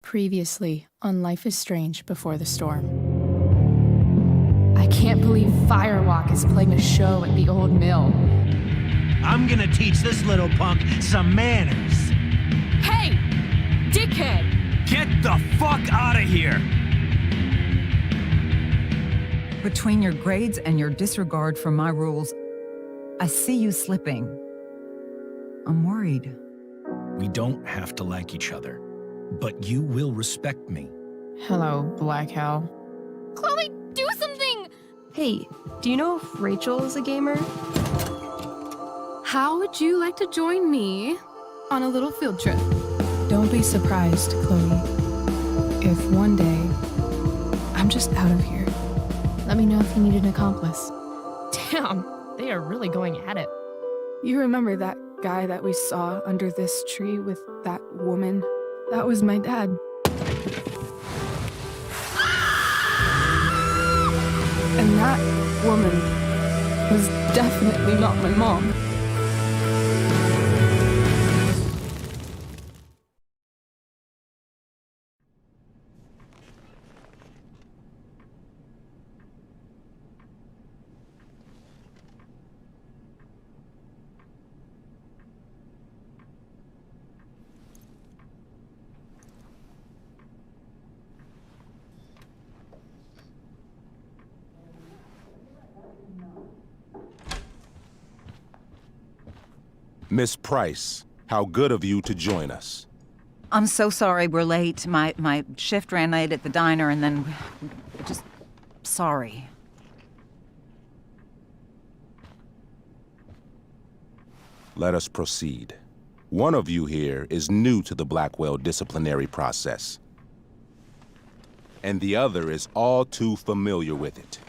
Previously on Life is Strange Before the Storm. I can't believe Firewalk is playing a show at the old mill. I'm gonna teach this little punk some manners. Hey! Dickhead! Get the fuck out of here! Between your grades and your disregard for my rules, I see you slipping. I'm worried. We don't have to like each other, but you will respect me. Hello, Black Hell. Chloe, do something! Hey, do you know if Rachel is a gamer? How would you like to join me on a little field trip? Don't be surprised, Chloe, if one day I'm just out of here. Let me know if you need an accomplice. Damn, they are really going at it. You remember that guy that we saw under this tree with that woman? That was my dad. And that woman was definitely not my mom. Miss Price, how good of you to join us. I'm so sorry we're late. My shift ran late at the diner and then... just... sorry. Let us proceed. One of you here is new to the Blackwell disciplinary process, and the other is all too familiar with it.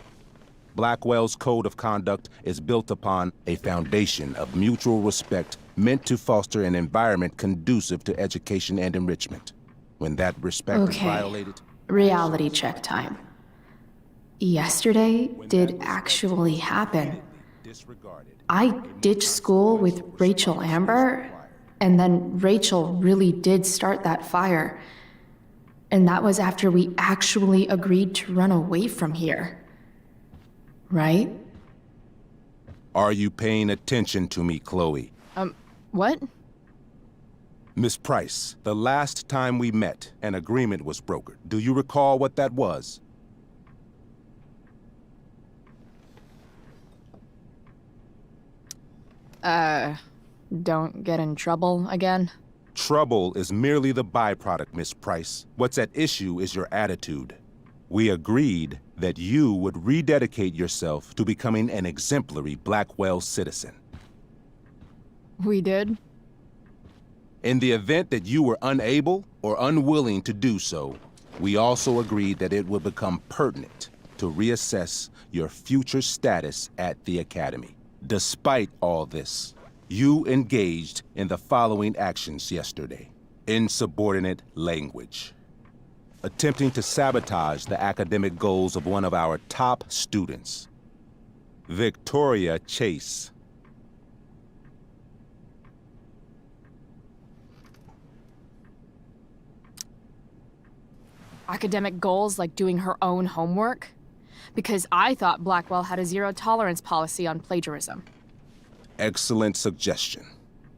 Blackwell's code of conduct is built upon a foundation of mutual respect meant to foster an environment conducive to education and enrichment. When that respect is violated... Reality check time. Yesterday did actually happen. I ditched school with Rachel Amber, and then Rachel really did start that fire. And that was after we actually agreed to run away from here. Right? Are you paying attention to me, Chloe? What? Miss Price, the last time we met, an agreement was brokered. Do you recall what that was? Don't get in trouble again? Trouble is merely the byproduct, Miss Price. What's at issue is your attitude. We agreed that you would rededicate yourself to becoming an exemplary Blackwell citizen. We did? In the event that you were unable or unwilling to do so, we also agreed that it would become pertinent to reassess your future status at the Academy. Despite all this, you engaged in the following actions yesterday. Insubordinate language. Attempting to sabotage the academic goals of one of our top students, Victoria Chase. Academic goals like doing her own homework? Because I thought Blackwell had a zero-tolerance policy on plagiarism. Excellent suggestion.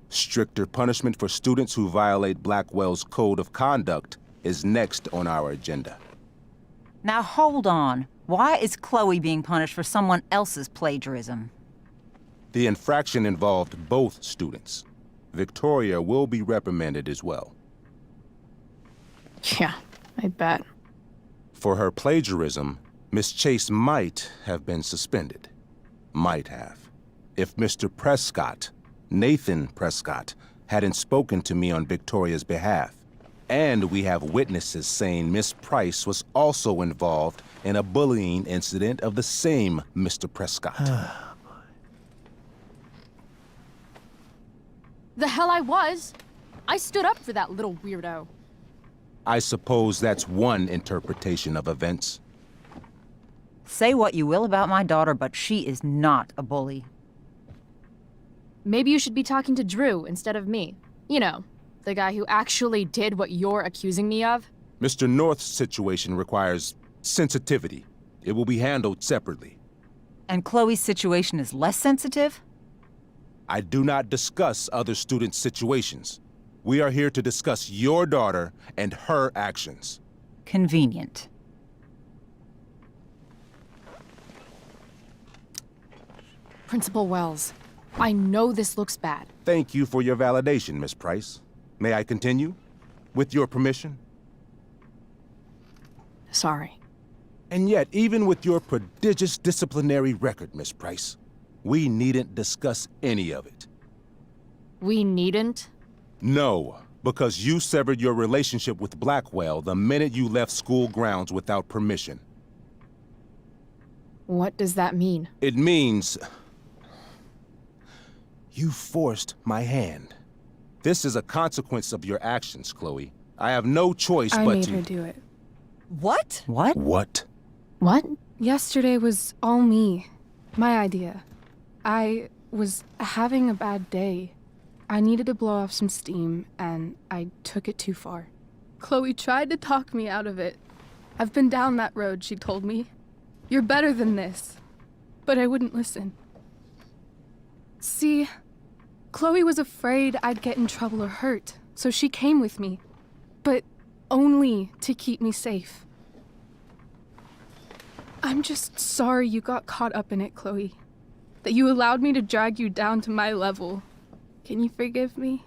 Stricter punishment for students who violate Blackwell's code of conduct is next on our agenda. Now hold on. Why is Chloe being punished for someone else's plagiarism? The infraction involved both students. Victoria will be reprimanded as well. Yeah, I bet. For her plagiarism, Miss Chase might have been suspended. Might have. If Mr. Prescott, Nathan Prescott, hadn't spoken to me on Victoria's behalf. And we have witnesses saying Miss Price was also involved in a bullying incident of the same Mr. Prescott. The hell I was! I stood up for that little weirdo. I suppose that's one interpretation of events. Say what you will about my daughter, but she is not a bully. Maybe you should be talking to Drew instead of me. You know, the guy who actually did what you're accusing me of. Mr. North's situation requires sensitivity. It will be handled separately. And Chloe's situation is less sensitive? I do not discuss other students' situations. We are here to discuss your daughter and her actions. Convenient. Principal Wells, I know this looks bad. Thank you for your validation, Miss Price. May I continue? With your permission? Sorry. And yet, even with your prodigious disciplinary record, Miss Price, we needn't discuss any of it. We needn't? No, because you severed your relationship with Blackwell the minute you left school grounds without permission. What does that mean? It means you forced my hand. This is a consequence of your actions, Chloe. I have no choice I but made to... her do it. What? What? What? What? Yesterday was all me. My idea. I was having a bad day. I needed to blow off some steam, and I took it too far. Chloe tried to talk me out of it. I've been down that road, she told me. You're better than this. But I wouldn't listen. See, Chloe was afraid I'd get in trouble or hurt, so she came with me. But only to keep me safe. I'm just sorry you got caught up in it, Chloe. That you allowed me to drag you down to my level. Can you forgive me?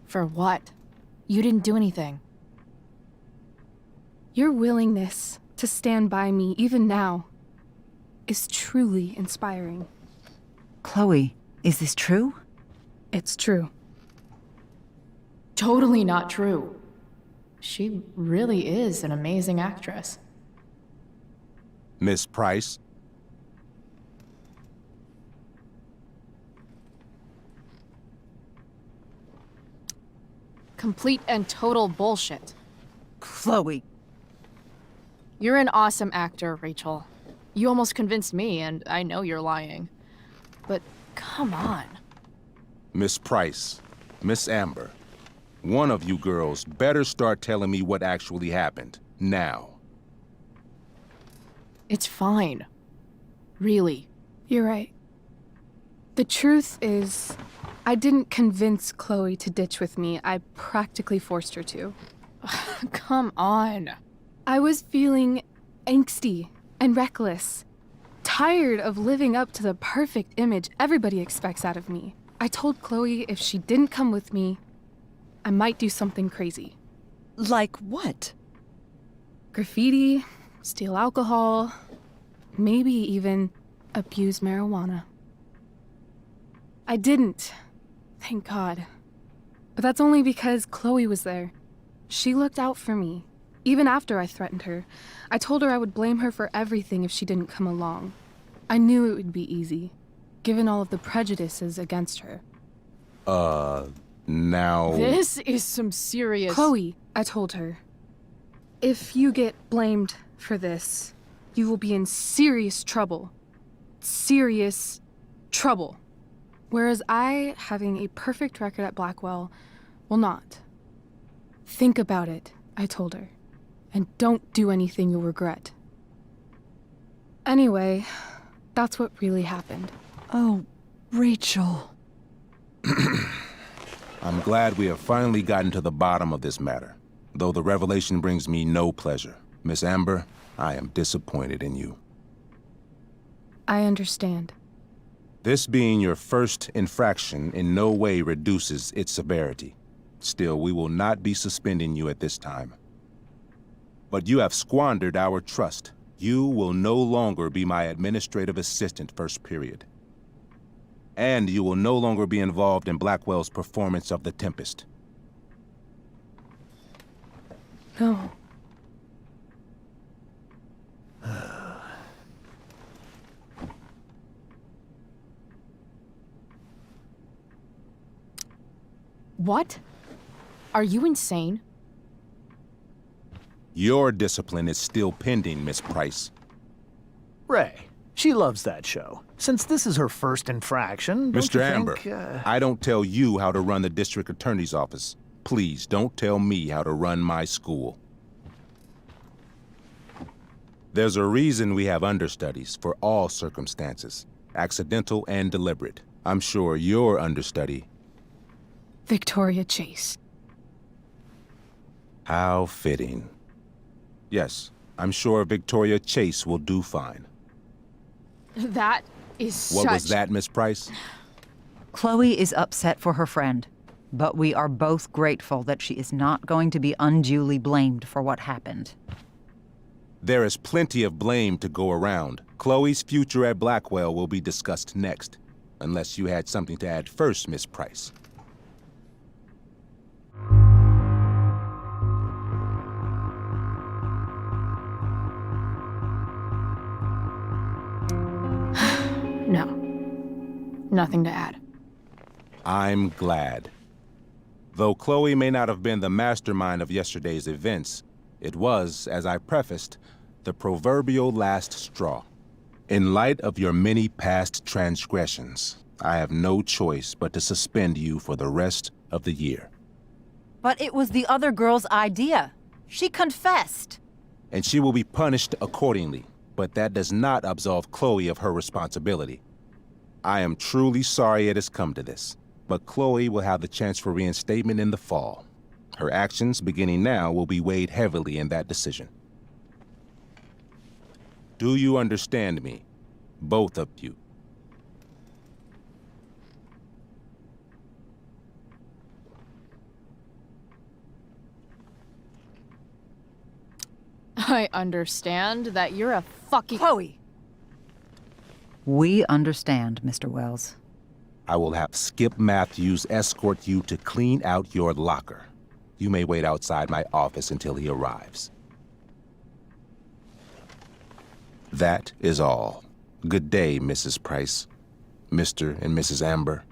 For what? You didn't do anything. Your willingness to stand by me, even now, is truly inspiring. Chloe, is this true? It's true. Totally not true. She really is an amazing actress. Miss Price? Complete and total bullshit. Chloe. You're an awesome actor, Rachel. You almost convinced me, and I know you're lying. But come on. Miss Price, Miss Amber, one of you girls better start telling me what actually happened, now. It's fine. Really. You're right. The truth is, I didn't convince Chloe to ditch with me. I practically forced her to. Come on. I was feeling angsty and reckless, tired of living up to the perfect image everybody expects out of me. I told Chloe if she didn't come with me, I might do something crazy. Like what? Graffiti, steal alcohol, maybe even abuse marijuana. I didn't, thank God. But that's only because Chloe was there. She looked out for me. Even after I threatened her, I told her I would blame her for everything if she didn't come along. I knew it would be easy, given all of the prejudices against her. Now... This is some serious... Chloe, I told her, if you get blamed for this, you will be in serious trouble. Serious trouble. Whereas I, having a perfect record at Blackwell, will not. Think about it, I told her. And don't do anything you'll regret. Anyway, that's what really happened. Oh, Rachel. I'm glad we have finally gotten to the bottom of this matter, though the revelation brings me no pleasure. Miss Amber, I am disappointed in you. I understand. This being your first infraction in no way reduces its severity. Still, we will not be suspending you at this time. But you have squandered our trust. You will no longer be my administrative assistant first period. And you will no longer be involved in Blackwell's performance of The Tempest. No. What? Are you insane? Your discipline is still pending, Miss Price. Ray, she loves that show. Since this is her first infraction, don't Mr. you Amber, think, I don't tell you how to run the district attorney's office. Please don't tell me how to run my school. There's a reason we have understudies for all circumstances, accidental and deliberate. I'm sure your understudy. Victoria Chase. How fitting. Yes, I'm sure Victoria Chase will do fine. That is What was that, Miss Price? Chloe is upset for her friend, but we are both grateful that she is not going to be unduly blamed for what happened. There is plenty of blame to go around. Chloe's future at Blackwell will be discussed next, unless you had something to add first, Miss Price. No. Nothing to add. I'm glad. Though Chloe may not have been the mastermind of yesterday's events, it was, as I prefaced, the proverbial last straw. In light of your many past transgressions, I have no choice but to suspend you for the rest of the year. But it was the other girl's idea. She confessed. And she will be punished accordingly, but that does not absolve Chloe of her responsibility. I am truly sorry it has come to this, but Chloe will have the chance for reinstatement in the fall. Her actions, beginning now, will be weighed heavily in that decision. Do you understand me? Both of you. I understand that you're a fucking— Chloe! We understand, Mr. Wells. I will have Skip Matthews escort you to clean out your locker. You may wait outside my office until he arrives. That is all. Good day, Mrs. Price. Mr. and Mrs. Amber.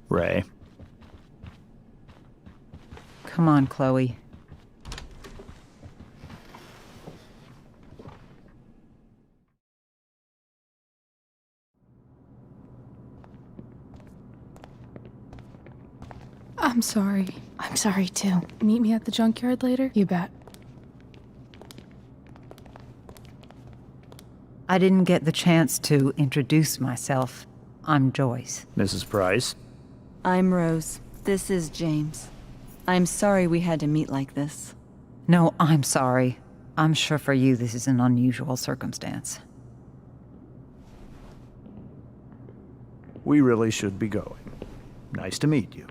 Ray? Come on, Chloe. I'm sorry. I'm sorry too. Meet me at the junkyard later? You bet. I didn't get the chance to introduce myself. I'm Joyce. Mrs. Price? I'm Rose. This is James. I'm sorry we had to meet like this. No, I'm sorry. I'm sure for you this is an unusual circumstance. We really should be going. Nice to meet you.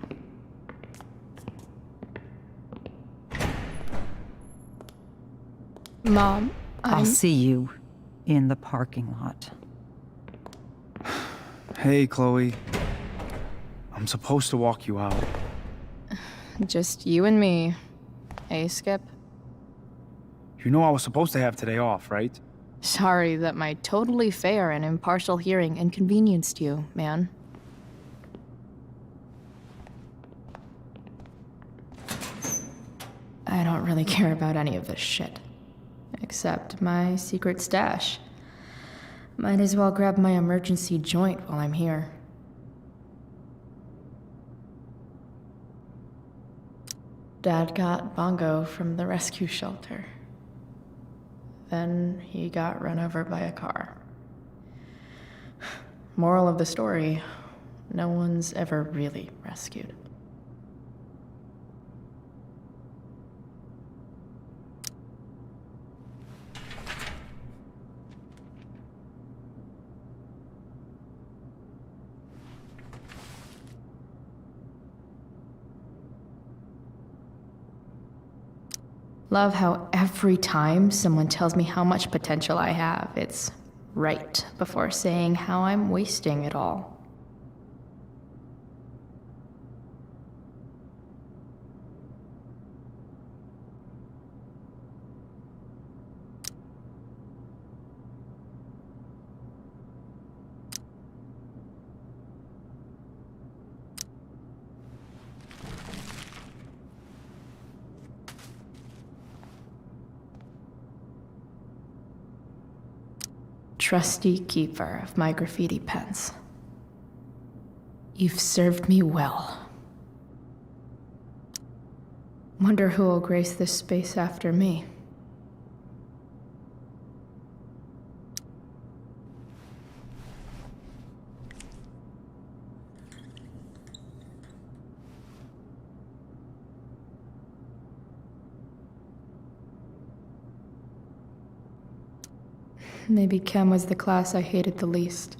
Mom, I'll see you in the parking lot. Hey, Chloe. I'm supposed to walk you out. Just you and me. Hey, Skip. You know I was supposed to have today off, right? Sorry that my totally fair and impartial hearing inconvenienced you, man. I don't really care about any of this shit. Except my secret stash. Might as well grab my emergency joint while I'm here. Dad got Bongo from the rescue shelter. Then he got run over by a car. Moral of the story, no one's ever really rescued. Love how every time someone tells me how much potential I have, it's right before saying how I'm wasting it all. trusty keeper of my graffiti pens. You've served me well. Wonder who will grace this space after me. Maybe chem was the class I hated the least.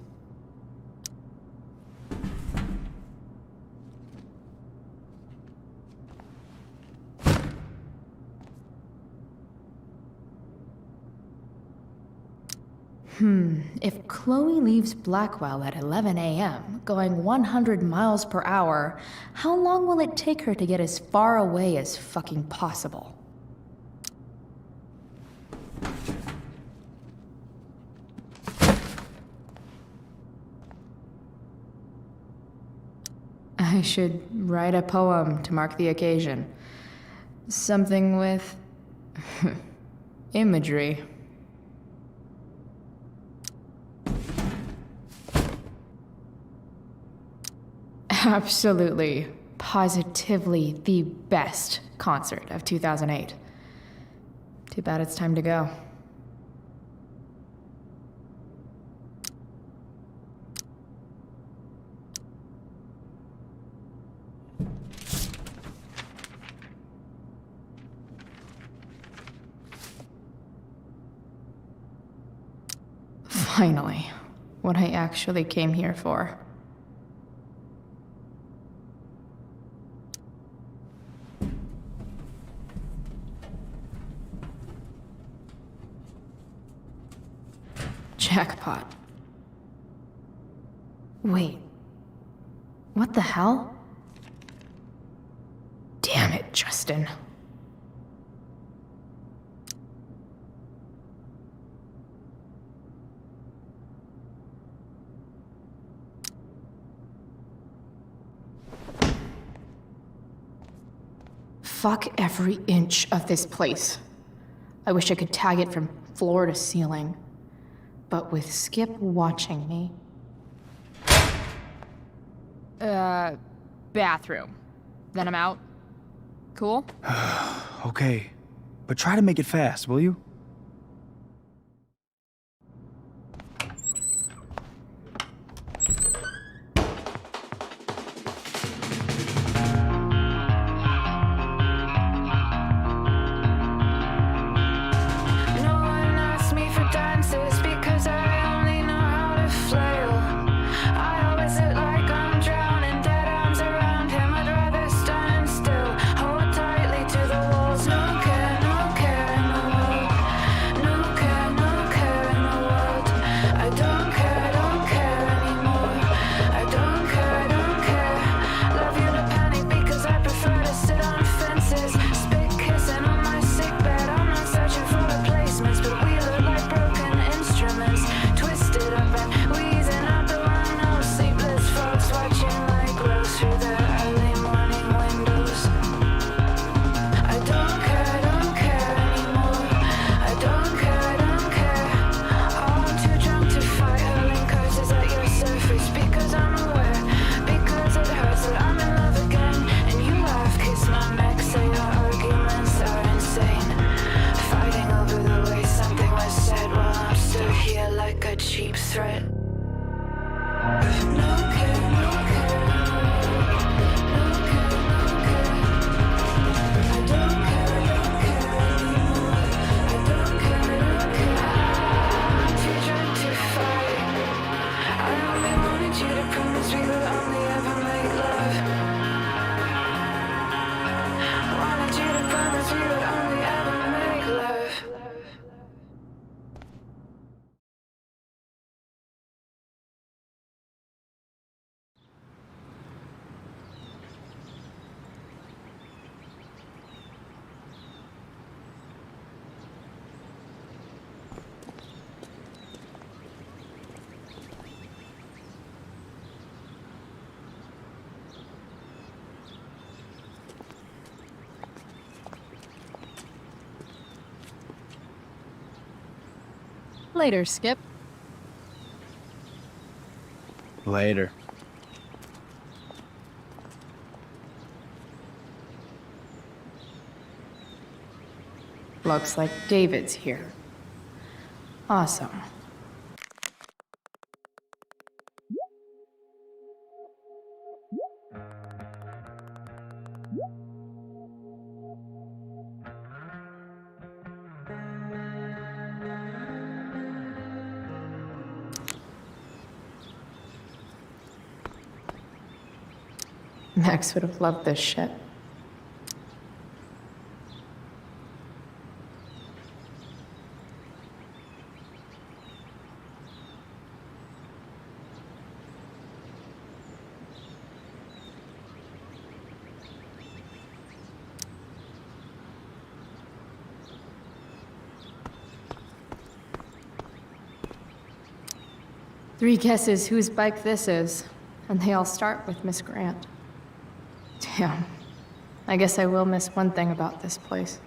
If Chloe leaves Blackwell at 11 a.m., going 100 miles per hour, how long will it take her to get as far away as fucking possible? I should write a poem to mark the occasion. Something with imagery. Absolutely, positively the best concert of 2008. Too bad it's time to go. Finally, what I actually came here for. Jackpot. Wait. What the hell? Damn it, Justin. Fuck every inch of this place. I wish I could tag it from floor to ceiling. But with Skip watching me... bathroom. Then I'm out. Cool? Okay, but try to make it fast, will you? Later, Skip. Later. Looks like David's here. Awesome. Max would have loved this shit. Three guesses whose bike this is, and they all start with Miss Grant. Damn. I guess I will miss one thing about this place.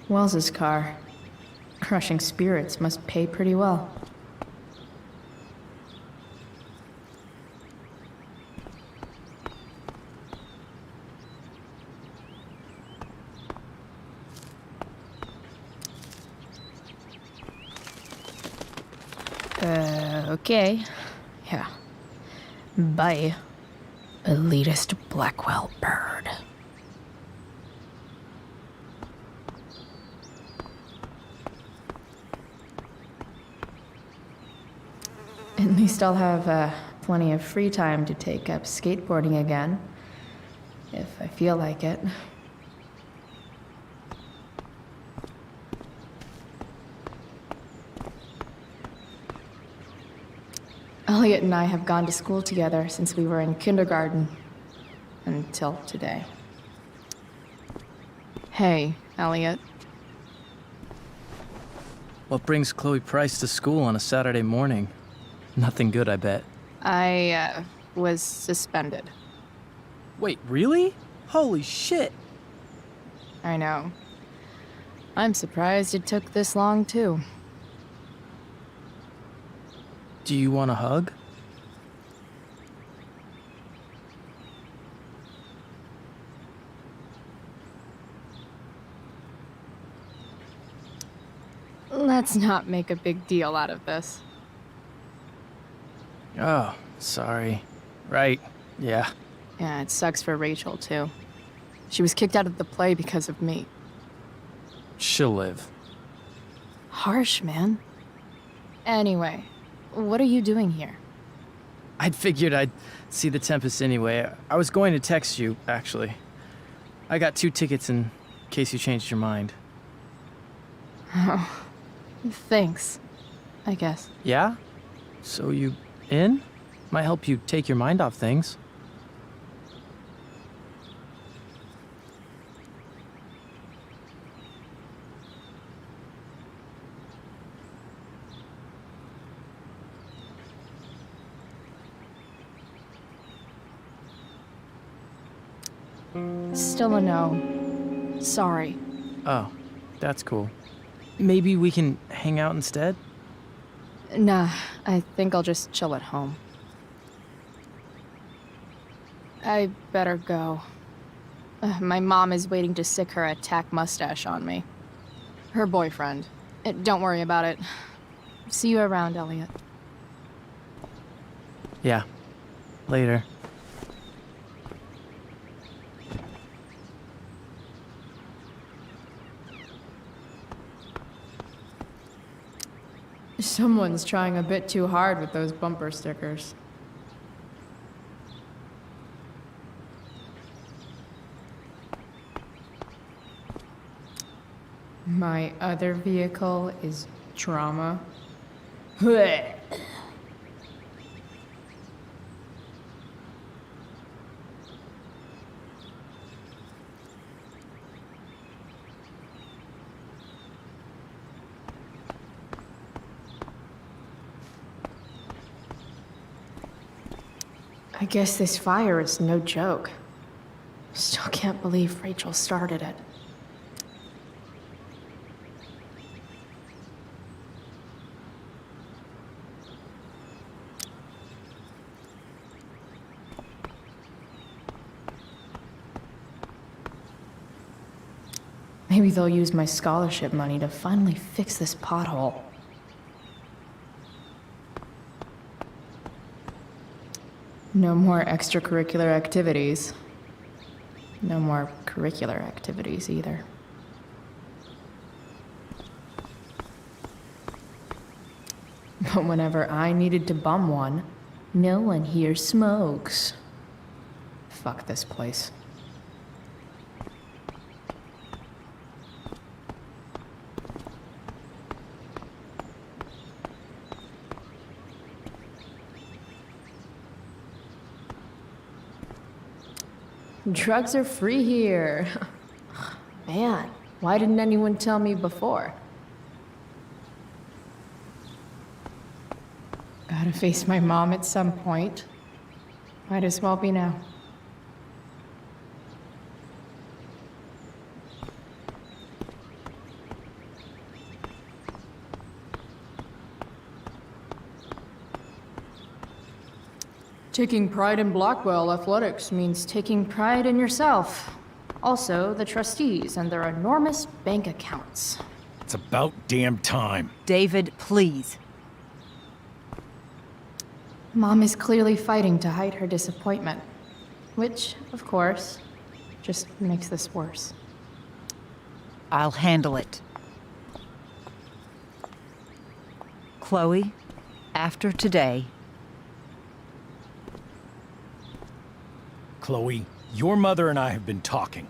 Wells's car. Crushing spirits must pay pretty well. Okay. Yeah. Bye, elitist Blackwell bird. At least I'll have plenty of free time to take up skateboarding again, if I feel like it. Elliot and I have gone to school together since we were in kindergarten. Until today. Hey, Elliot. What brings Chloe Price to school on a Saturday morning? Nothing good, I bet. I, was suspended. Wait, really? Holy shit! I know. I'm surprised it took this long, too. Do you want a hug? Let's not make a big deal out of this. Oh, sorry. Right, yeah. Yeah, it sucks for Rachel, too. She was kicked out of the play because of me. She'll live. Harsh, man. Anyway, what are you doing here? I'd figured I'd see the Tempest anyway. I was going to text you, actually. I got 2 tickets in case you changed your mind. Oh, thanks, I guess. Yeah? So you in? Might help you take your mind off things. Still a no. Sorry. Oh, that's cool. Maybe we can hang out instead? Nah, I think I'll just chill at home. I better go. My mom is waiting to sick her attack mustache on me. Her boyfriend. Don't worry about it. See you around, Elliot. Yeah. Later. Someone's trying a bit too hard with those bumper stickers. My other vehicle is trauma. Blech. I guess this fire is no joke. Still can't believe Rachel started it. Maybe they'll use my scholarship money to finally fix this pothole. No more extracurricular activities. No more curricular activities either. But whenever I needed to bum one, no one here smokes. Fuck this place. Drugs are free here. Man, why didn't anyone tell me before? Gotta face my mom at some point. Might as well be now. Taking pride in Blackwell athletics means taking pride in yourself. Also, the trustees and their enormous bank accounts. It's about damn time. David, please. Mom is clearly fighting to hide her disappointment. Which, of course, just makes this worse. I'll handle it. Chloe, after today... Chloe, your mother and I have been talking.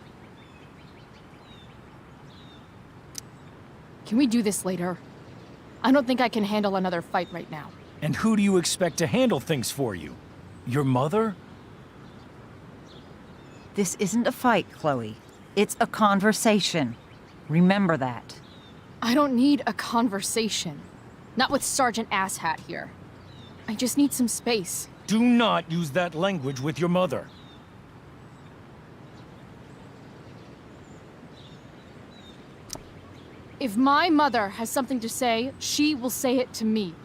Can we do this later? I don't think I can handle another fight right now. And who do you expect to handle things for you? Your mother? This isn't a fight, Chloe. It's a conversation. Remember that. I don't need a conversation. Not with Sergeant Asshat here. I just need some space. Do not use that language with your mother. If my mother has something to say, she will say it to me.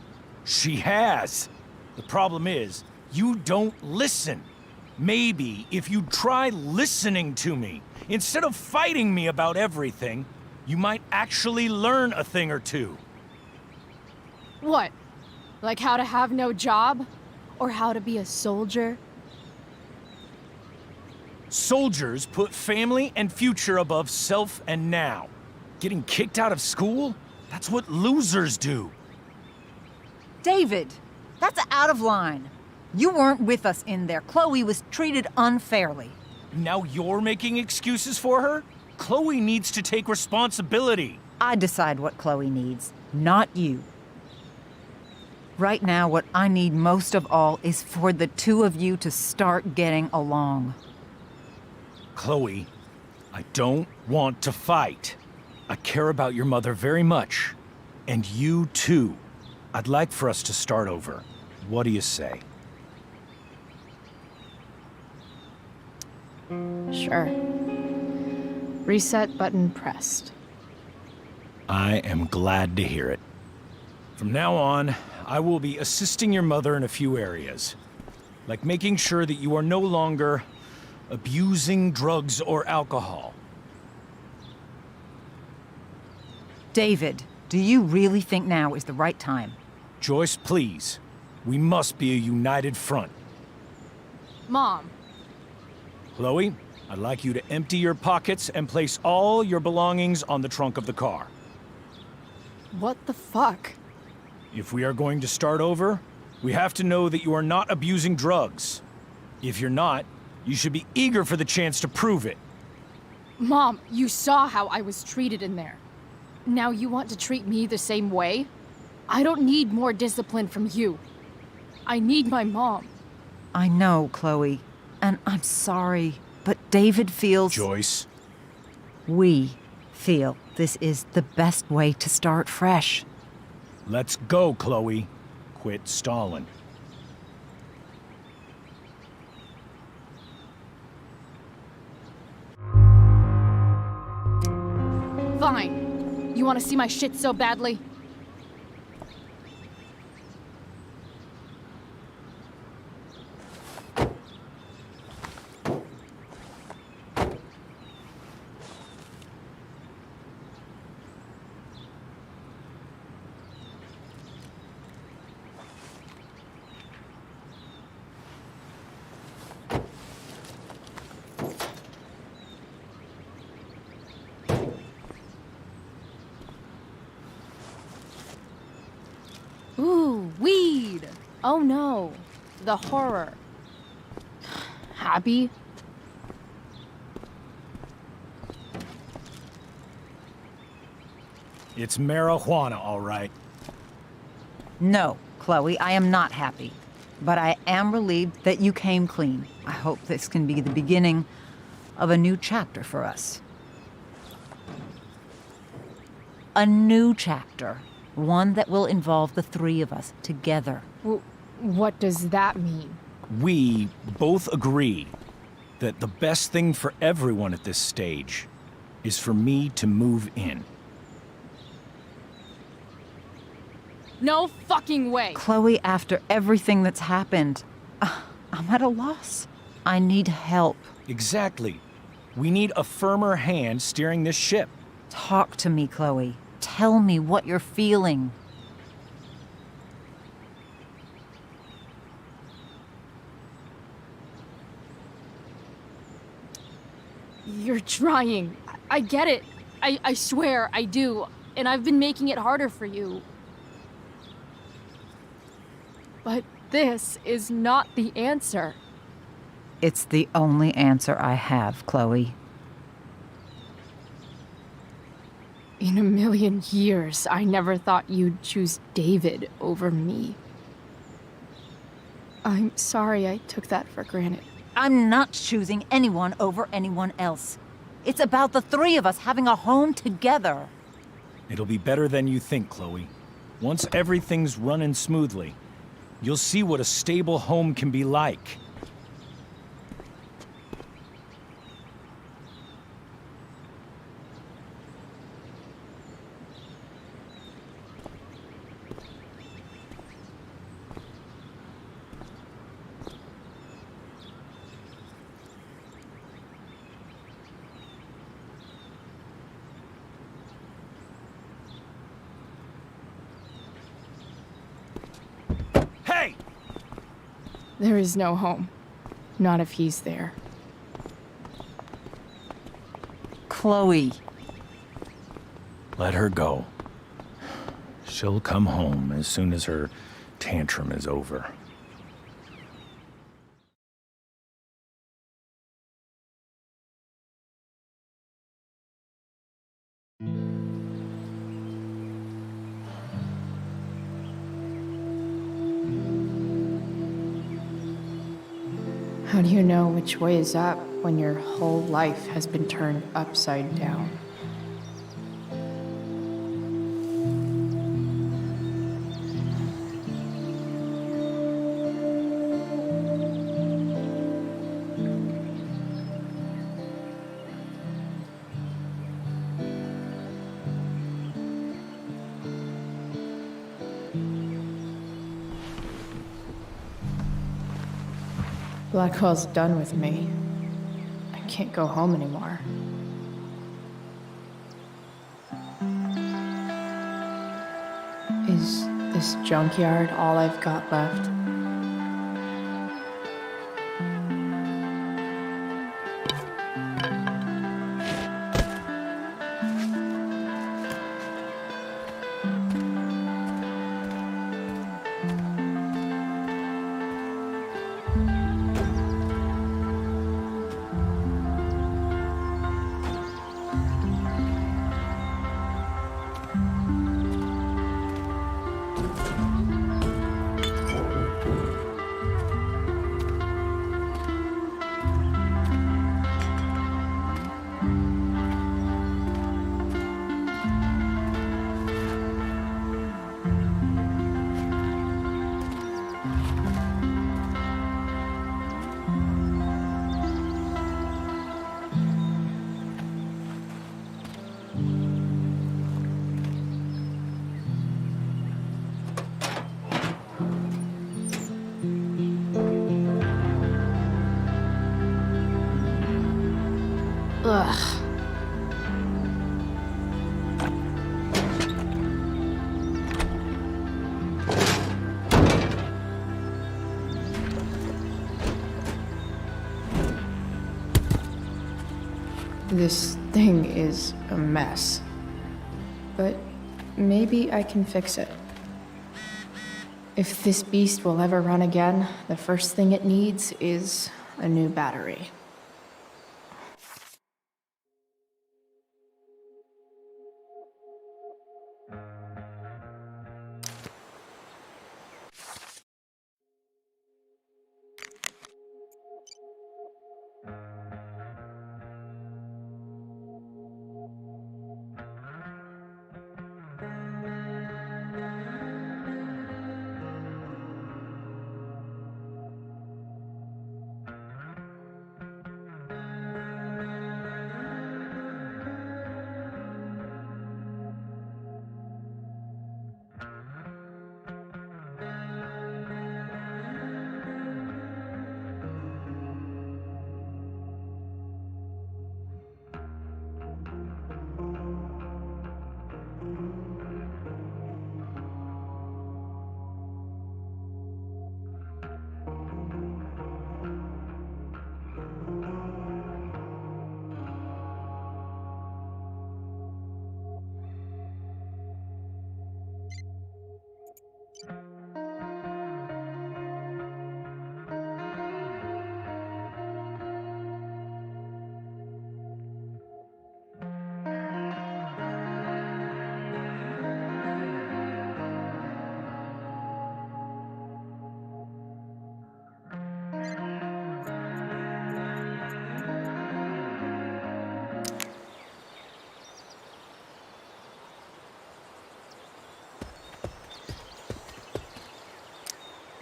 She has. The problem is, you don't listen. Maybe if you try listening to me, instead of fighting me about everything, you might actually learn a thing or two. What? Like how to have no job? Or how to be a soldier? Soldiers put family and future above self and now. Getting kicked out of school? That's what losers do. David, that's out of line. You weren't with us in there. Chloe was treated unfairly. Now you're making excuses for her? Chloe needs to take responsibility. I decide what Chloe needs, not you. Right now, what I need most of all is for the two of you to start getting along. Chloe, I don't want to fight. I care about your mother very much. And you too. I'd like for us to start over. What do you say? Sure. Reset button pressed. I am glad to hear it. From now on, I will be assisting your mother in a few areas. Like making sure that you are no longer abusing drugs or alcohol. David, do you really think now is the right time? Joyce, please. We must be a united front. Mom. Chloe, I'd like you to empty your pockets and place all your belongings on the trunk of the car. What the fuck? If we are going to start over, we have to know that you are not abusing drugs. If you're not, you should be eager for the chance to prove it. Mom, you saw how I was treated in there. Now you want to treat me the same way? I don't need more discipline from you. I need my mom. I know, Chloe, and I'm sorry, but David feels... Joyce. We feel this is the best way to start fresh. Let's go, Chloe. Quit stalling. Fine. You want to see my shit so badly? Oh no, the horror. Happy? It's marijuana, all right. No, Chloe, I am not happy. But I am relieved that you came clean. I hope this can be the beginning of a new chapter for us. A new chapter. One that will involve the three of us together. What does that mean? We both agree that the best thing for everyone at this stage is for me to move in. No fucking way! Chloe, after everything that's happened, I'm at a loss. I need help. Exactly. We need a firmer hand steering this ship. Talk to me, Chloe. Tell me what you're feeling. You're trying. I get it. I swear, I do. And I've been making it harder for you. But this is not the answer. It's the only answer I have, Chloe. In a million years, I never thought you'd choose David over me. I'm sorry I took that for granted. I'm not choosing anyone over anyone else. It's about the three of us having a home together. It'll be better than you think, Chloe. Once everything's running smoothly, you'll see what a stable home can be like. Hey! There is no home. Not if he's there. Chloe. Let her go. She'll come home as soon as her tantrum is over. How do you know which way is up when your whole life has been turned upside down? Blackwell's done with me. I can't go home anymore. Is this junkyard all I've got left? Ugh. This thing is a mess, but maybe I can fix it. If this beast will ever run again, the first thing it needs is a new battery.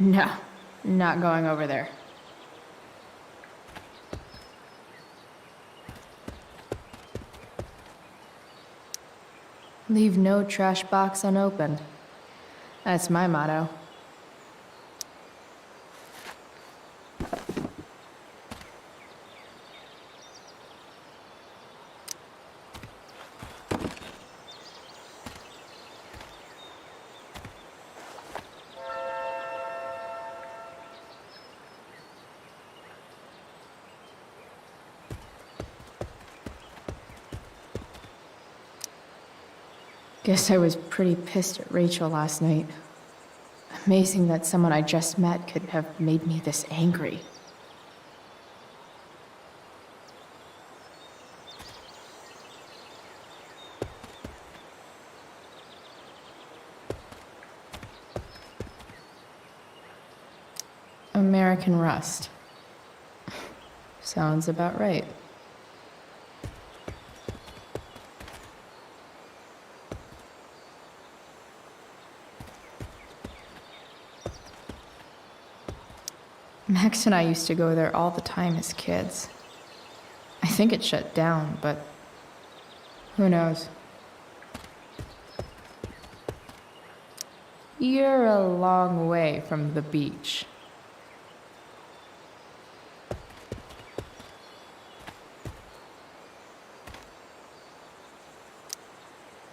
No, not going over there. Leave no trash box unopened. That's my motto. Guess I was pretty pissed at Rachel last night. Amazing that someone I just met could have made me this angry. American Rust. Sounds about right. Max and I used to go there all the time as kids. I think it shut down, but who knows? You're a long way from the beach.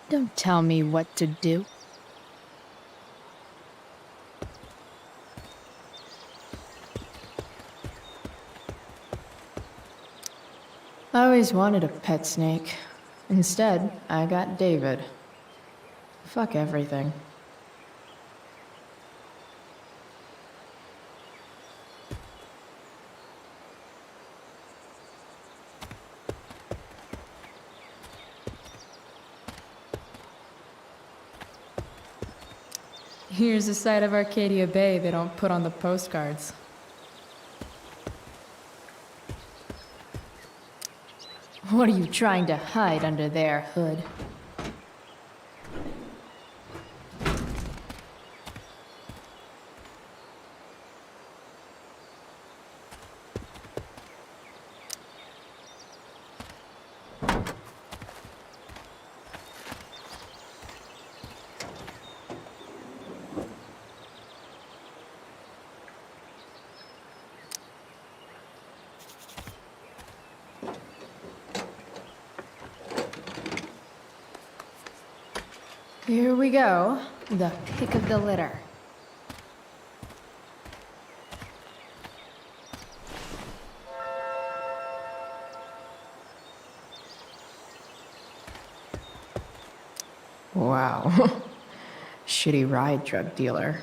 Don't tell me what to do. I always wanted a pet snake. Instead, I got David. Fuck everything. Here's a side of Arcadia Bay they don't put on the postcards. What are you trying to hide under there, Hood? Here we go, the pick of the litter. Wow. Shitty ride drug dealer.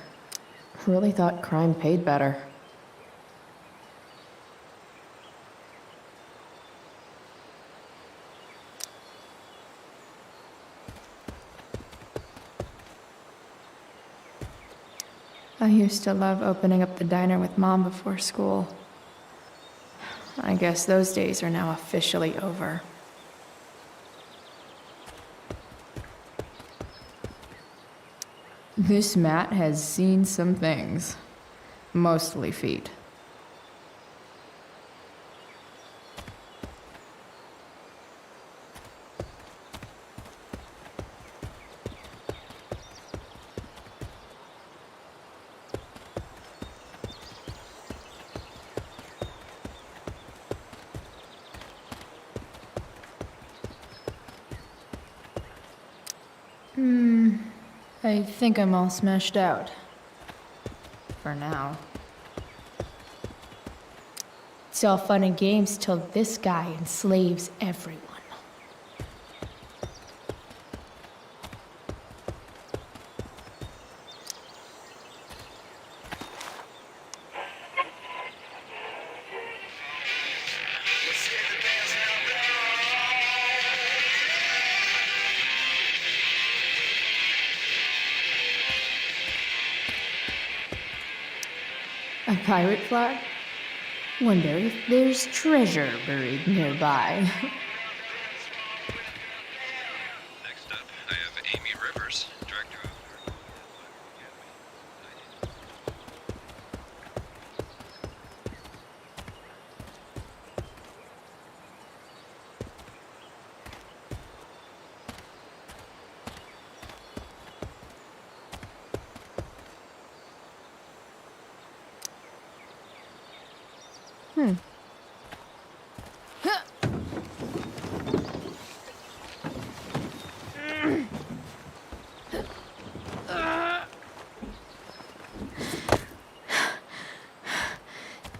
really thought crime paid better. I used to love opening up the diner with Mom before school. I guess those days are now officially over. This mat has seen some things. Mostly feet. I think I'm all smashed out. For now. It's all fun and games till this guy enslaves everyone. A pirate flag? Wonder if there's treasure buried nearby. Next up, I have Amy Rivers, director of...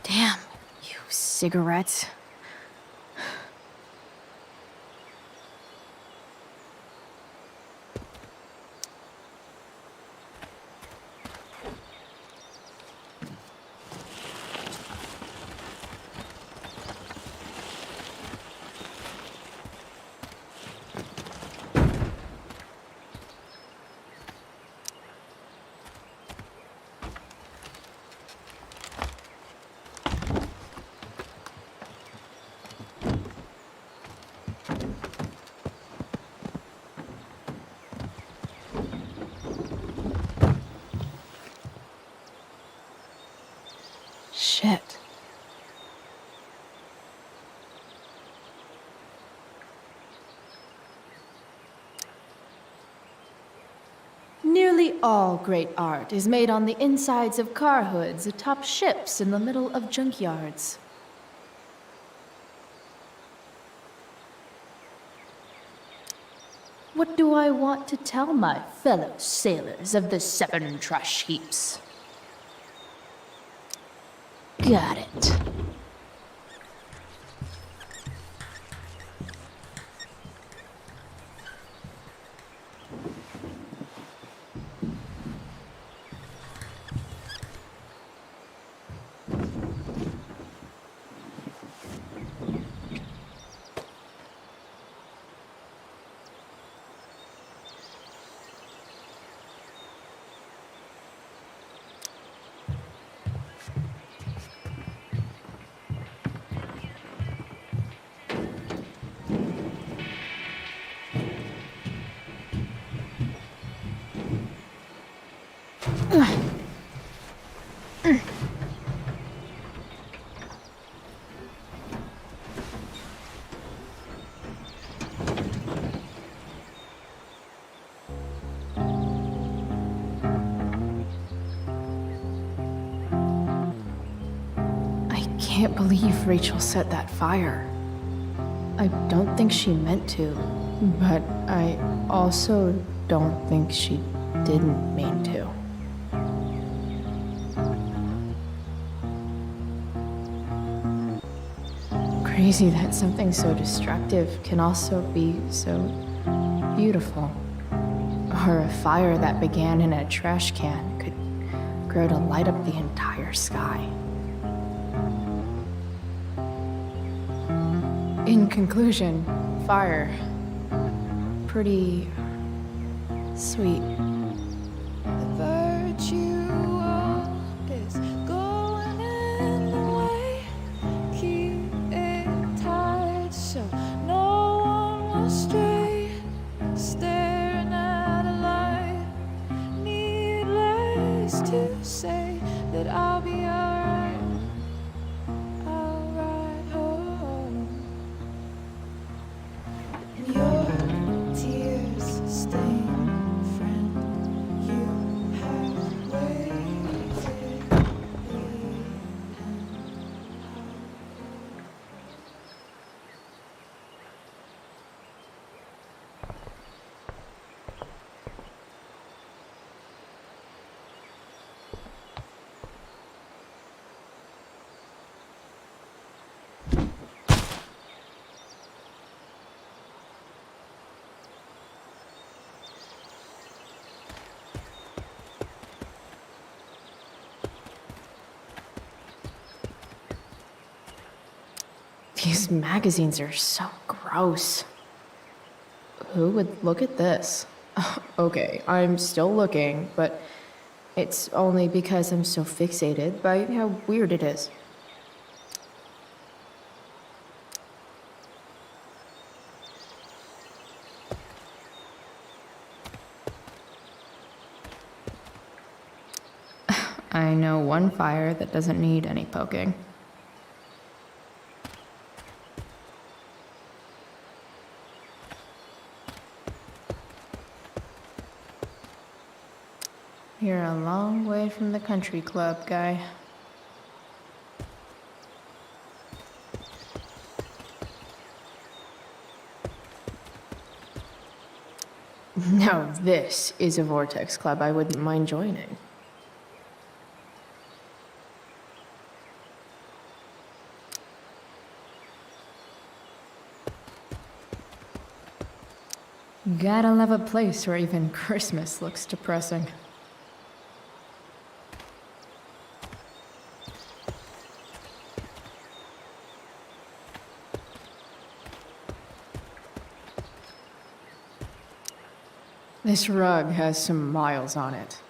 Damn, you cigarettes. Shit. Nearly all great art is made on the insides of car hoods atop ships in the middle of junkyards. What do I want to tell my fellow sailors of the 7 trash heaps? Got it. I can't believe Rachel set that fire. I don't think she meant to, but I also don't think she didn't mean to. Crazy that something so destructive can also be so beautiful. Or a fire that began in a trash can could grow to light up the entire sky. In conclusion, fire. Pretty sweet. The virtue is going in the way. Keep it tight so no one will stray. Staring at a light. Needless to say that I'll be alright. I'll ride home. And your tears stain. These magazines are so gross. Who would look at this? Okay, I'm still looking, but it's only because I'm so fixated by how weird it is. I know one fire that doesn't need any poking. You're a long way from the country club, guy. Now this is a vortex club I wouldn't mind joining. Gotta love a place where even Christmas looks depressing. This rug has some miles on it.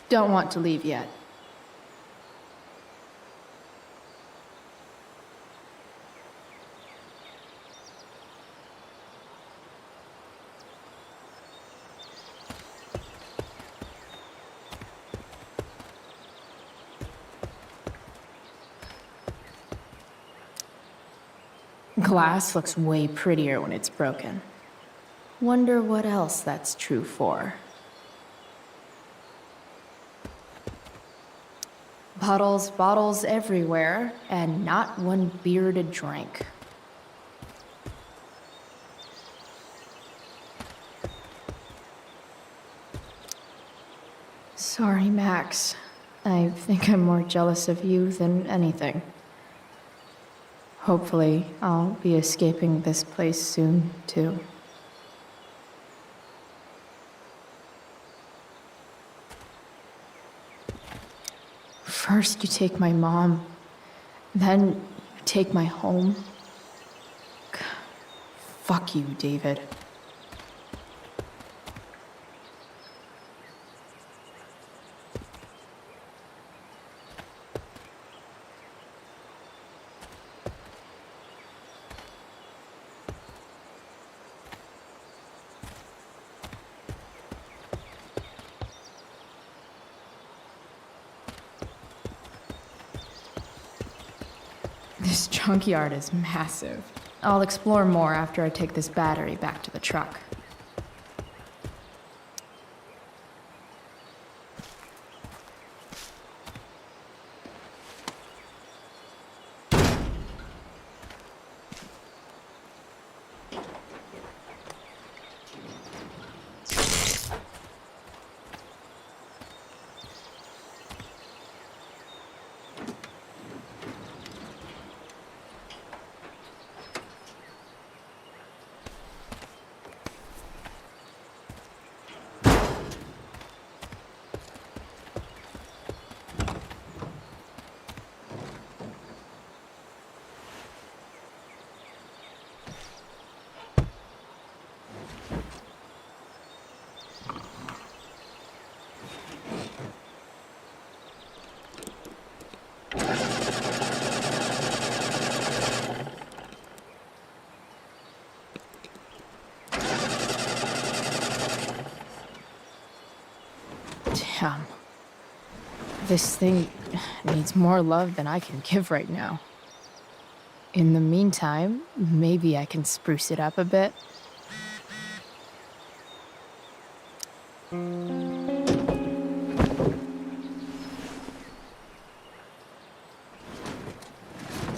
Don't want to leave yet. Glass looks way prettier when it's broken. Wonder what else that's true for. Bottles everywhere, and not one beer to drink. Sorry, Max. I think I'm more jealous of you than anything. Hopefully, I'll be escaping this place soon, too. First you take my mom, then you take my home. Fuck you, David. This junkyard is massive. I'll explore more after I take this battery back to the truck. Damn. This thing needs more love than I can give right now. In the meantime, maybe I can spruce it up a bit.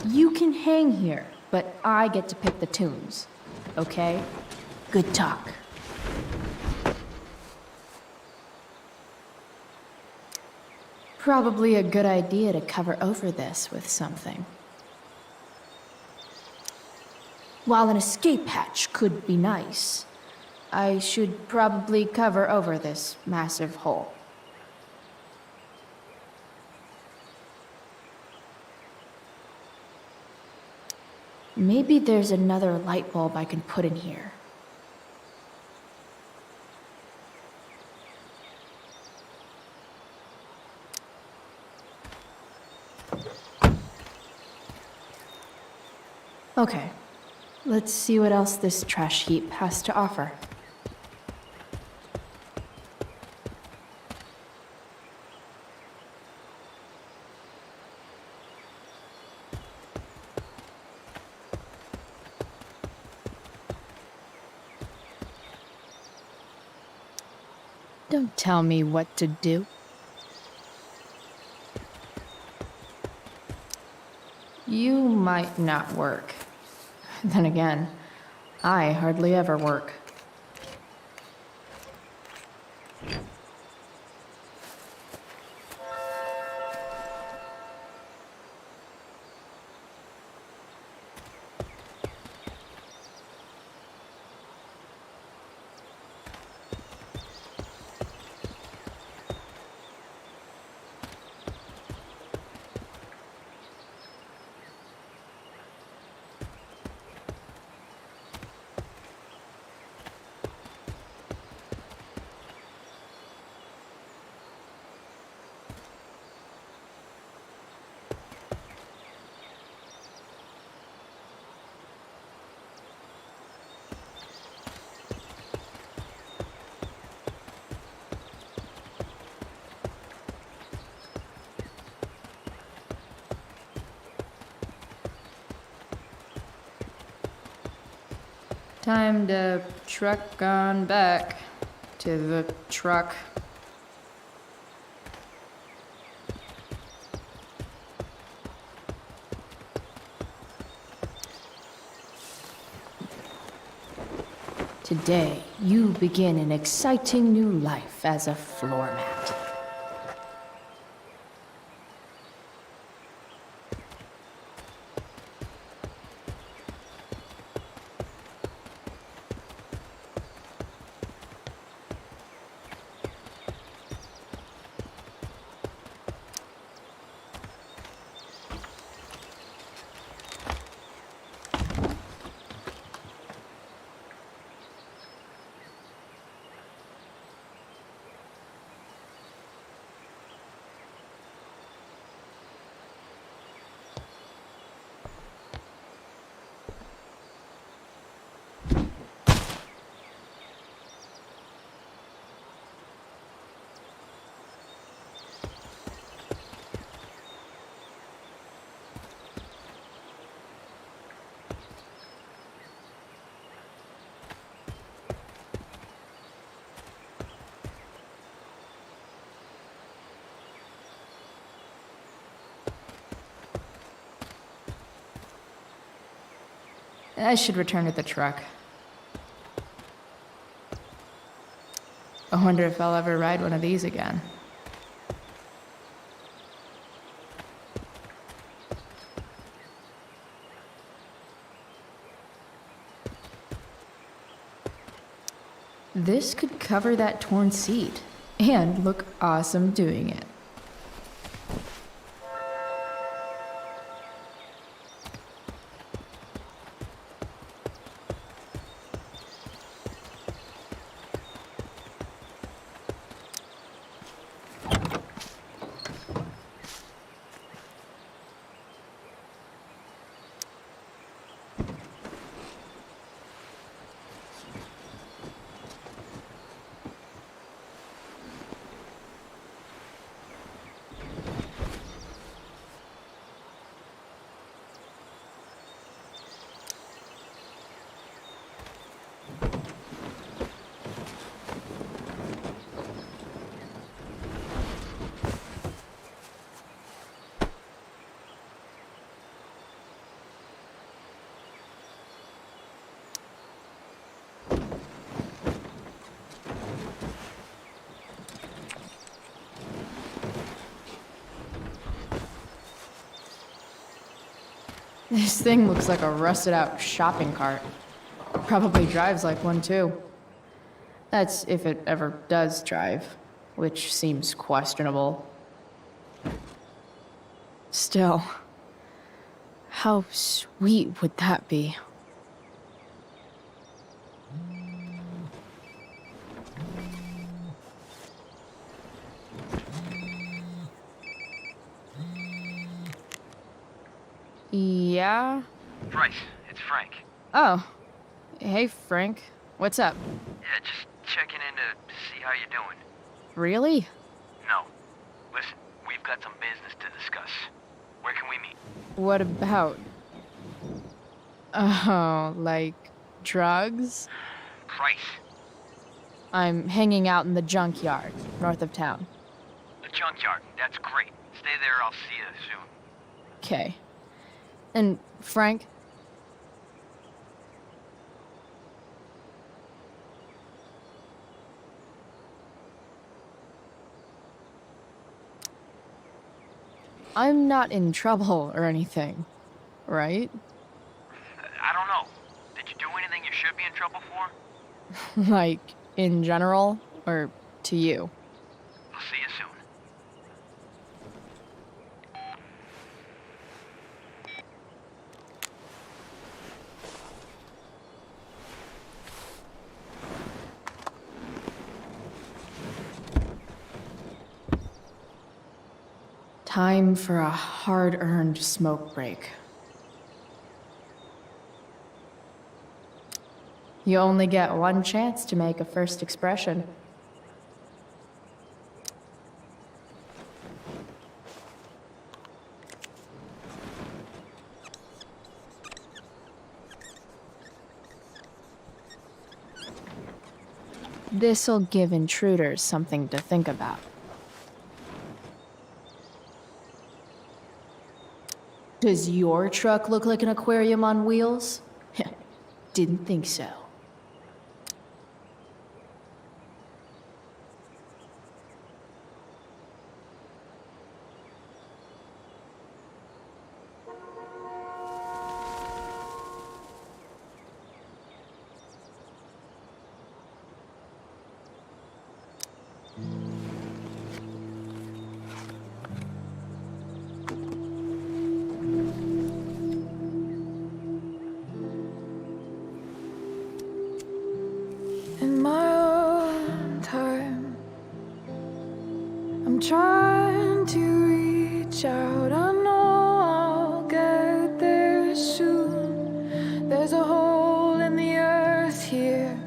You can hang here, but I get to pick the tunes. Okay? Good talk. Probably a good idea to cover over this with something. While an escape hatch could be nice, I should probably cover over this massive hole. Maybe there's another light bulb I can put in here. Okay, let's see what else this trash heap has to offer. Don't tell me what to do. You might not work. Then again, I hardly ever work. Time to truck on back to the truck. Today, you begin an exciting new life as a floor mat. I should return to the truck. I wonder if I'll ever ride one of these again. This could cover that torn seat and look awesome doing it. This thing looks like a rusted out shopping cart. Probably drives like one too. That's if it ever does drive, which seems questionable. Still, how sweet would that be? Yeah? Bryce, it's Frank. Oh. Hey, Frank. What's up? Yeah, just checking in to see how you're doing. Really? No. Listen, we've got some business to discuss. Where can we meet? What about? Oh, like drugs? Bryce. I'm hanging out in the junkyard, north of town. The junkyard. That's great. Stay there, I'll see you soon. Okay. And Frank? I'm not in trouble or anything, right? I don't know. Did you do anything you should be in trouble for? Like, in general, or to you? I'll see you soon. Time for a hard-earned smoke break. You only get one chance to make a first expression. This'll give intruders something to think about. Does your truck look like an aquarium on wheels? Didn't think so. In my own time, I'm trying to reach out. I know I'll get there soon. There's a hole in the earth here,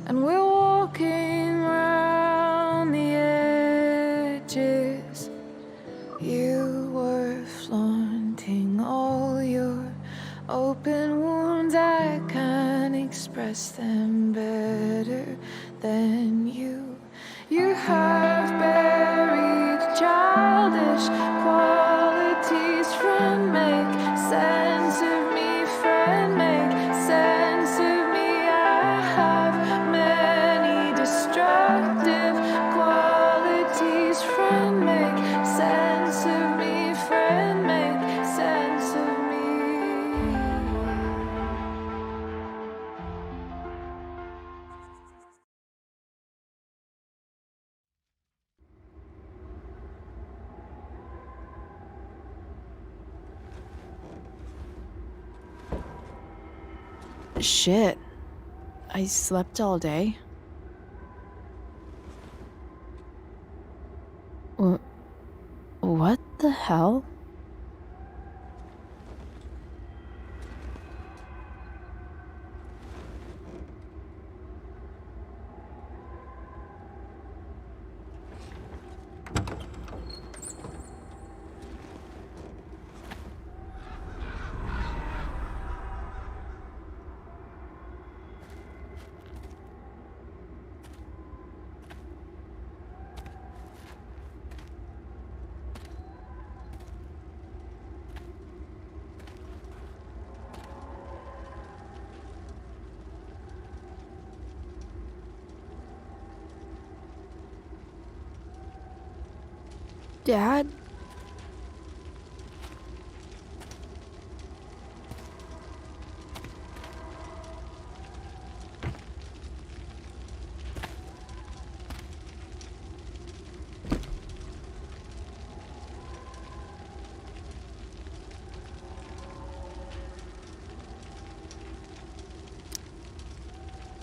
and we're walking around the edges. You were flaunting all your open wounds. I can't express them better than you. You have buried childish qualities. Friend, make sense of me. Friend, make sense of me. I have many destructive qualities. Friend, make sense of me. Friend, make sense of me. Shit. I slept all day. What the hell? Dad?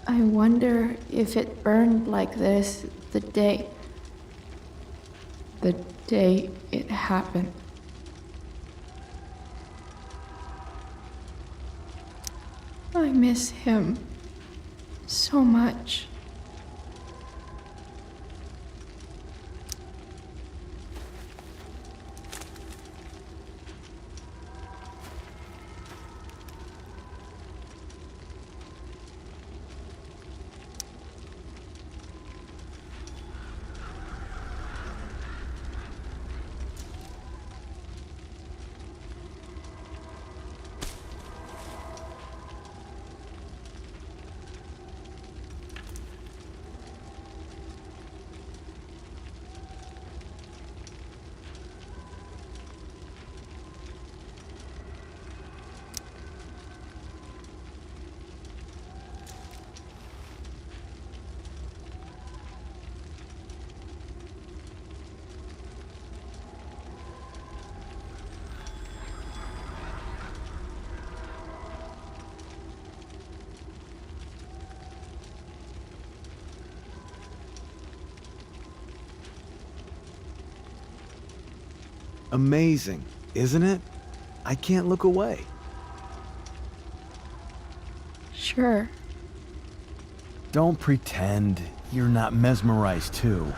I wonder if it burned like this the day it happened. I miss him so much. Amazing, isn't it? I can't look away. Sure. Don't pretend you're not mesmerized too.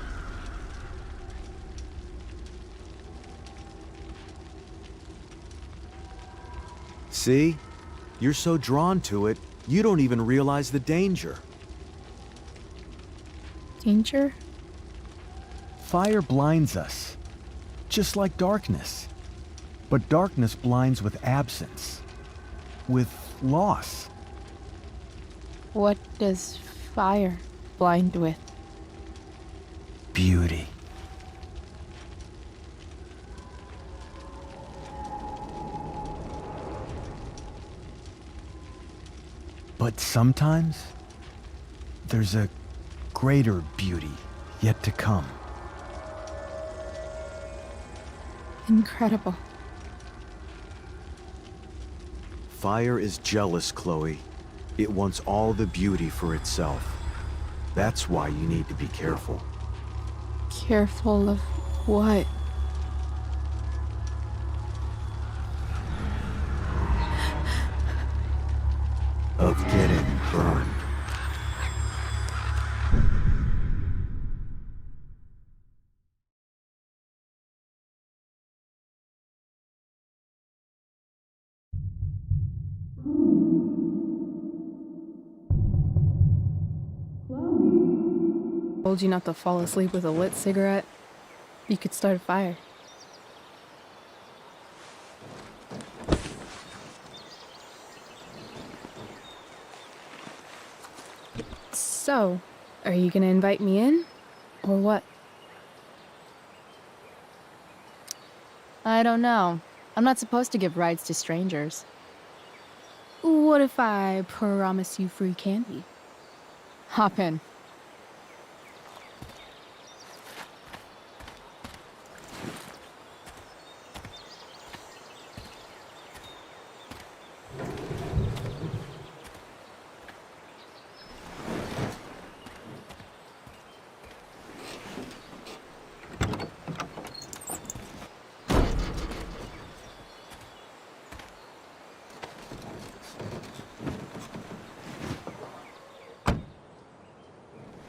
See? You're so drawn to it, you don't even realize the danger. Danger? Fire blinds us, just like darkness. But darkness blinds with absence, with loss. What does fire blind with? Beauty. But sometimes, there's a greater beauty yet to come. Incredible. Fire is jealous, Chloe. It wants all the beauty for itself. That's why you need to be careful. Careful of what? Of getting burned. Told you not to fall asleep with a lit cigarette. You could start a fire. So, are you gonna invite me in? Or what? I don't know. I'm not supposed to give rides to strangers. What if I promise you free candy? Hop in.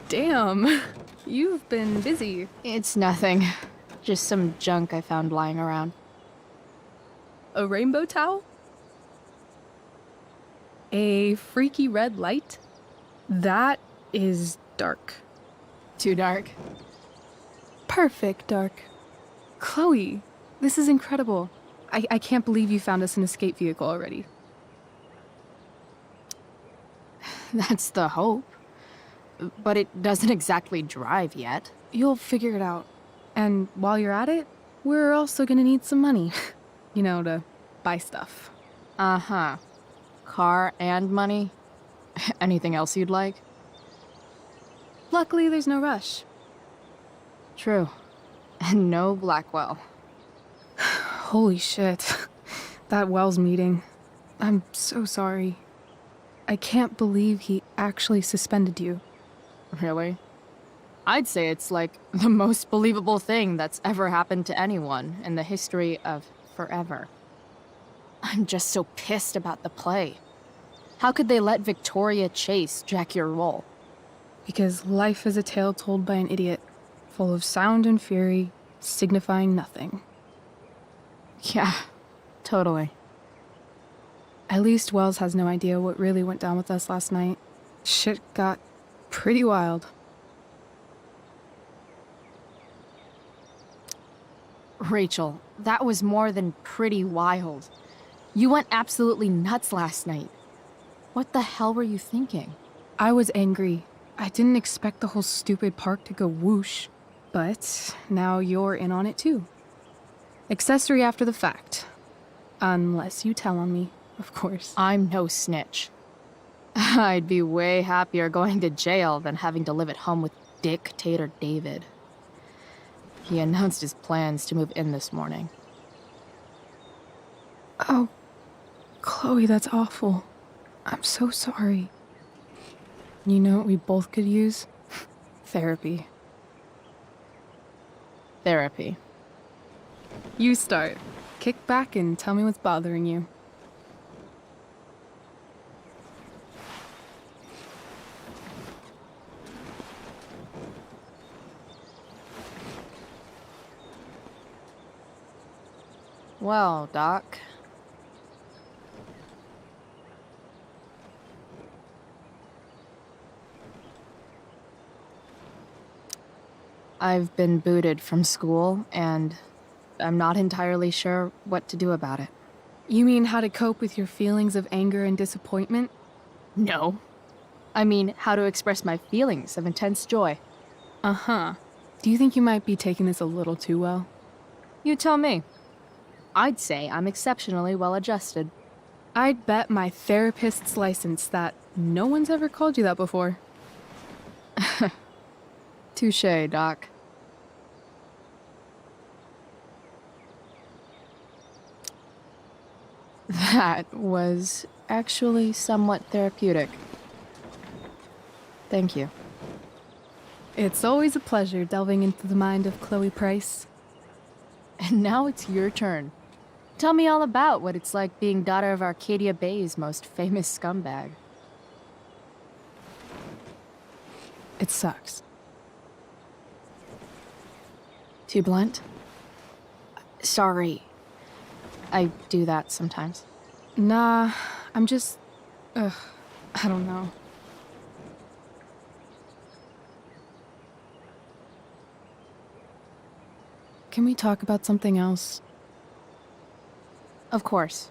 Damn, you've been busy. It's nothing. Just some junk I found lying around. A rainbow towel? A freaky red light? That is dark. Too dark? Perfect dark. Chloe, this is incredible. I can't believe you found us an escape vehicle already. That's the hope. But it doesn't exactly drive yet. You'll figure it out. And while you're at it, we're also gonna need some money. You know, to buy stuff. Uh-huh. Car and money? Anything else you'd like? Luckily, there's no rush. True. And no Blackwell. Holy shit. That Wells meeting. I'm so sorry. I can't believe he actually suspended you. Really? I'd say it's like the most believable thing that's ever happened to anyone in the history of forever. I'm just so pissed about the play. How could they let Victoria Chase jack your role? Because life is a tale told by an idiot, full of sound and fury, signifying nothing. Yeah, totally. At least Wells has no idea what really went down with us last night. Shit got pretty wild. Rachel, that was more than pretty wild. You went absolutely nuts last night. What the hell were you thinking? I was angry. I didn't expect the whole stupid park to go whoosh. But now you're in on it too. Accessory after the fact. Unless you tell on me, of course. I'm no snitch. I'd be way happier going to jail than having to live at home with Dictator David. He announced his plans to move in this morning. Oh, Chloe, that's awful. I'm so sorry. You know what we both could use? Therapy. Therapy. You start. Kick back and tell me what's bothering you. Well, Doc. I've been booted from school, and I'm not entirely sure what to do about it. You mean how to cope with your feelings of anger and disappointment? No. I mean, how to express my feelings of intense joy. Uh-huh. Do you think you might be taking this a little too well? You tell me. I'd say I'm exceptionally well-adjusted. I'd bet my therapist's license that no one's ever called you that before. Touché, Doc. That was actually somewhat therapeutic. Thank you. It's always a pleasure delving into the mind of Chloe Price. And now it's your turn. Tell me all about what it's like being daughter of Arcadia Bay's most famous scumbag. It sucks. Too blunt? Sorry. I do that sometimes. Nah, I'm just... I don't know. Can we talk about something else? Of course.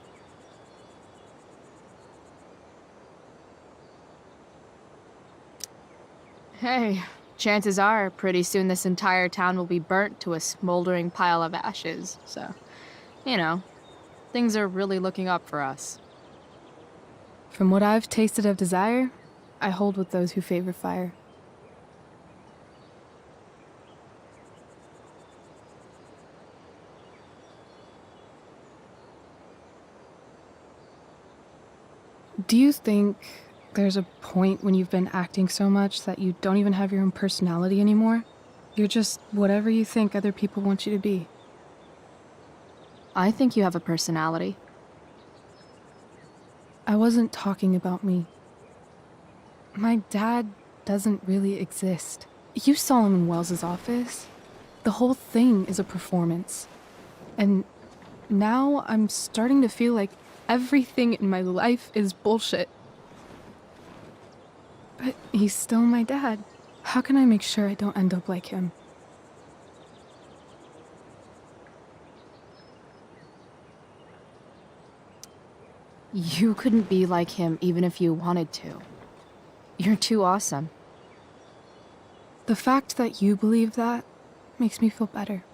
Hey, chances are pretty soon this entire town will be burnt to a smoldering pile of ashes, so, you know, things are really looking up for us. From what I've tasted of desire, I hold with those who favor fire. Do you think there's a point when you've been acting so much that you don't even have your own personality anymore? You're just whatever you think other people want you to be. I think you have a personality. I wasn't talking about me. My dad doesn't really exist. You saw him in Wells's office. The whole thing is a performance. And now I'm starting to feel like everything in my life is bullshit. But he's still my dad. How can I make sure I don't end up like him? You couldn't be like him even if you wanted to. You're too awesome. The fact that you believe that makes me feel better.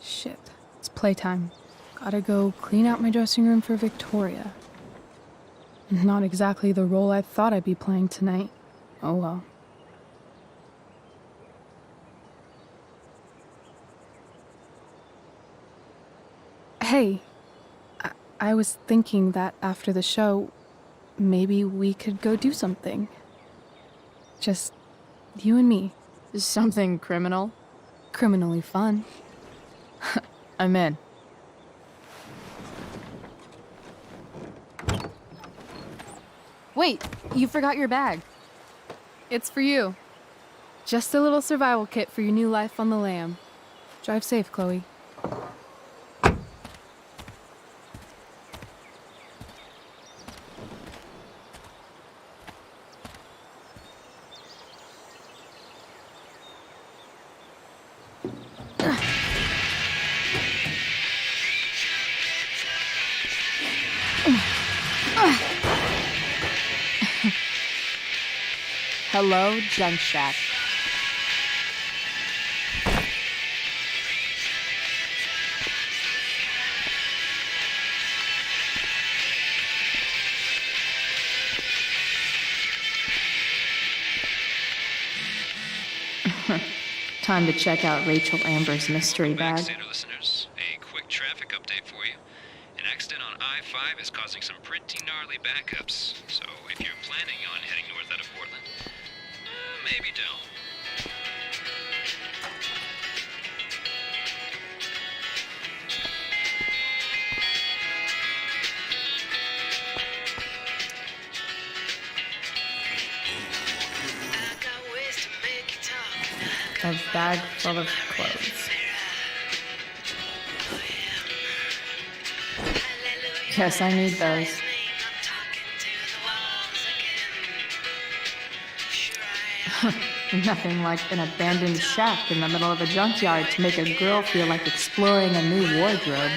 Shit, it's playtime. Gotta go clean out my dressing room for Victoria. Not exactly the role I thought I'd be playing tonight. Oh well. Hey, I was thinking that after the show, maybe we could go do something. Just you and me. Something criminal? Criminally fun. I'm in. Wait, you forgot your bag. It's for you. Just a little survival kit for your new life on the lam. Drive safe, Chloe. Hello, Junk Shack. Time to check out Rachel Amber's mystery bag. Backstater listeners, a quick traffic update for you. An accident on I-5 is causing some pretty gnarly backups, so if you're planning on heading north out of Portland, maybe don't. A bag full of clothes. Yes, I need those. Nothing like an abandoned shack in the middle of a junkyard to make a girl feel like exploring a new wardrobe.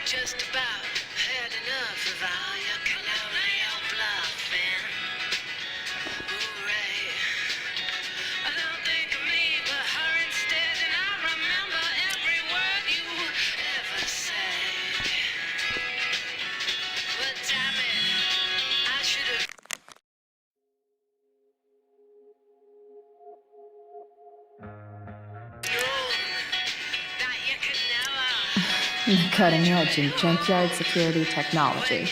Just about had enough of all your colonial bluffing. Hooray. I don't think of me but her instead, and I remember every word you ever said. But damn it, I should have. Cutting edge in junkyard security technology.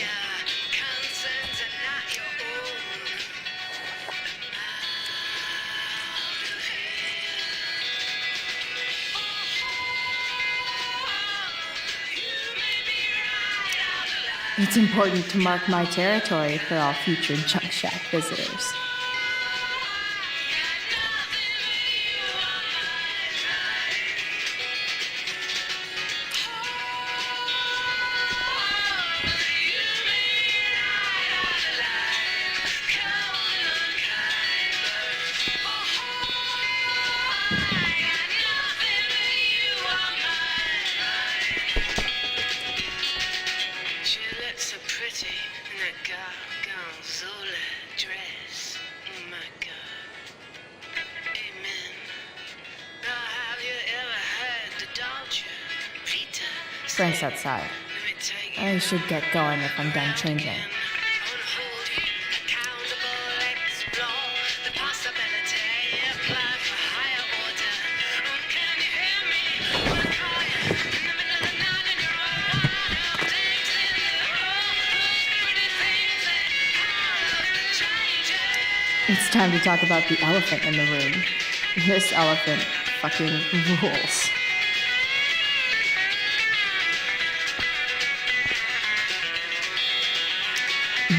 It's important to mark my territory for all future junk shack visitors. She looks so pretty in that gorgonzola dress. Oh my God. Amen. Now have you ever heard the Dolce Vita? Frank's outside. I should get going if I'm done changing. It's time to talk about the elephant in the room. This elephant fucking rules.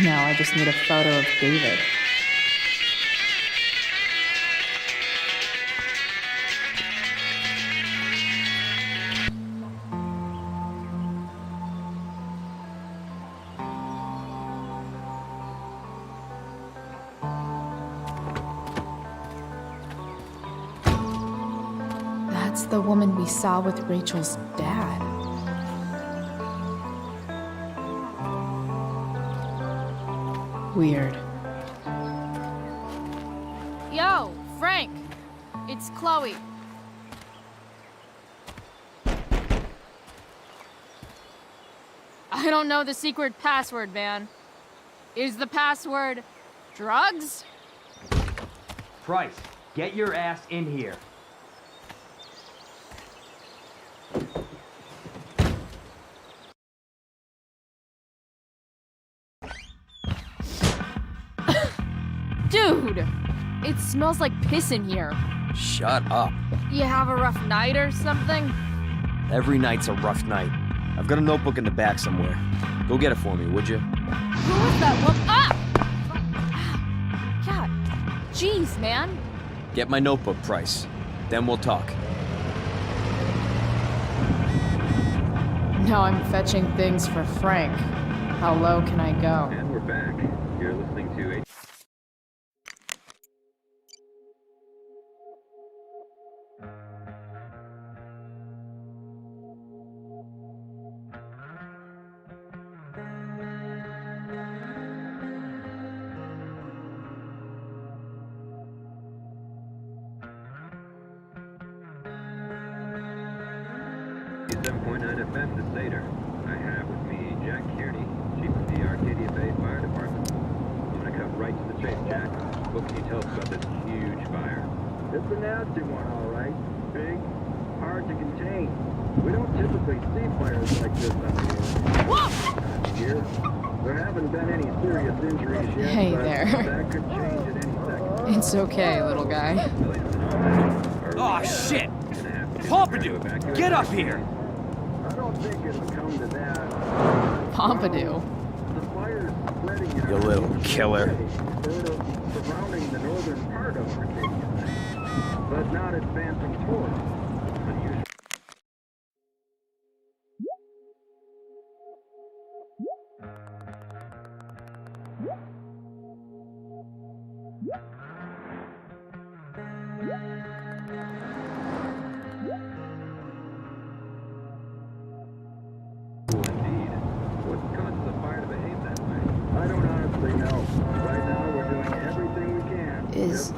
Now I just need a photo of David. That's the woman we saw with Rachel's dad. Weird. Yo, Frank! It's Chloe. I don't know the secret password, man. Is the password drugs? Price, get your ass in here. Dude! It smells like piss in here. Shut up. You have a rough night or something? Every night's a rough night. I've got a notebook in the back somewhere. Go get it for me, would you? Who is that woman? Ah! God. Jeez, man. Get my notebook, Price. Then we'll talk. Now I'm fetching things for Frank. How low can I go? And we're back. You're listening to a... FM to Seder. I have with me Jack Kearney, Chief of the Arcadia Bay Fire Department. I'm gonna cut right to the chase, Jack. What can you tell us about this huge fire? It's a nasty one, all right. Big, hard to contain. We don't typically see fires like this on the year. There haven't been any serious injuries yet, Hey but there. that could change at any second. It's okay, little guy. Oh, shit! Pompidou, get up here! I don't think it'll come to that. Pompidou. The fire's spreading in You little killer. sort of surrounding the northern part of Arcadia, but not advancing towards. Unusual. Is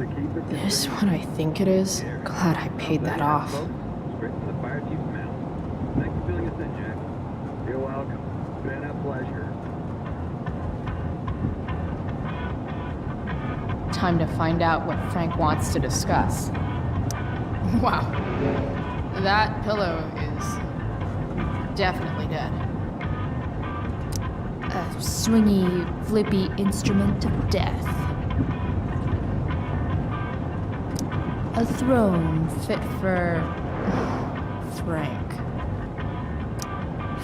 this what I think it is? Glad I paid that off. Straight to the fire chief's mouth. Thanks for filling us in, Jack. You're welcome. Been a pleasure. Time to find out what Frank wants to discuss. Wow. That pillow is definitely dead. A swingy, flippy instrument of death. A throne fit for Frank.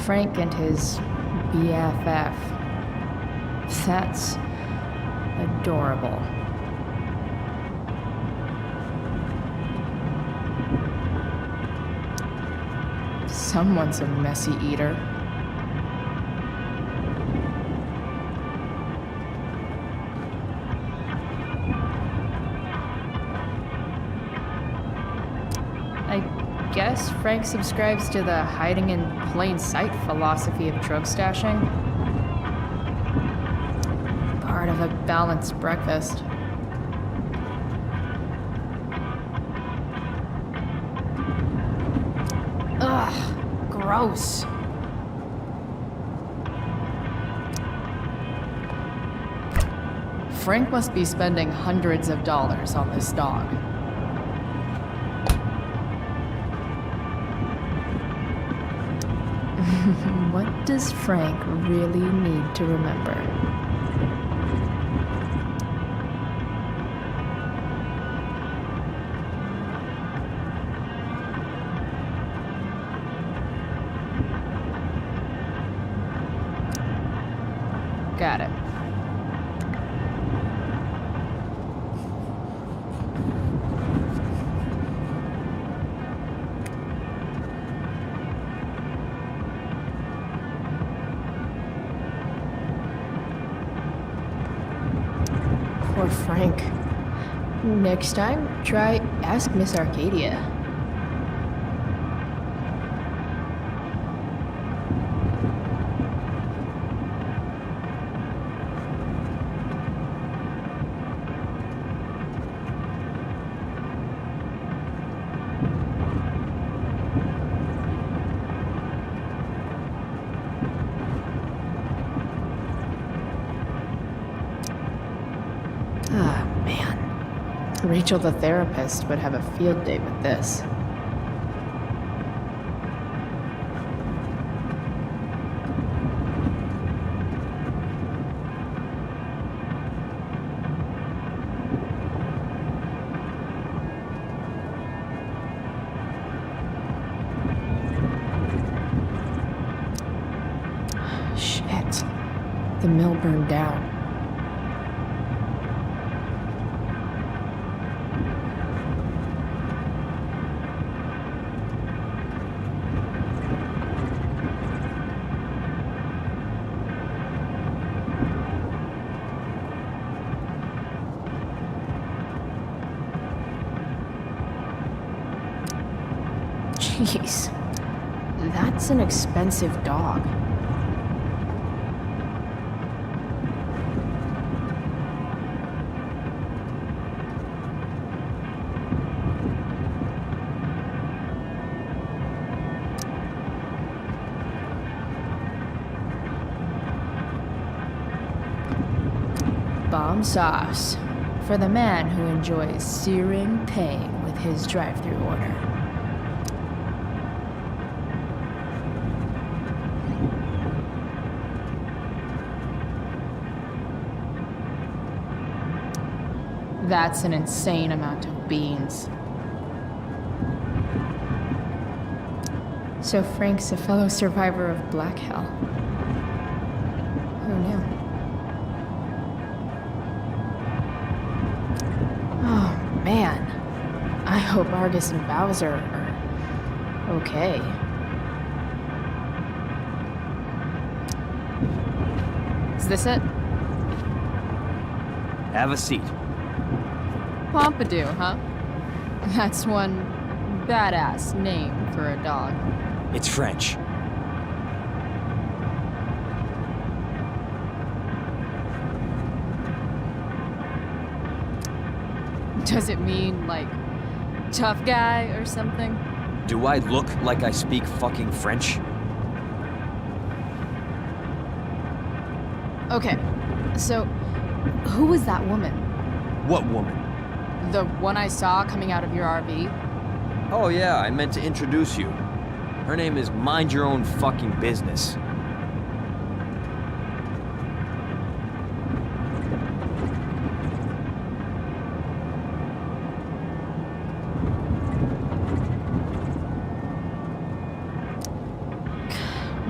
Frank and his BFF. That's adorable. Someone's a messy eater. I guess Frank subscribes to the hiding in plain sight philosophy of drug stashing. Part of a balanced breakfast. Ugh, gross. Frank must be spending hundreds of dollars on this dog. What does Frank really need to remember? Got it. Poor Frank. Next time, try Ask Miss Arcadia. Rachel the therapist would have a field day with this. Shit. The mill burned down. Jeez. That's an expensive dog. Bomb sauce for the man who enjoys searing pain with his drive-thru order. That's an insane amount of beans. So Frank's a fellow survivor of Black Hell. Who knew? Oh, man. I hope Argus and Bowser are okay. Is this it? Have a seat. Pompidou, huh? That's one badass name for a dog. It's French. Does it mean, like, tough guy or something? Do I look like I speak fucking French? Okay, so who was that woman? What woman? The one I saw coming out of your RV? Oh yeah, I meant to introduce you. Her name is Mind Your Own Fucking Business.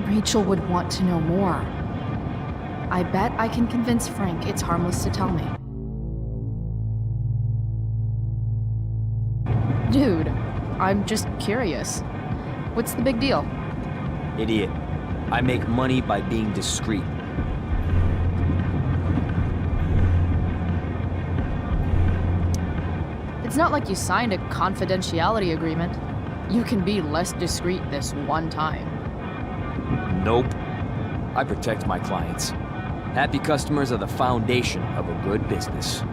Rachel would want to know more. I bet I can convince Frank it's harmless to tell me. Dude, I'm just curious. What's the big deal? Idiot. I make money by being discreet. It's not like you signed a confidentiality agreement. You can be less discreet this one time. Nope. I protect my clients. Happy customers are the foundation of a good business.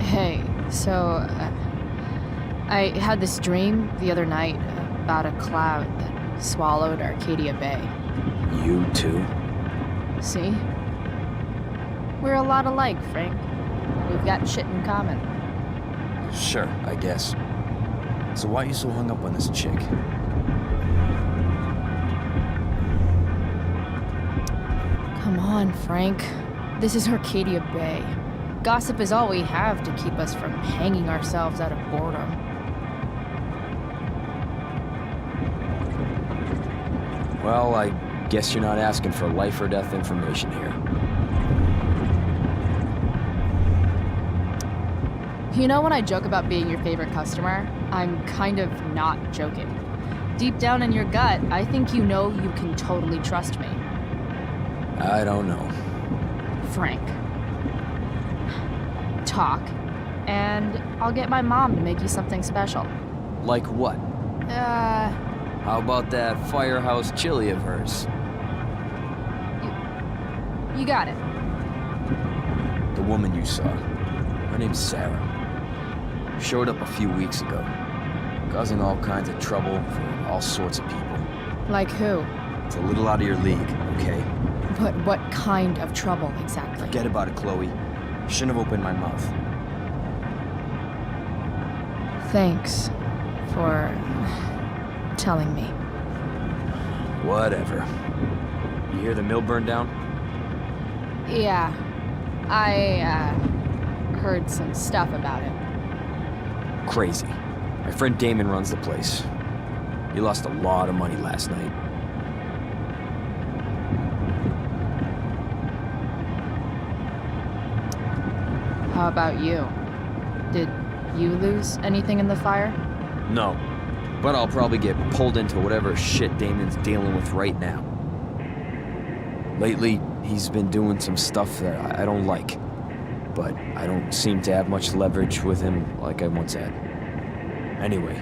Hey, so, I had this dream the other night about a cloud that swallowed Arcadia Bay. You too? See? We're a lot alike, Frank. We've got shit in common. Sure, I guess. So why are you so hung up on this chick? Come on, Frank. This is Arcadia Bay. Gossip is all we have to keep us from hanging ourselves out of boredom. Well, I guess you're not asking for life or death information here. You know when I joke about being your favorite customer, I'm kind of not joking. Deep down in your gut, I think you know you can totally trust me. I don't know. Frank. Talk, and I'll get my mom to make you something special. Like what? How about that firehouse chili of hers? You got it. The woman you saw. Her name's Sarah. Showed up a few weeks ago. Causing all kinds of trouble for all sorts of people. Like who? It's a little out of your league, okay? But what kind of trouble exactly? Forget about it, Chloe. Shouldn't have opened my mouth. Thanks for telling me. Whatever. You hear the mill burn down? Yeah, I heard some stuff about it. Crazy. My friend Damon runs the place. He lost a lot of money last night. How about you? Did you lose anything in the fire? No. But I'll probably get pulled into whatever shit Damon's dealing with right now. Lately, he's been doing some stuff that I don't like. But I don't seem to have much leverage with him like I once had. Anyway,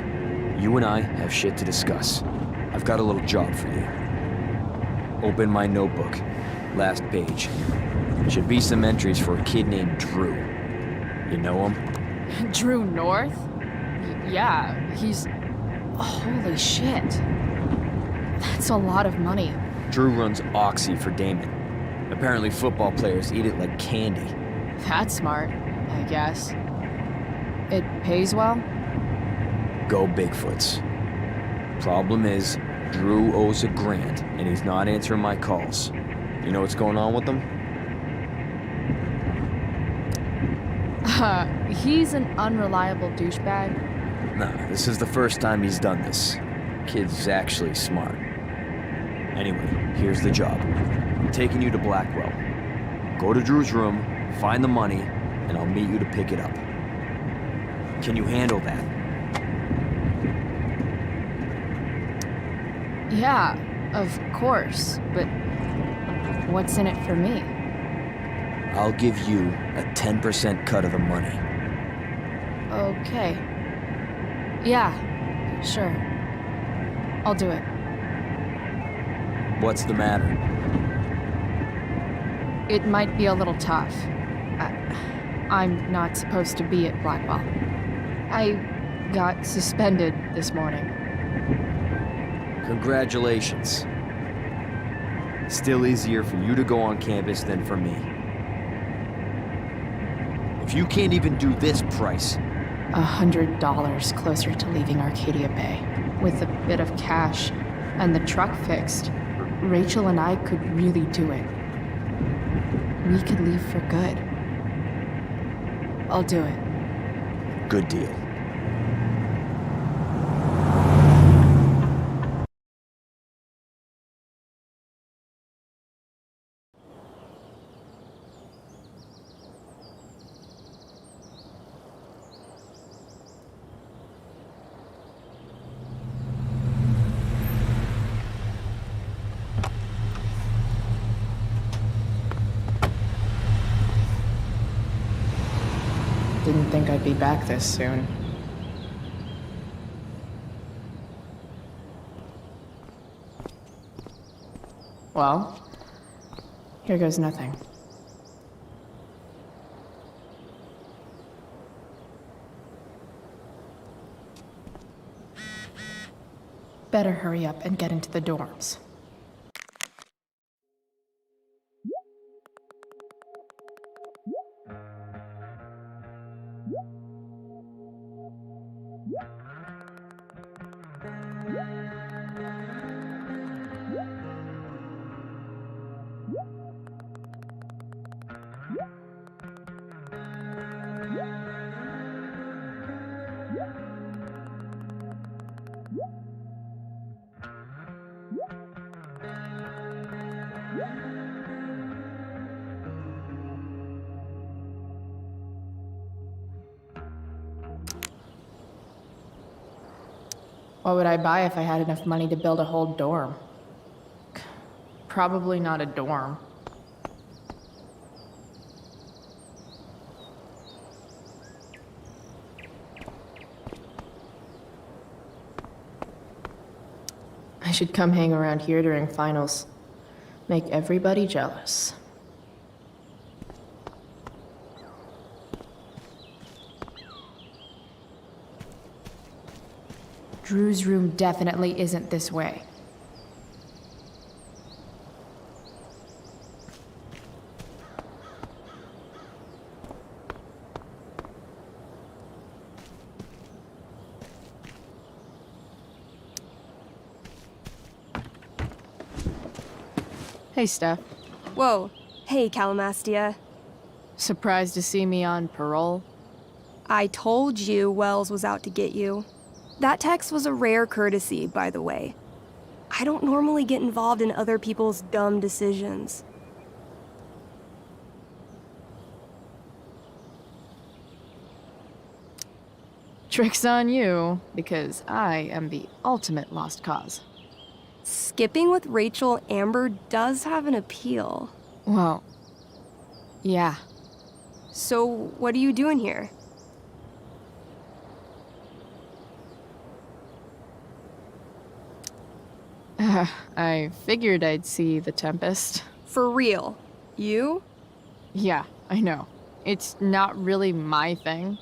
you and I have shit to discuss. I've got a little job for you. Open my notebook. Last page. Should be some entries for a kid named Drew. You know him? Drew North? Yeah, he's... Holy shit. That's a lot of money. Drew runs Oxy for Damon. Apparently football players eat it like candy. That's smart, I guess. It pays well? Go Bigfoots. Problem is, Drew owes $1,000, and he's not answering my calls. You know what's going on with him? He's an unreliable douchebag. Nah, this is the first time he's done this. Kid's actually smart. Anyway, here's the job. I'm taking you to Blackwell. Go to Drew's room, find the money, and I'll meet you to pick it up. Can you handle that? Yeah, of course, but what's in it for me? I'll give you a 10% cut of the money. Okay. Yeah, sure. I'll do it. What's the matter? It might be a little tough. I'm not supposed to be at Blackwell. I got suspended this morning. Congratulations. Still easier for you to go on campus than for me. If you can't even do this price... $100 closer to leaving Arcadia Bay. With a bit of cash and the truck fixed, Rachel and I could really do it. We could leave for good. I'll do it. Good deal. Didn't think I'd be back this soon. Well, here goes nothing. Better hurry up and get into the dorms. What would I buy if I had enough money to build a whole dorm? Probably not a dorm. I should come hang around here during finals. Make everybody jealous. Drew's room definitely isn't this way. Hey, Steph. Whoa. Hey, Calamastia. Surprised to see me on parole? I told you Wells was out to get you. That text was a rare courtesy, by the way. I don't normally get involved in other people's dumb decisions. Trick's on you, because I am the ultimate lost cause. Skipping with Rachel Amber does have an appeal. Well, yeah. So, what are you doing here? I figured I'd see the Tempest. For real? You? Yeah, I know. It's not really my thing.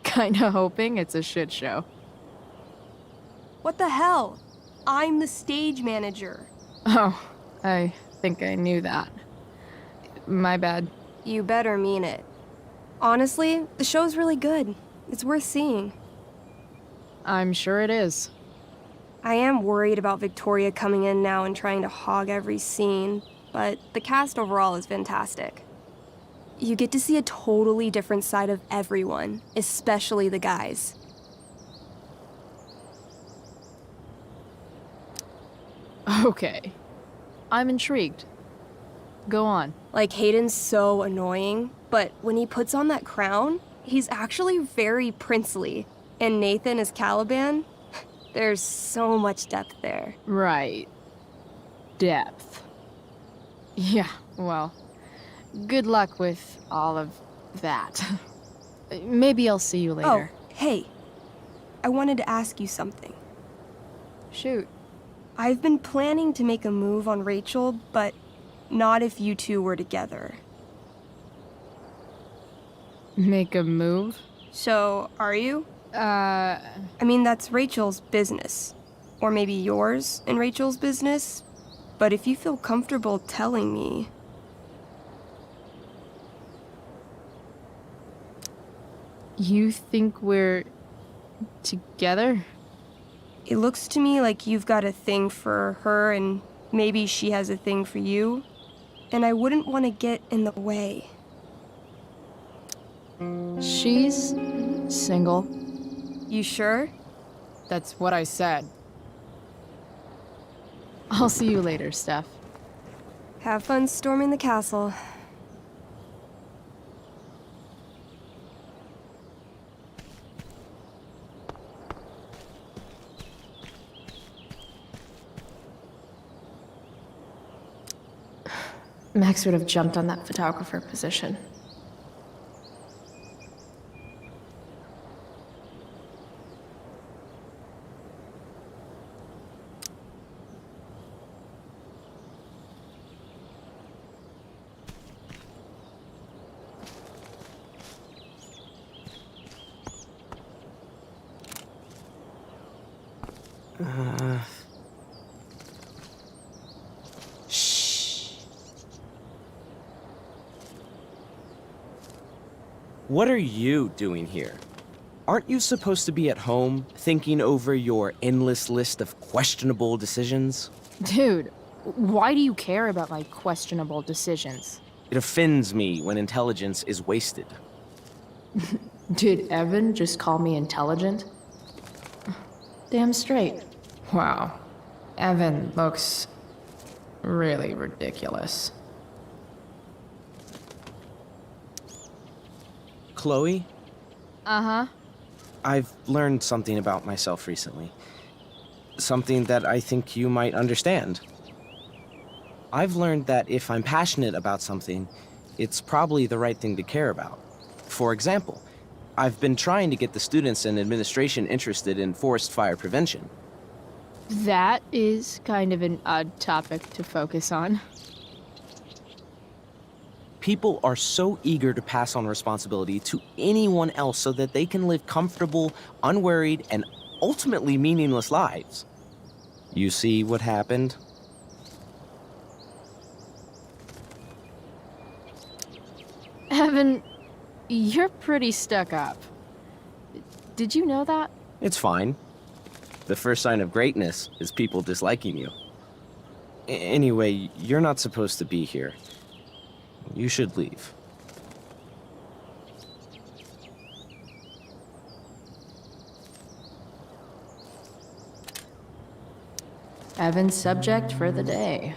Kinda hoping it's a shit show. What the hell? I'm the stage manager. Oh, I think I knew that. My bad. You better mean it. Honestly, the show's really good. It's worth seeing. I'm sure it is. I am worried about Victoria coming in now and trying to hog every scene, but the cast overall is fantastic. You get to see a totally different side of everyone, especially the guys. Okay. I'm intrigued. Go on. Like, Hayden's so annoying, but when he puts on that crown, he's actually very princely. And Nathan as Caliban, there's so much depth there. Right. Depth. Yeah, well, good luck with all of that. Maybe I'll see you later. Oh, hey. I wanted to ask you something. Shoot. I've been planning to make a move on Rachel, but not if you two were together. Make a move? So, are you? I mean, that's Rachel's business. Or maybe yours and Rachel's business. But if you feel comfortable telling me... You think we're... together? It looks to me like you've got a thing for her and maybe she has a thing for you. And I wouldn't want to get in the way. She's... single. You sure? That's what I said. I'll see you later, Steph. Have fun storming the castle. Max would have jumped on that photographer position. What are you doing here? Aren't you supposed to be at home, thinking over your endless list of questionable decisions? Dude, why do you care about my questionable decisions? It offends me when intelligence is wasted. Did Evan just call me intelligent? Damn straight. Wow. Evan looks really ridiculous. Chloe? Uh-huh. I've learned something about myself recently. Something that I think you might understand. I've learned that if I'm passionate about something, it's probably the right thing to care about. For example, I've been trying to get the students and administration interested in forest fire prevention. That is kind of an odd topic to focus on. People are so eager to pass on responsibility to anyone else so that they can live comfortable, unworried, and ultimately meaningless lives. You see what happened? Evan, you're pretty stuck up. Did you know that? It's fine. The first sign of greatness is people disliking you. Anyway, you're not supposed to be here. You should leave. Evan's subject for the day.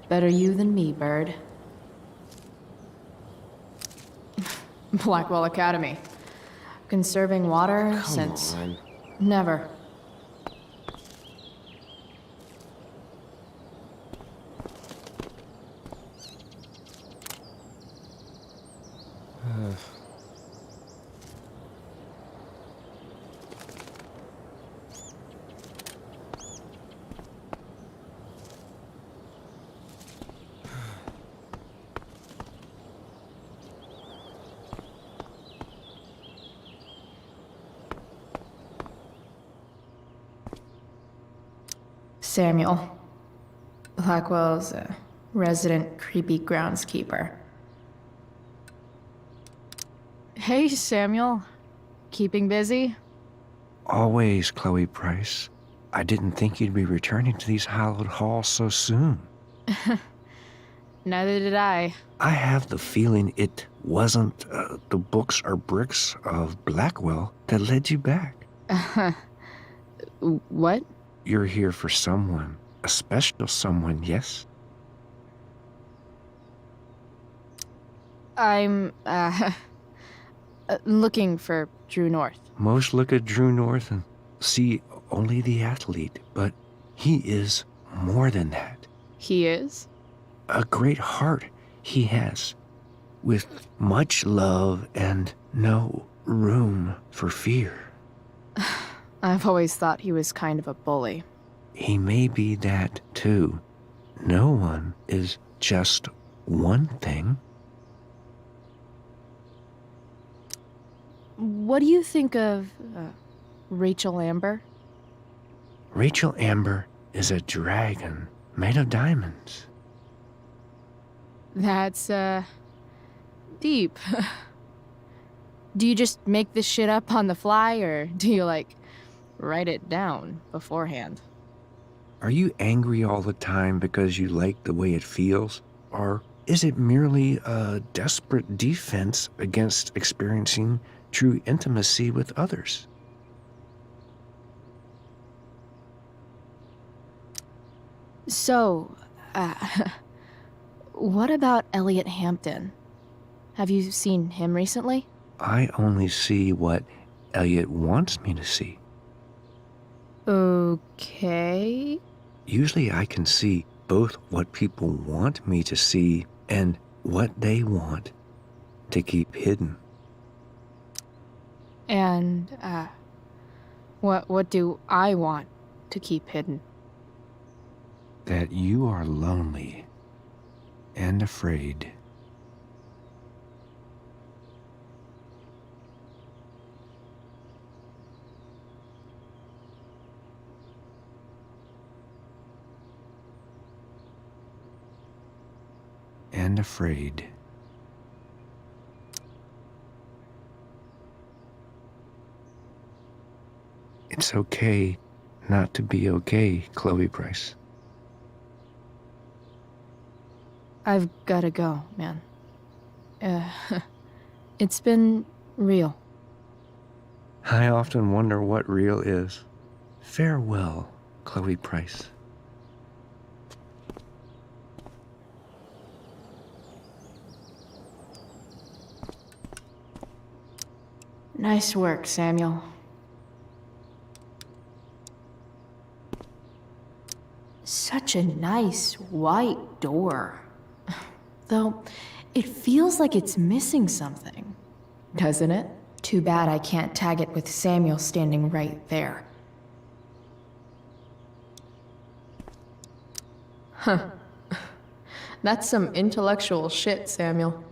Better you than me, Bird. Blackwell Academy. Conserving water Come since... on. Never. Samuel. Blackwell's resident creepy groundskeeper. Hey, Samuel. Keeping busy? Always, Chloe Price. I didn't think you'd be returning to these hallowed halls so soon. Neither did I. I have the feeling it wasn't the books or bricks of Blackwell that led you back. What? You're here for someone. A special someone, yes? I'm, looking for Drew North. Most look at Drew North and see only the athlete, but he is more than that. He is? A great heart he has, with much love and no room for fear. I've always thought he was kind of a bully. He may be that too. No one is just one thing. What do you think of Rachel Amber? Rachel Amber is a dragon made of diamonds. That's, deep. Do you just make this shit up on the fly, or do you, like, write it down beforehand? Are you angry all the time because you like the way it feels? Or is it merely a desperate defense against experiencing true intimacy with others? So, what about Elliot Hampton? Have you seen him recently? I only see what Elliot wants me to see. Okay. Usually I can see both what people want me to see and what they want to keep hidden. And, what do I want to keep hidden? That you are lonely and afraid. And afraid. It's okay not to be okay, Chloe Price. I've gotta go, man. It's been real. I often wonder what real is. Farewell, Chloe Price. Nice work, Samuel. Such a nice white door. Though, it feels like it's missing something. Doesn't it? Too bad I can't tag it with Samuel standing right there. Huh. That's some intellectual shit, Samuel.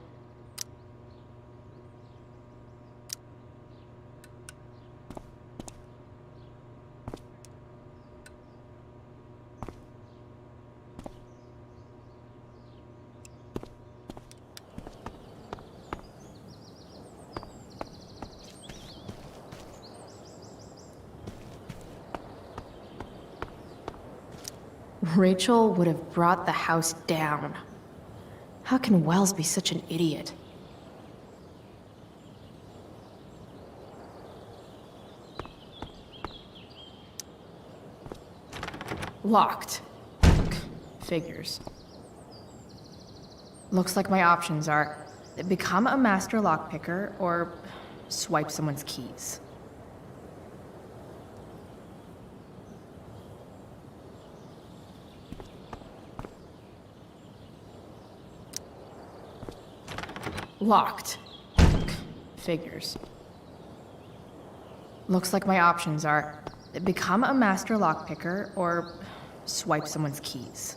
Rachel would have brought the house down. How can Wells be such an idiot? Locked. Figures. Looks like my options are become a master lockpicker or swipe someone's keys. Locked. Figures. Looks like my options are become a master lockpicker or swipe someone's keys.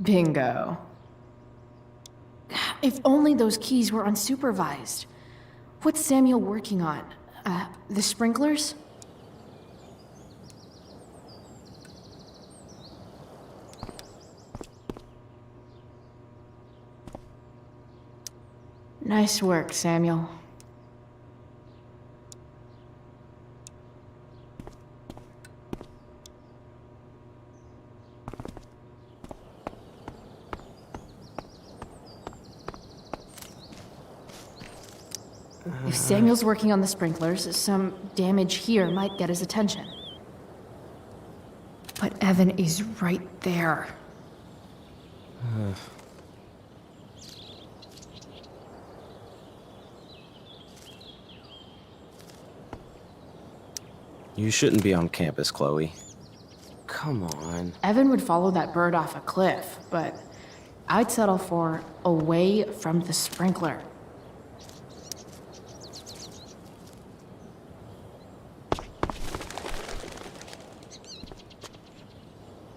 Bingo. If only those keys were unsupervised. What's Samuel working on? The sprinklers? Nice work, Samuel. If Samuel's working on the sprinklers, some damage here might get his attention. But Evan is right there. You shouldn't be on campus, Chloe. Come on. Evan would follow that bird off a cliff, but I'd settle for away from the sprinkler.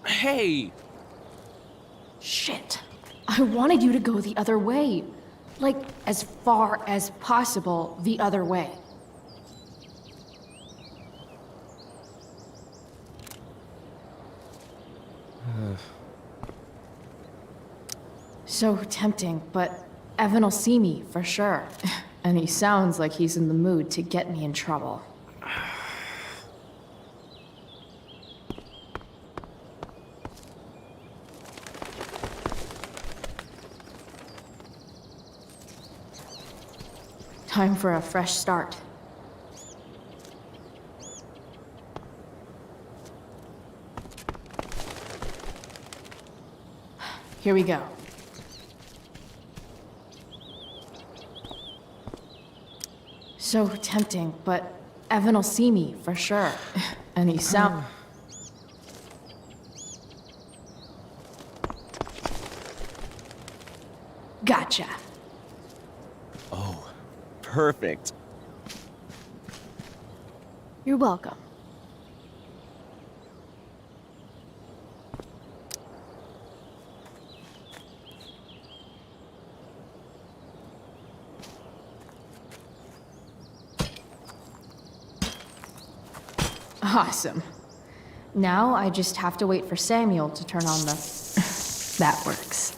Hey! Shit. I wanted you to go the other way. Like, as far as possible the other way. So tempting, but Evan will see me, for sure. And he sounds like he's in the mood to get me in trouble. Time for a fresh start. Here we go. So tempting, but Evan will see me, for sure. And he sounds... Gotcha. Oh, perfect. You're welcome. Awesome. Now I just have to wait for Samuel to turn on the... That works.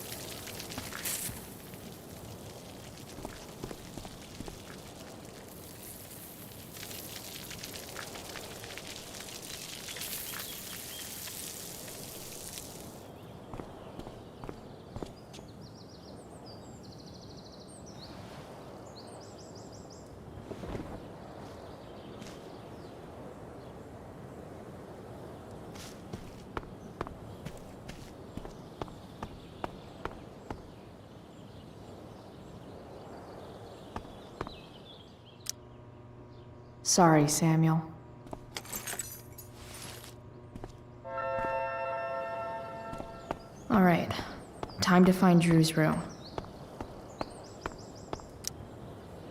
Sorry, Samuel. All right, time to find Drew's room.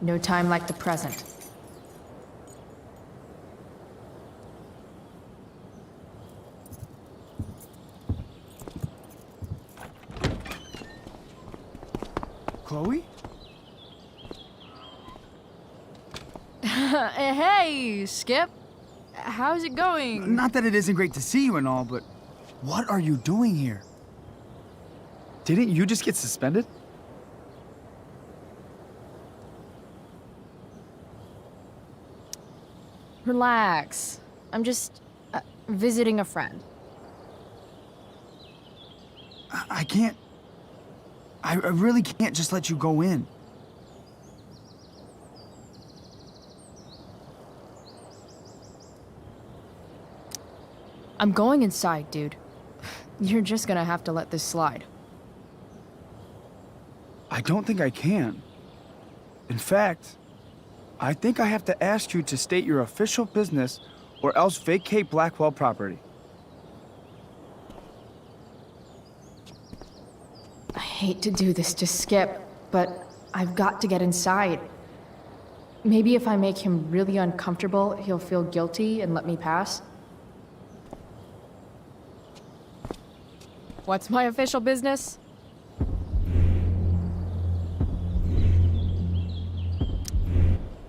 No time like the present. Chloe? Hey, Skip. How's it going? Not that it isn't great to see you and all, but what are you doing here? Didn't you just get suspended? Relax. I'm just visiting a friend. I can't... I really can't just let you go in. I'm going inside, dude. You're just gonna have to let this slide. I don't think I can. In fact, I think I have to ask you to state your official business or else vacate Blackwell property. I hate to do this to Skip, but I've got to get inside. Maybe if I make him really uncomfortable, he'll feel guilty and let me pass. What's my official business?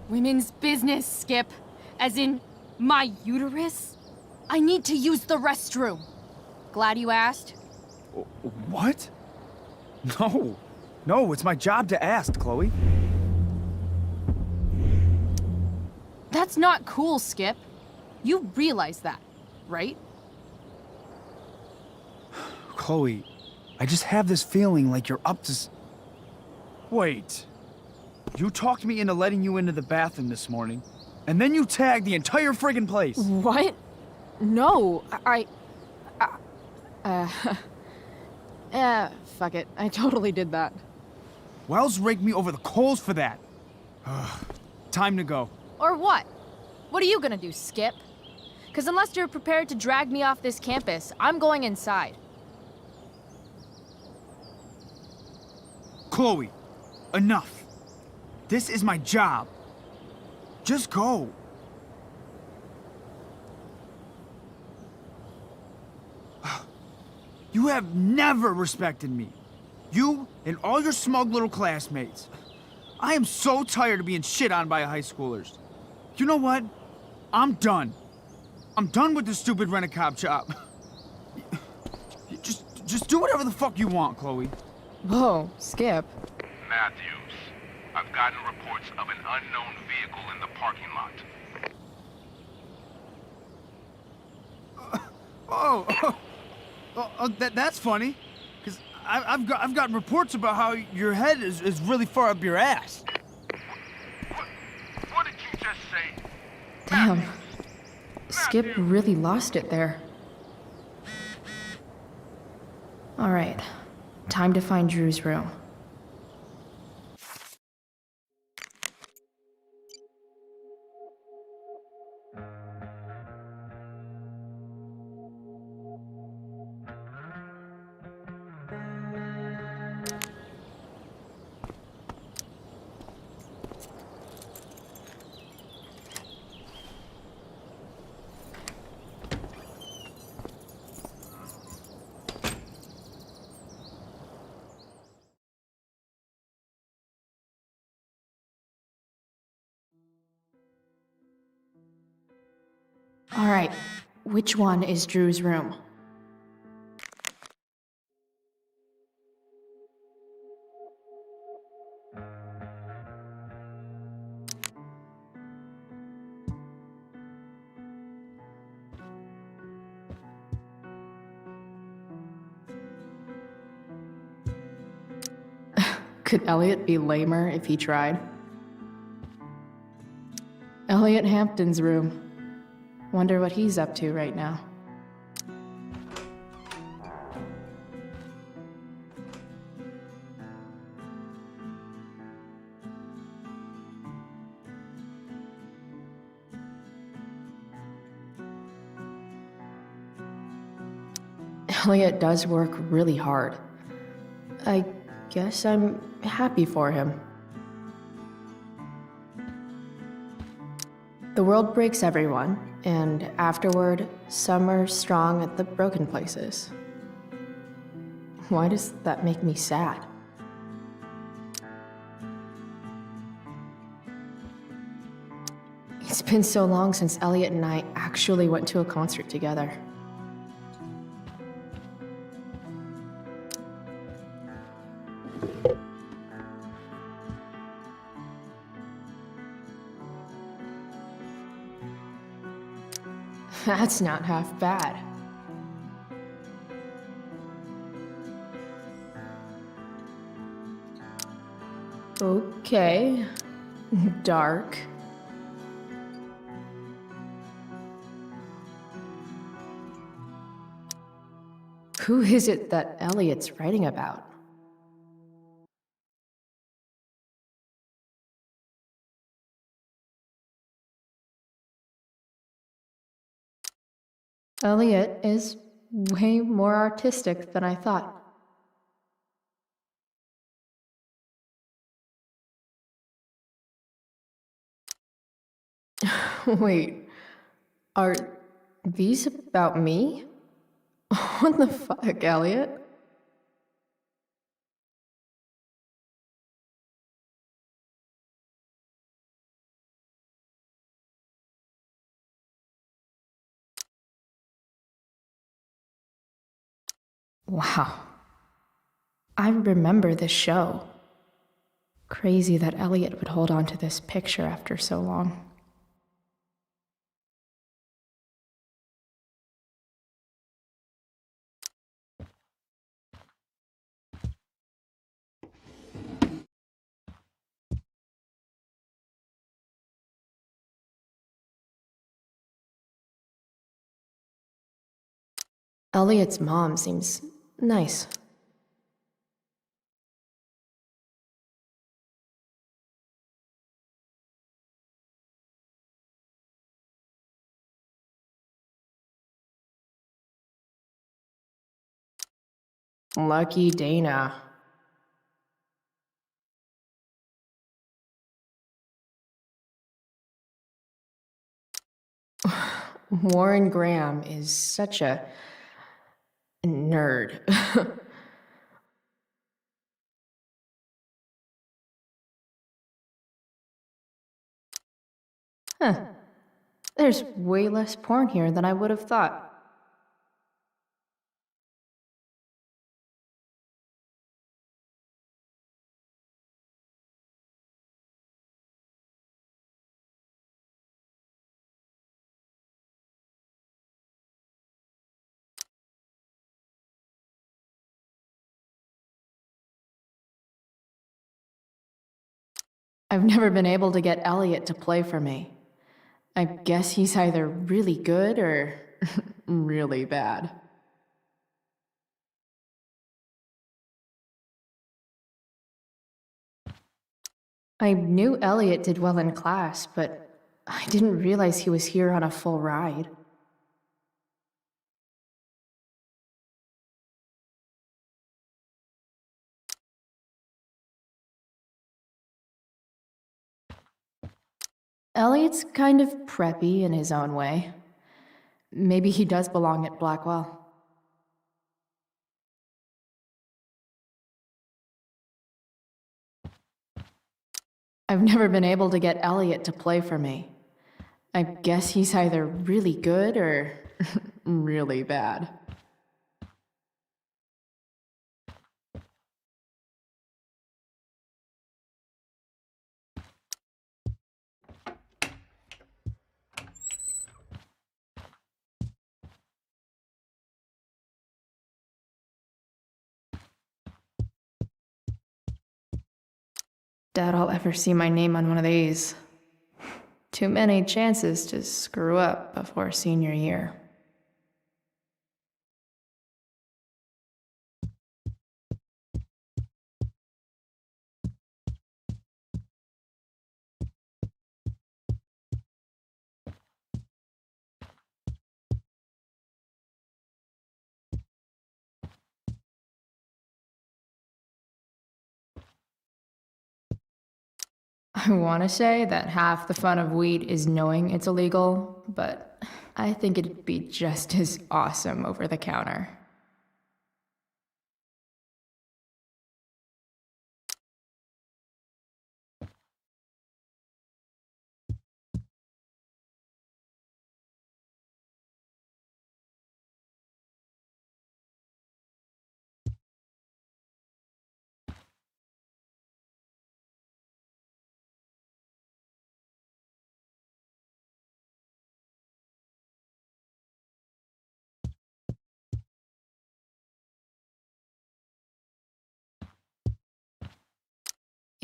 Women's business, Skip. As in, my uterus? I need to use the restroom. Glad you asked. What? No. No, it's my job to ask, Chloe. That's not cool, Skip. You realize that, right? Chloe, I just have this feeling like you're up to Wait. You talked me into letting you into the bathroom this morning, and then you tagged the entire friggin' place. What? No, fuck it. I totally did that. Wells raked me over the coals for that. Time to go. Or what? What are you gonna do, Skip? Because unless you're prepared to drag me off this campus, I'm going inside. Chloe, enough. This is my job. Just go. You have never respected me. You and all your smug little classmates. I am so tired of being shit on by high schoolers. You know what? I'm done. I'm done with this stupid rent-a-cop job. Just do whatever the fuck you want, Chloe. Whoa, Skip. Matthews, I've gotten reports of an unknown vehicle in the parking lot. That's funny. Because I've gotten reports about how your head is really far up your ass. What did you just say? Damn. Skip really lost it there. All right. Time to find Drew's room. All right, which one is Drew's room? Could Elliot be lamer if he tried? Elliot Hampton's room. Wonder what he's up to right now. Elliot does work really hard. I guess I'm happy for him. The world breaks everyone, and afterward, some are strong at the broken places. Why does that make me sad? It's been so long since Elliot and I actually went to a concert together. That's not half bad. Okay. Dark. Who is it that Elliot's writing about? Elliot is way more artistic than I thought. Wait, are these about me? What the fuck, Elliot? Wow. I remember this show. Crazy that Elliot would hold on to this picture after so long. Elliot's mom seems nice. Lucky Dana. Warren Graham is such a nerd. Huh. There's way less porn here than I would have thought. I've never been able to get Elliot to play for me. I guess he's either really good or really bad. I knew Elliot did well in class, but I didn't realize he was here on a full ride. Elliot's kind of preppy in his own way. Maybe he does belong at Blackwell. I've never been able to get Elliot to play for me. I guess he's either really good or really bad. Doubt I'll ever see my name on one of these. Too many chances to screw up before senior year. I want to say that half the fun of weed is knowing it's illegal, but I think it'd be just as awesome over the counter.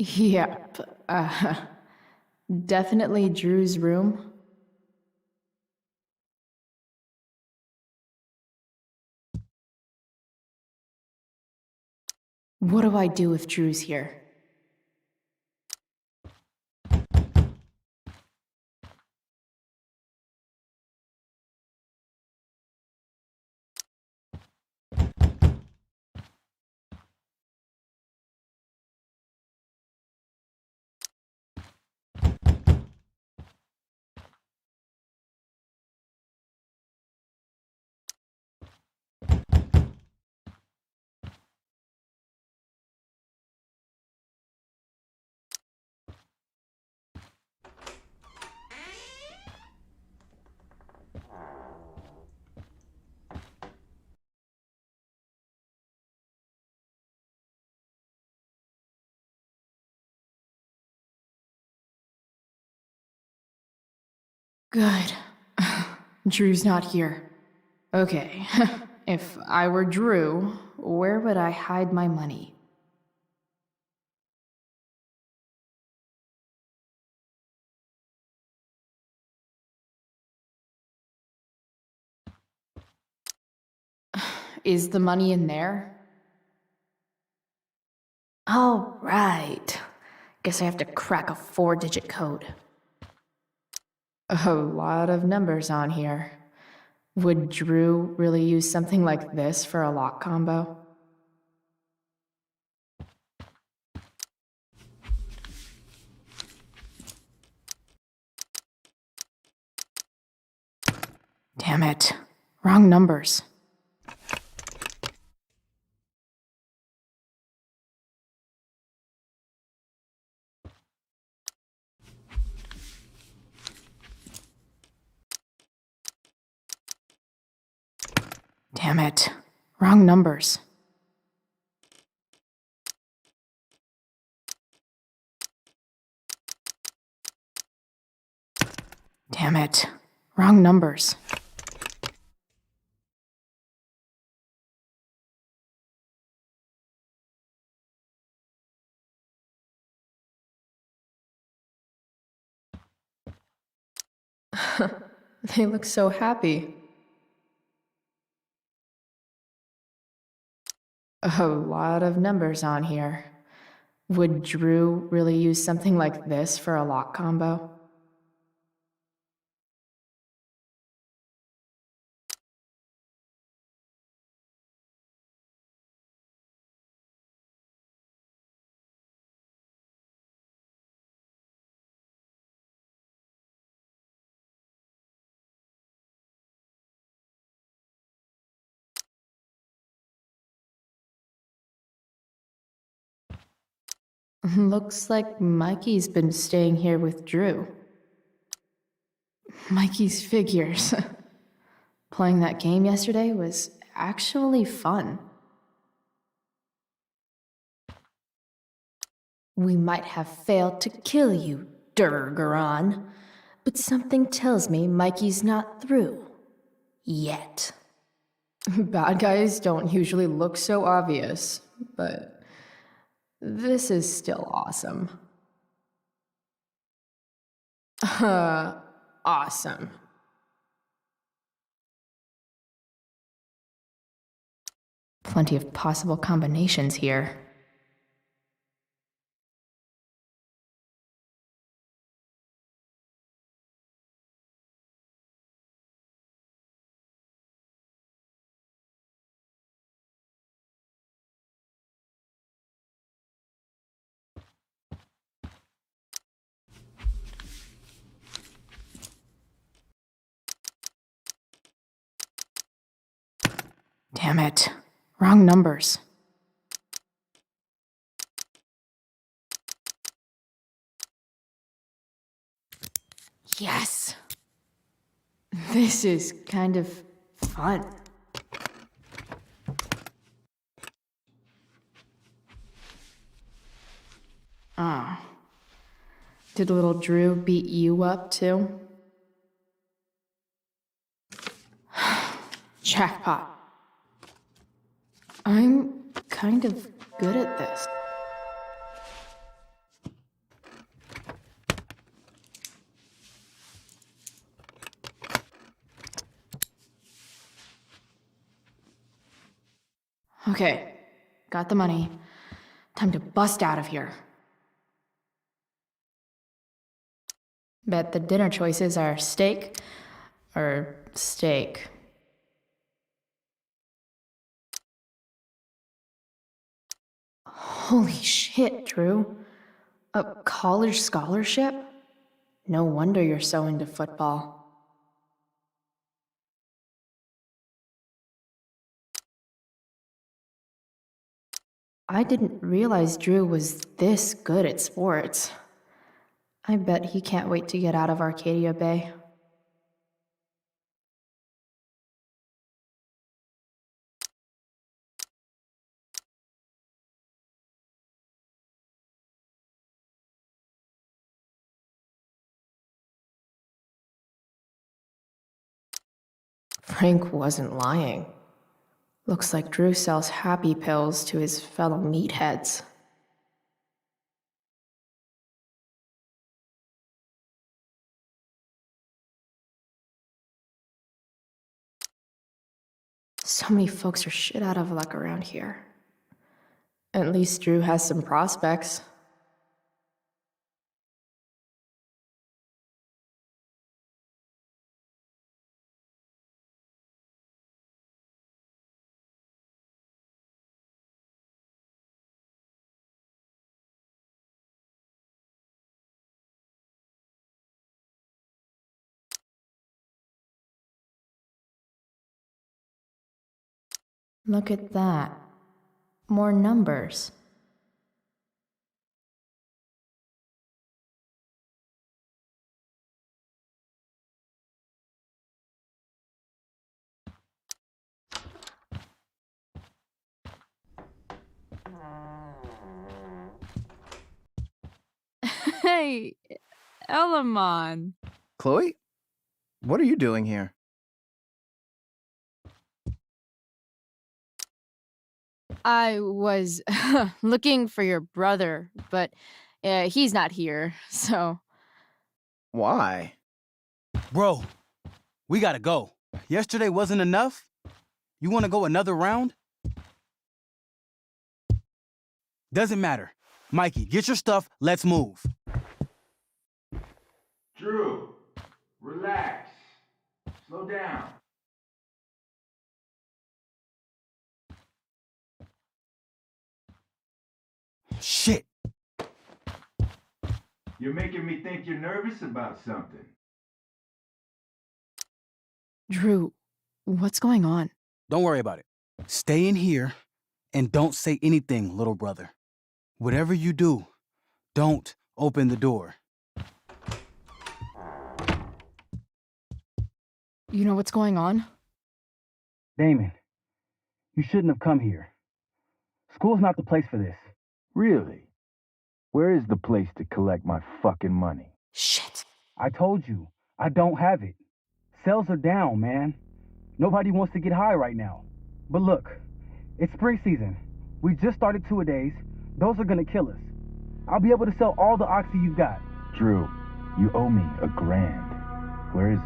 Yep. Definitely Drew's room. What do I do if Drew's here? Good. Drew's not here. Okay. If I were Drew, where would I hide my money? Is the money in there? Oh, right. Guess I have to crack a 4-digit code. A lot of numbers on here. Would Drew really use something like this for a lock combo? Damn it. Wrong numbers. Damn it. Wrong numbers. Damn it. Wrong numbers. They look so happy. A lot of numbers on here. Would Drew really use something like this for a lock combo? Looks like Mikey's been staying here with Drew. Mikey's figures. Playing that game yesterday was actually fun. We might have failed to kill you, Durgaron, but something tells me Mikey's not through. Yet. Bad guys don't usually look so obvious, but this is still awesome. Awesome. Plenty of possible combinations here. Damn it. Wrong numbers. Yes! This is kind of fun. Oh. Did little Drew beat you up too? Jackpot. I'm kind of good at this. Okay, got the money. Time to bust out of here. Bet the dinner choices are steak or steak. Holy shit, Drew. A college scholarship? No wonder you're so into football. I didn't realize Drew was this good at sports. I bet he can't wait to get out of Arcadia Bay. Frank wasn't lying. Looks like Drew sells happy pills to his fellow meatheads. So many folks are shit out of luck around here. At least Drew has some prospects. Look at that. More numbers. Hey, Elamon. Chloe? What are you doing here? I was looking for your brother, but he's not here, so. Why? Bro, we gotta go. Yesterday wasn't enough? You wanna go another round? Doesn't matter. Mikey, get your stuff, let's move. Drew, relax. Slow down. Shit. You're making me think you're nervous about something. Drew, what's going on? Don't worry about it. Stay in here and don't say anything, little brother. Whatever you do, don't open the door. You know what's going on? Damon, you shouldn't have come here. School's not the place for this. Really? Where is the place to collect my fucking money? Shit. I told you, I don't have it. Sales are down, man. Nobody wants to get high right now. But look, it's spring season. We just started two-a-days. Those are gonna kill us. I'll be able to sell all the oxy you've got. Drew, you owe me $1,000. Where is it?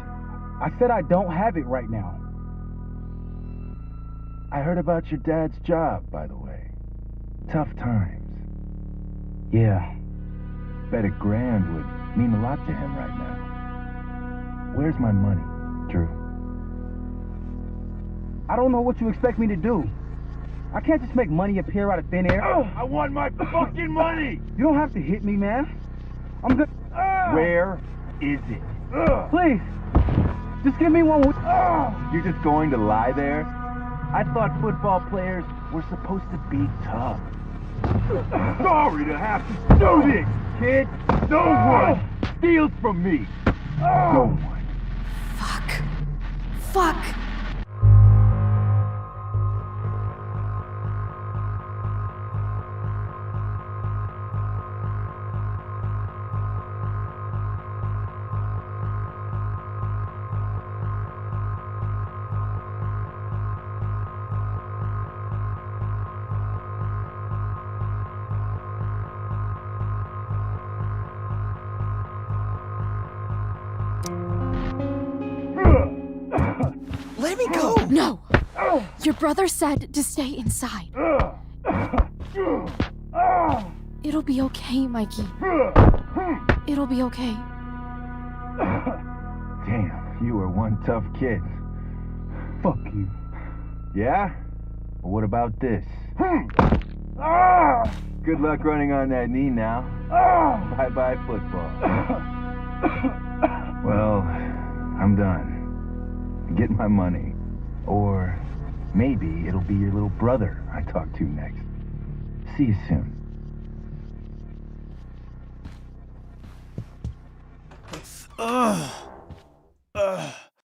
I said I don't have it right now. I heard about your dad's job, by the way. Tough times. Yeah. Bet $1,000 would mean a lot to him right now. Where's my money, Drew? I don't know what you expect me to do. I can't just make money appear out of thin air. I want my fucking money! You don't have to hit me, man. I'm good. Where is it? Please, just give me one. You're just going to lie there? I thought football players were supposed to be tough. Sorry to have to do this, kid. No one steals from me. No one. Fuck. Fuck. Let me go. No. Your brother said to stay inside. It'll be okay, Mikey. It'll be okay. Damn, you are one tough kid. Fuck you. Yeah? Well, what about this? Good luck running on that knee now. Bye-bye football. Well, I'm done. Get my money. Or maybe it'll be your little brother I talk to next. See you soon.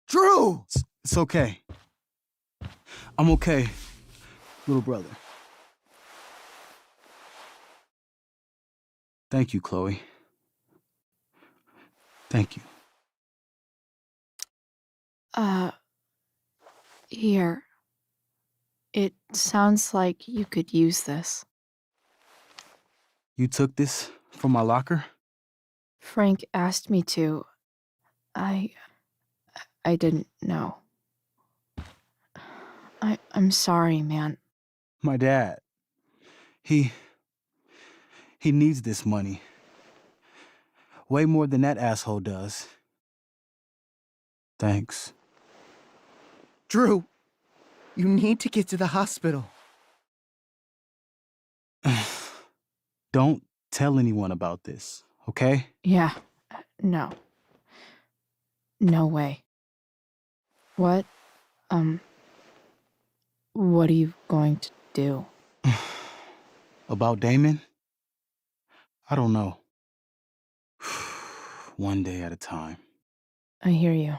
Drew! It's okay. I'm okay, little brother. Thank you, Chloe. Thank you. Here. It sounds like you could use this. You took this from my locker? Frank asked me to. I didn't know. I'm sorry, man. My dad. He needs this money. Way more than that asshole does. Thanks. Drew, you need to get to the hospital. Don't tell anyone about this, okay? Yeah. No. No way. What are you going to do? About Damon? I don't know. One day at a time. I hear you.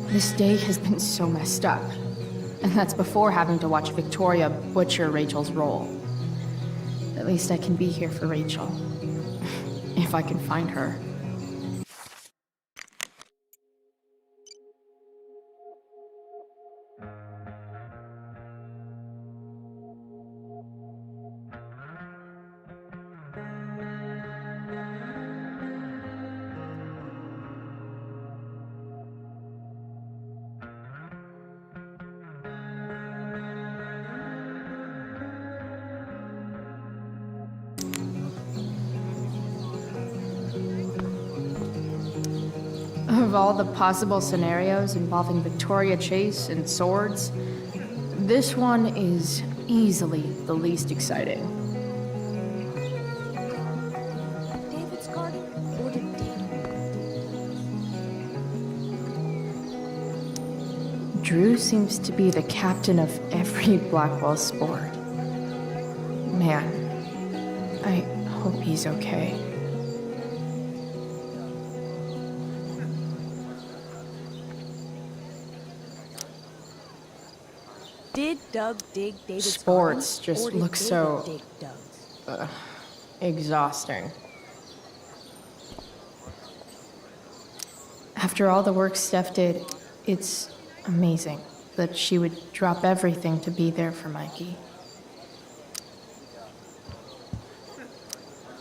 This day has been so messed up. And that's before having to watch Victoria butcher Rachel's role. At least I can be here for Rachel. If I can find her. Of all the possible scenarios involving Victoria Chase and swords, this one is easily the least exciting. David's garden or did Drew seems to be the captain of every Blackwell sport. Man, I hope he's okay. Did Doug dig David's Sports garden, just or did look David so dig Doug's? exhausting. After all the work Steph did, it's amazing that she would drop everything to be there for Mikey.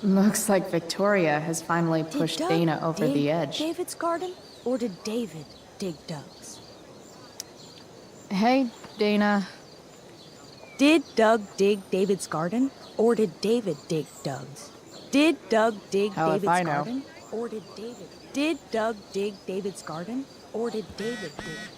Looks like Victoria has finally pushed Doug Dana over dig the edge. David's garden, or did David dig Doug's? Hey, Dana. Did Doug dig David's garden, or did David dig Doug's? Did Doug dig Hell if David's I know. garden, or did David? Did Doug dig David's garden, or did David dig Doug's?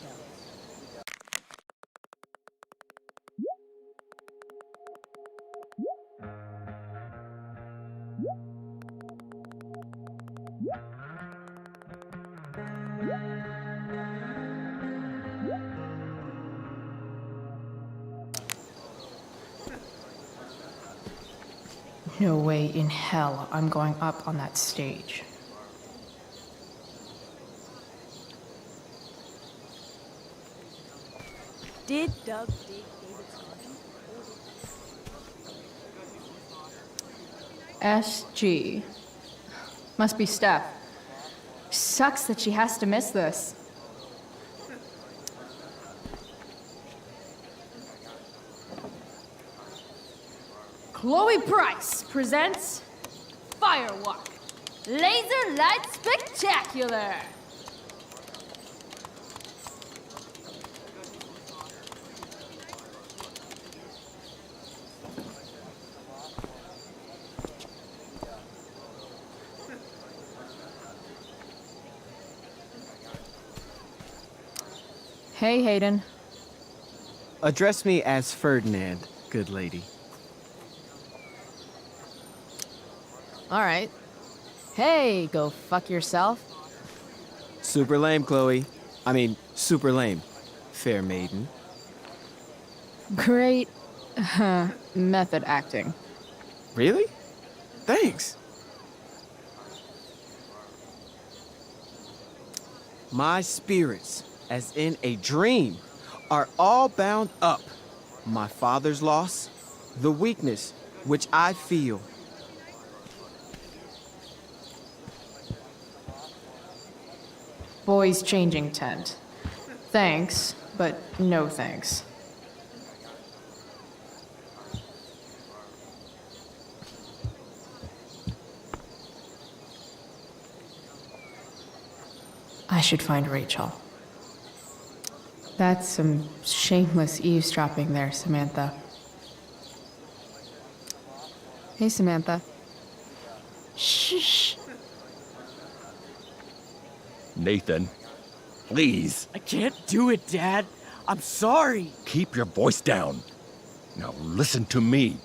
No way in hell I'm going up on that stage. Did Doug dig David's garden, or did... SG. Must be Steph. Sucks that she has to miss this. Chloe Price presents Firewalk Laser Light Spectacular. Hey, Hayden. Address me as Ferdinand, good lady. All right. Hey, go fuck yourself. Super lame, Chloe. I mean, super lame. Fair maiden. Great method acting. Really? Thanks. My spirits, as in a dream, are all bound up. My father's loss, the weakness which I feel. Boys changing tent. Thanks, but no thanks. I should find Rachel. That's some shameless eavesdropping there, Samantha. Hey, Samantha. Shh. Nathan, please. I can't do it, Dad. I'm sorry. Keep your voice down. Now listen to me.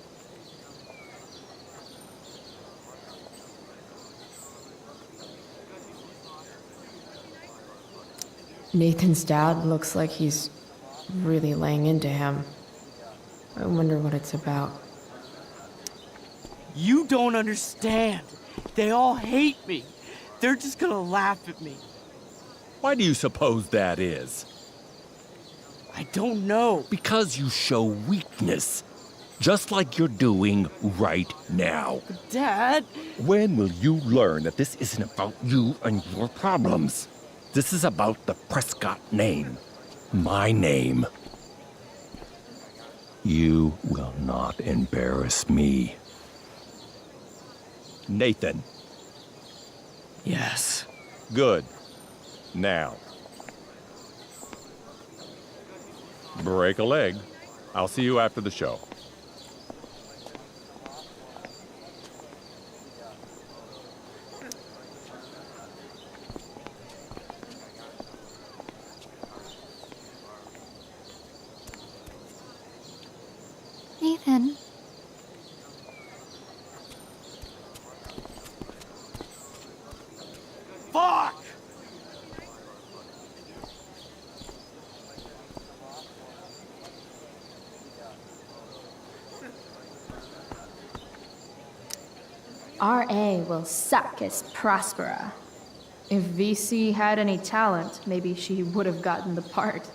Nathan's dad looks like he's really laying into him. I wonder what it's about. You don't understand. They all hate me. They're just gonna laugh at me. Why do you suppose that is? I don't know. Because you show weakness. Just like you're doing right now. Dad? When will you learn that this isn't about you and your problems? This is about the Prescott name. My name. You will not embarrass me. Nathan. Yes. Good. Now. Break a leg. I'll see you after the show. Nathan. Fuck! R.A. will suck as Prospera. If VC had any talent, maybe she would have gotten the part.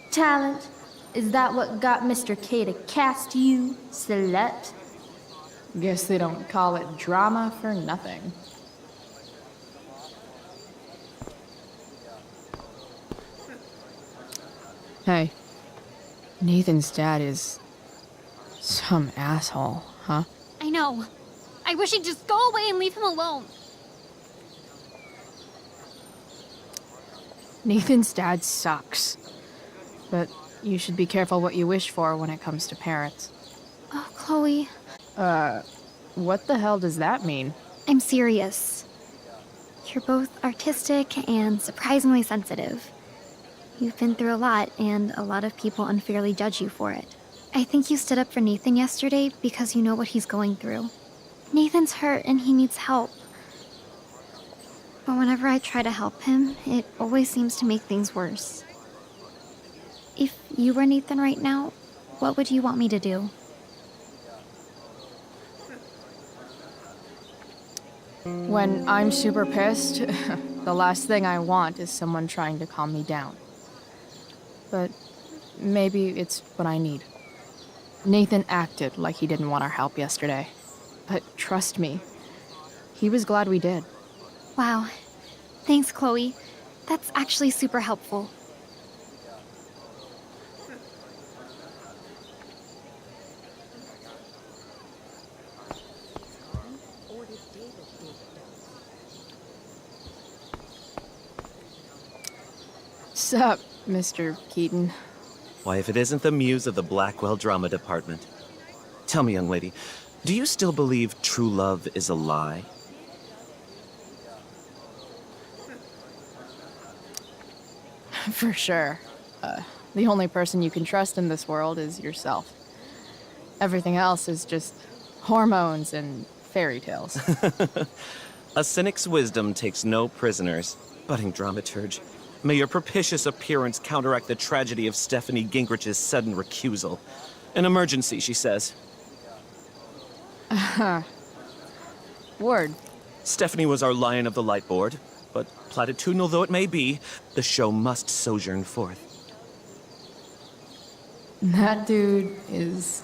Talent? Is that what got Mr. K to cast you, slut? Guess they don't call it drama for nothing. Hey, Nathan's dad is some asshole, huh? I know. I wish he'd just go away and leave him alone. Nathan's dad sucks. But you should be careful what you wish for when it comes to parents. Oh, Chloe. What the hell does that mean? I'm serious. You're both artistic and surprisingly sensitive. You've been through a lot, and a lot of people unfairly judge you for it. I think you stood up for Nathan yesterday because you know what he's going through. Nathan's hurt and he needs help. But whenever I try to help him, it always seems to make things worse. If you were Nathan right now, what would you want me to do? When I'm super pissed, the last thing I want is someone trying to calm me down. But maybe it's what I need. Nathan acted like he didn't want our help yesterday. But trust me, he was glad we did. Wow. Thanks, Chloe. That's actually super helpful. Sup, Mr. Keaton? Why, if it isn't the muse of the Blackwell Drama Department. Tell me, young lady, do you still believe true love is a lie? For sure. The only person you can trust in this world is yourself. Everything else is just hormones and fairy tales. A cynic's wisdom takes no prisoners. Budding dramaturge, may your propitious appearance counteract the tragedy of Stephanie Gingrich's sudden recusal. An emergency, she says. Word. Stephanie was our lion of the light board, but platitudinal though it may be, the show must sojourn forth. That dude is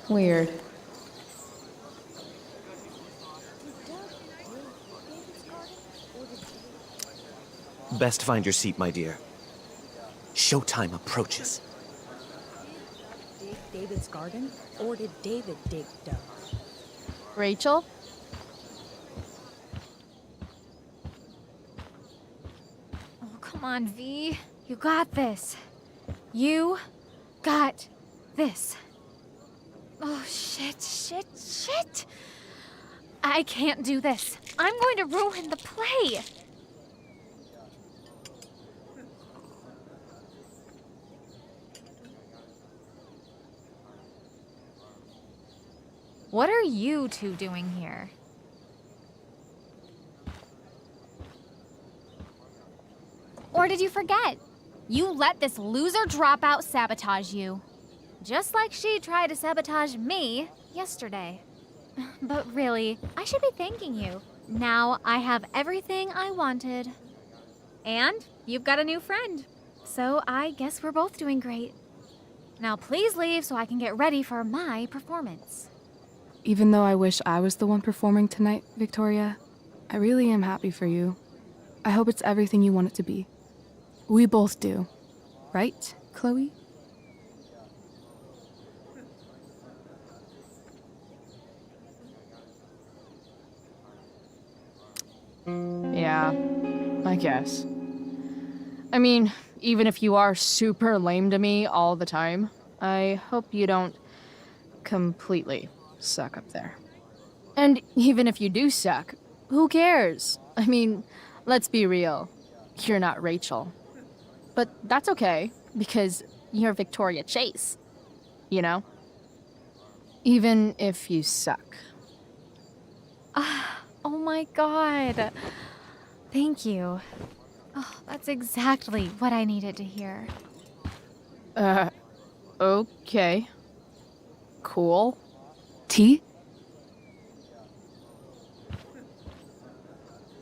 weird. Best find your seat, my dear. Showtime approaches. Dig David's garden, or did David dig Doug's? Rachel? Oh, come on, V. You got this. You got this. Oh, shit. I can't do this. I'm going to ruin the play. What are you two doing here? Or did you forget? You let this loser dropout sabotage you. Just like she tried to sabotage me yesterday. But really, I should be thanking you. Now I have everything I wanted. And you've got a new friend. So I guess we're both doing great. Now please leave so I can get ready for my performance. Even though I wish I was the one performing tonight, Victoria, I really am happy for you. I hope it's everything you want it to be. We both do. Right, Chloe? Yeah, I guess. I mean, even if you are super lame to me all the time, I hope you don't completely suck up there. And even if you do suck, who cares? I mean, let's be real. You're not Rachel. But that's okay, because you're Victoria Chase. You know? Even if you suck. Oh my god. Thank you. Oh, that's exactly what I needed to hear. Okay. Cool. Tea?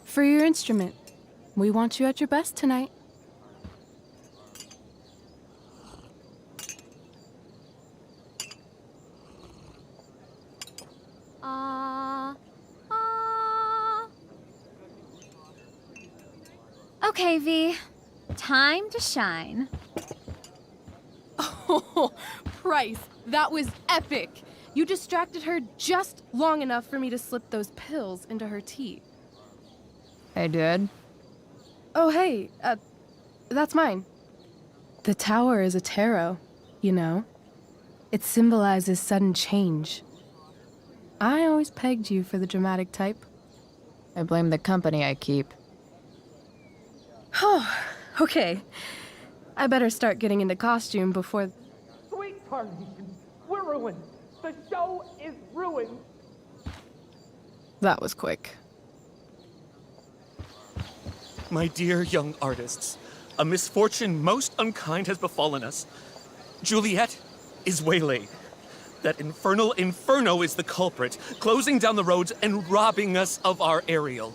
For your instrument. We want you at your best tonight. Okay, V. Time to shine. Price, that was epic. You distracted her just long enough for me to slip those pills into her tea. I did. Oh, hey, that's mine. The tower is a tarot, you know? It symbolizes sudden change. I always pegged you for the dramatic type. I blame the company I keep. Oh, okay. I better start getting into costume before... Sweet Tarnation, we're ruined. The show is ruined. That was quick. My dear young artists, a misfortune most unkind has befallen us. Juliet is waylaid. That infernal inferno is the culprit, closing down the roads and robbing us of our Ariel.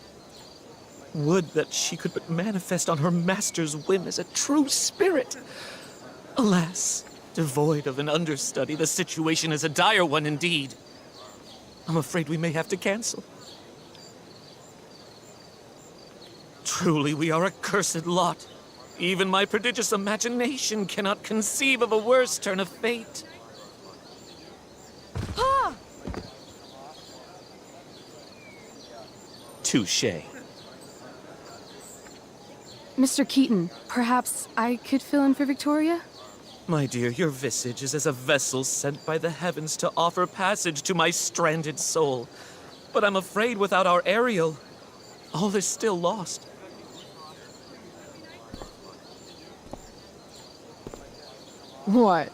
Would that she could but manifest on her master's whim as a true spirit. Alas, devoid of an understudy, the situation is a dire one indeed. I'm afraid we may have to cancel. Truly, we are a cursed lot. Even my prodigious imagination cannot conceive of a worse turn of fate. Touché. Mr. Keaton, perhaps I could fill in for Victoria? My dear, your visage is as a vessel sent by the heavens to offer passage to my stranded soul. But I'm afraid without our Ariel, all is still lost. What?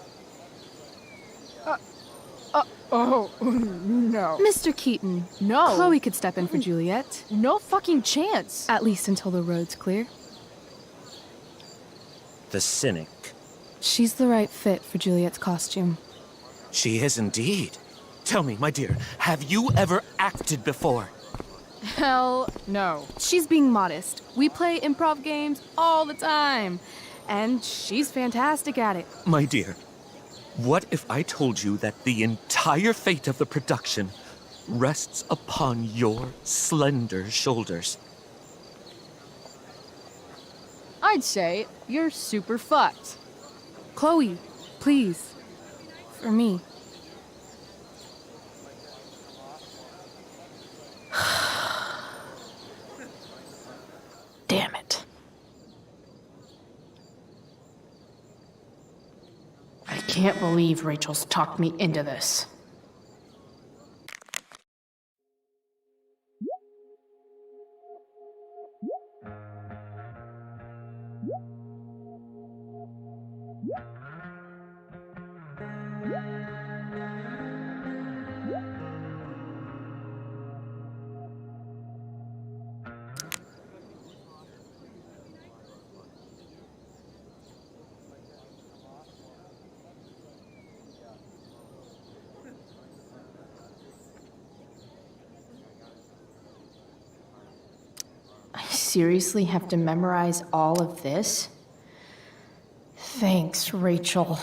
Oh, no. Mr. Keaton. No. Chloe could step in for Juliet. No fucking chance. At least until the road's clear. The cynic. She's the right fit for Juliet's costume. She is indeed. Tell me, my dear, have you ever acted before? Hell no. She's being modest. We play improv games all the time. And she's fantastic at it. My dear, what if I told you that the entire fate of the production rests upon your slender shoulders? I'd say you're super fucked. Chloe, please. For me. Damn it. I can't believe Rachel's talked me into this. I seriously have to memorize all of this? Thanks, Rachel.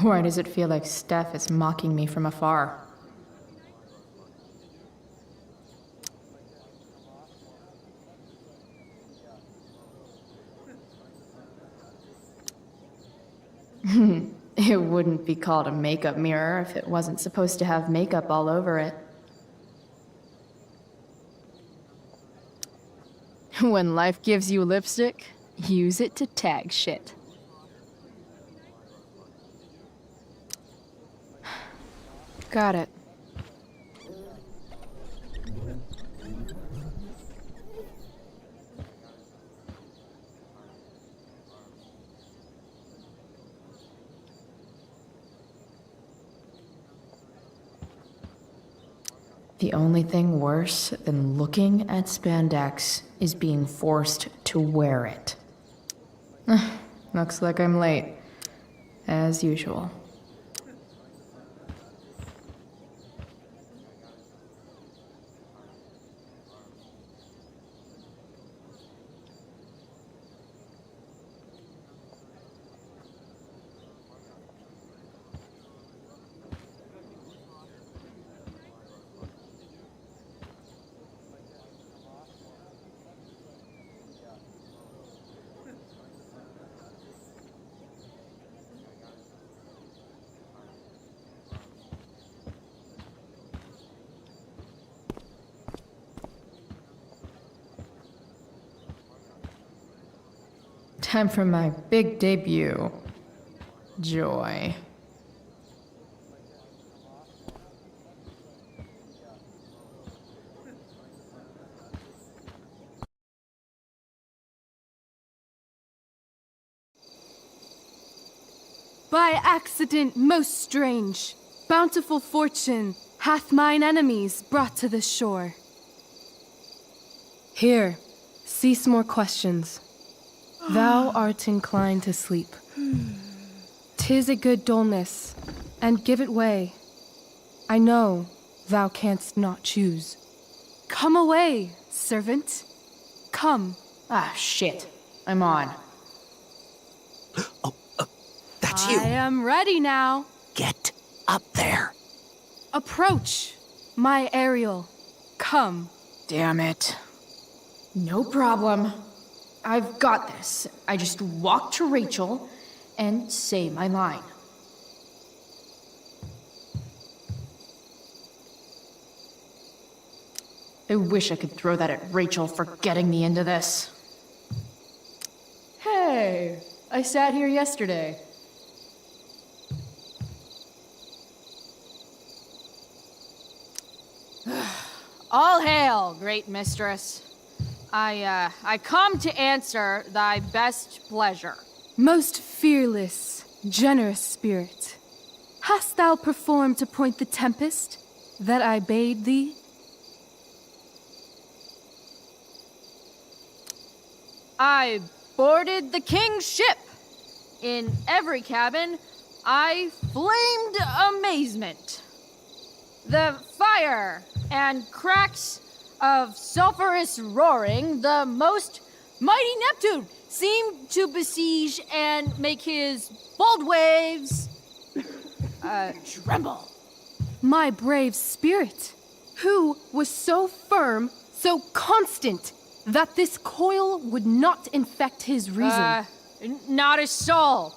Why does it feel like Steph is mocking me from afar? It wouldn't be called a makeup mirror if it wasn't supposed to have makeup all over it. When life gives you lipstick, use it to tag shit. Got it. The only thing worse than looking at spandex is being forced to wear it. Looks like I'm late, as usual. Time for my big debut. Joy. By accident most strange, bountiful fortune hath mine enemies brought to the shore. Here, cease more questions. Thou art inclined to sleep. 'Tis a good dullness, and give it way. I know thou canst not choose. Come away, servant. Come. Ah, shit. I'm on. That's you. I am ready now. Get up there. Approach, my Ariel. Come. Damn it. No problem. I've got this. I just walk to Rachel and say my line. I wish I could throw that at Rachel for getting me into this. Hey, I sat here yesterday. All hail, great mistress. I come to answer thy best pleasure. Most fearless, generous spirit, hast thou performed to point the tempest that I bade thee? I boarded the king's ship. In every cabin, I flamed amazement. The fire and cracks of sulphurous roaring, the most mighty Neptune seemed to besiege and make his bold waves tremble. My brave spirit, who was so firm, so constant, that this coil would not infect his reason. Not a soul.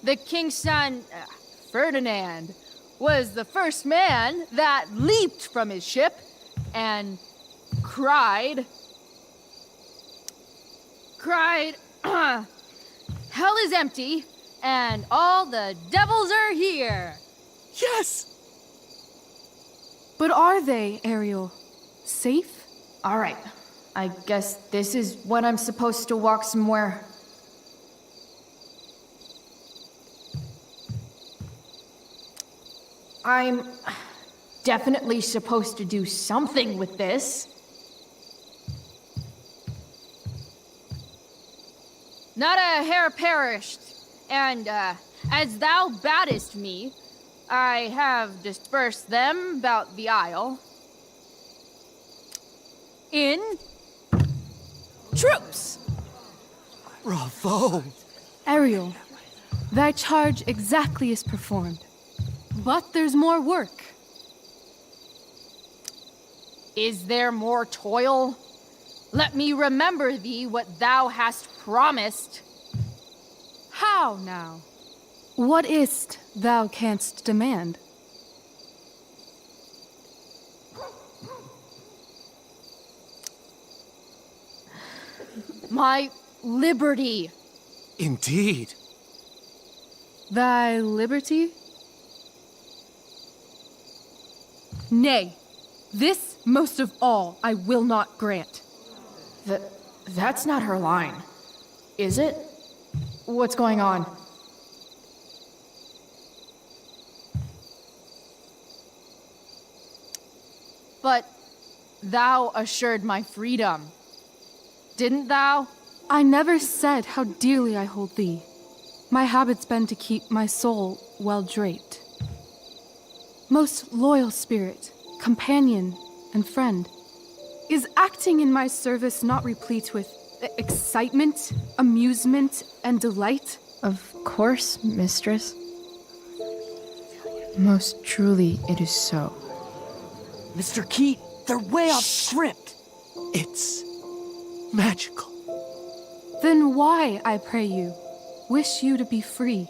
The king's son, Ferdinand, was the first man that leaped from his ship and cried, hell is empty and all the devils are here. Yes! But are they, Ariel? Safe? All right. I guess this is when I'm supposed to walk somewhere. I'm definitely supposed to do something with this. Not a hair perished, and as thou badest me, I have dispersed them about the isle. In troops! Bravo! Ariel, Thy charge exactly is performed. But there's more work. Is there more toil? Let me remember thee what thou hast promised. How now? What is't thou canst demand? My liberty. Indeed. Thy liberty? Nay, this most of all I will not grant. That's not her line. Is it? What's going on? But thou assured my freedom. Didn't thou? I never said how dearly I hold thee. My habit's been to keep my soul well draped. Most loyal spirit, companion, and friend, is acting in my service not replete with excitement, amusement, and delight? Of course, mistress. Most truly it is so. Mr. Keat, they're way off script. It's magical. Then why, I pray you, wish you to be free?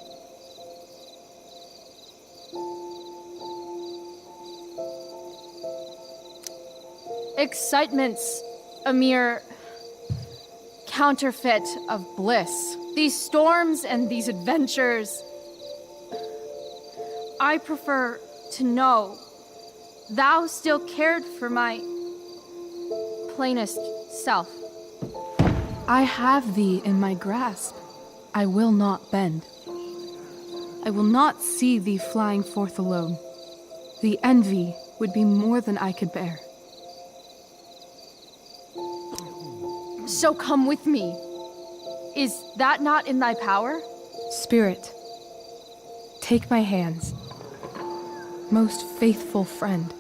Excitement's a mere counterfeit of bliss. These storms and these adventures, I prefer to know thou still cared for my plainest self. I have thee in my grasp. I will not bend. I will not see thee flying forth alone. The envy would be more than I could bear. So come with me. Is that not in thy power? Spirit, take my hands. Most faithful friend,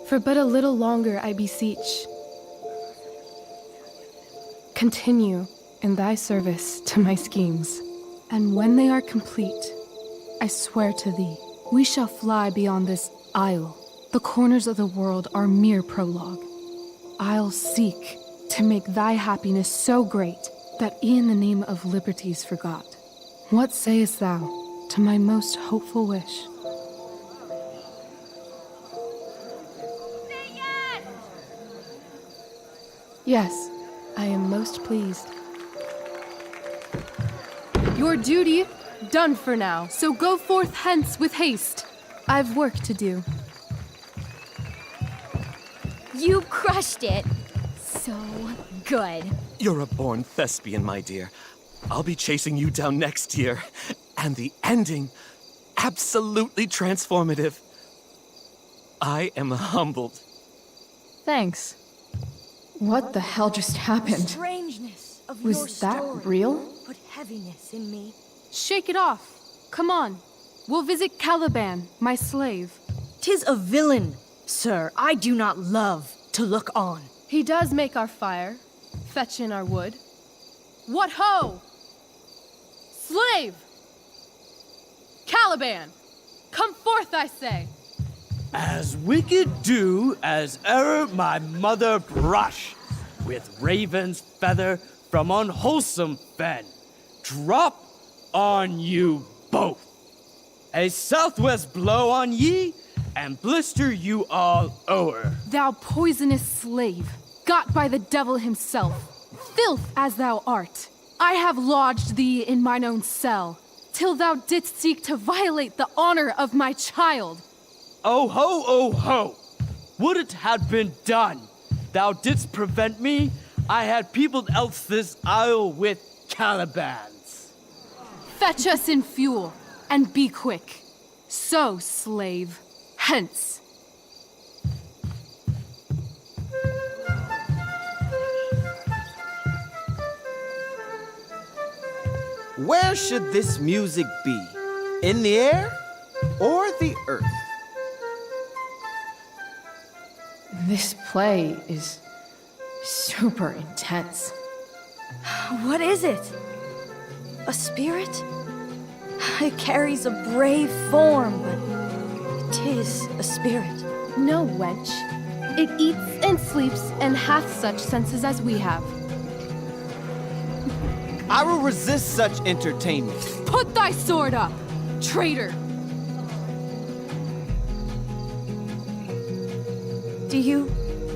for but a little longer I beseech. Continue in thy service to my schemes, and when they are complete, I swear to thee, we shall fly beyond this isle. The corners of the world are mere prologue. I'll seek to make thy happiness so great that e'en the name of liberty's forgot. What sayest thou to my most hopeful wish? Yes, I am most pleased. Your duty done for now, so go forth hence with haste. I've work to do. You crushed it. So good. You're a born thespian, my dear. I'll be chasing you down next year. And the ending, absolutely transformative. I am humbled. Thanks. What the hell just happened? Strangeness of Was your that story real? Put heaviness in me. Shake it off. Come on. We'll visit Caliban, my slave. 'Tis a villain, sir, I do not love to look on. He does make our fire, fetch in our wood. What ho! Slave! Caliban! Come forth, I say! As wicked do as e'er my mother brush, with raven's feather from unwholesome fen, drop on you both. A southwest blow on ye, and blister you all o'er. Thou poisonous slave, got by the devil himself, filth as thou art, I have lodged thee in mine own cell, till thou didst seek to violate the honor of my child. Oh ho, oh ho! Would it had been done! Thou didst prevent me, I had peopled else this isle with Calibans. Fetch us in fuel, and be quick. So, slave, hence. Where should this music be? In the air or the earth? This play is super intense. What is it? A spirit? It carries a brave form, but 'tis a spirit. No, wench. It eats and sleeps and hath such senses as we have. I will resist such entertainment. Put thy sword up, traitor! Do you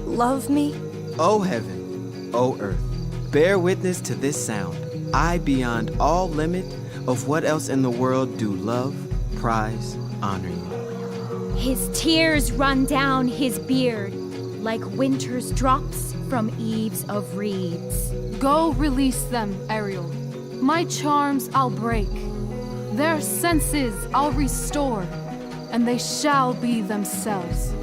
love me? O heaven, O earth, bear witness to this sound. I, beyond all limit of what else in the world do love, prize, honor you. His tears run down his beard like winter's drops from eaves of reeds. Go release them, Ariel. My charms I'll break. Their senses I'll restore, and they shall be themselves.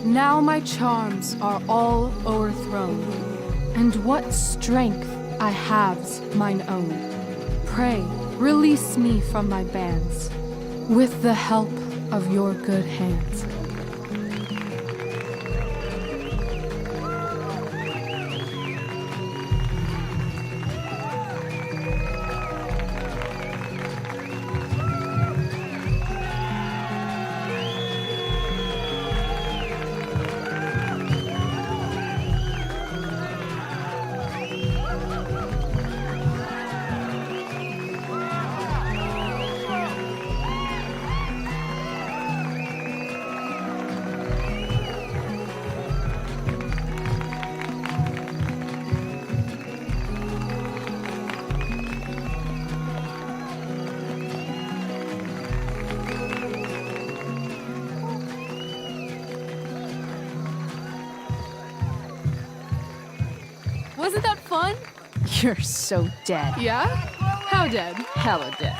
Now my charms are all o'erthrown, and what strength I have's mine own. Pray, release me from my bands, with the help of your good hands. Wasn't that fun? You're so dead. Yeah? How dead? Hella dead.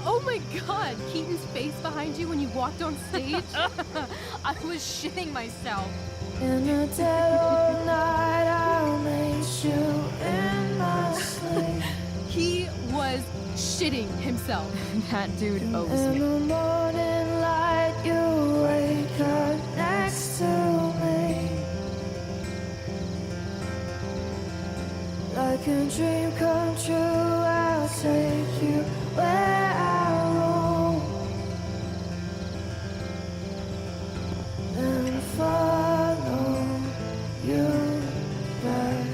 Oh my god, Keaton's face behind you when you walked on stage? I was shitting myself. In the dead of night, I'll make you in my sleep. He was shitting himself. That dude owes In me. the morning light, you wake up next to me. Like a dream come true, I'll take you where I roam. And follow you back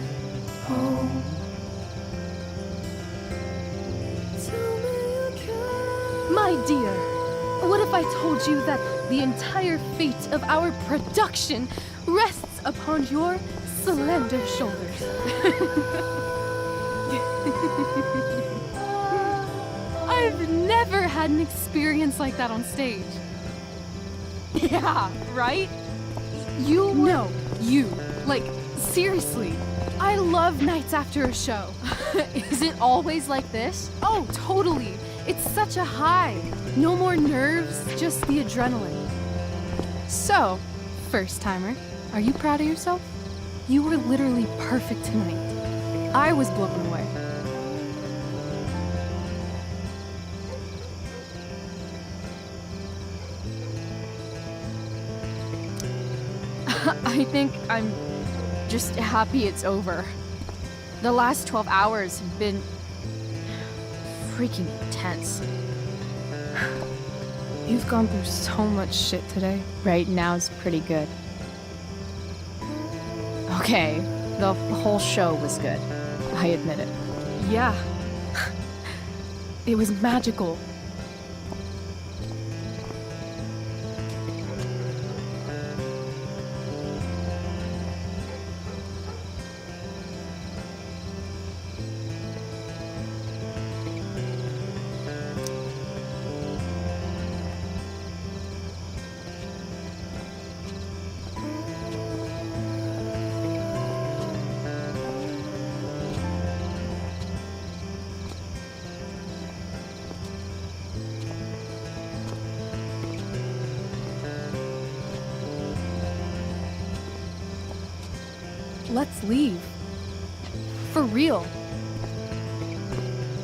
home. Tell me you can. My dear, what if I told you that the entire fate of our production rests upon your slender shoulders? I've never had an experience like that on stage. Yeah, right? You were... No, you. Like, seriously. I love nights after a show. Is it always like this? Oh, totally. It's such a high. No more nerves, just the adrenaline. So, first timer, are you proud of yourself? You were literally perfect tonight. I was blown away. I think I'm just happy it's over. The last 12 hours have been freaking intense. You've gone through so much shit today. Right now's pretty good. Okay, the whole show was good. I admit it. Yeah. It was magical. let's leave. For real.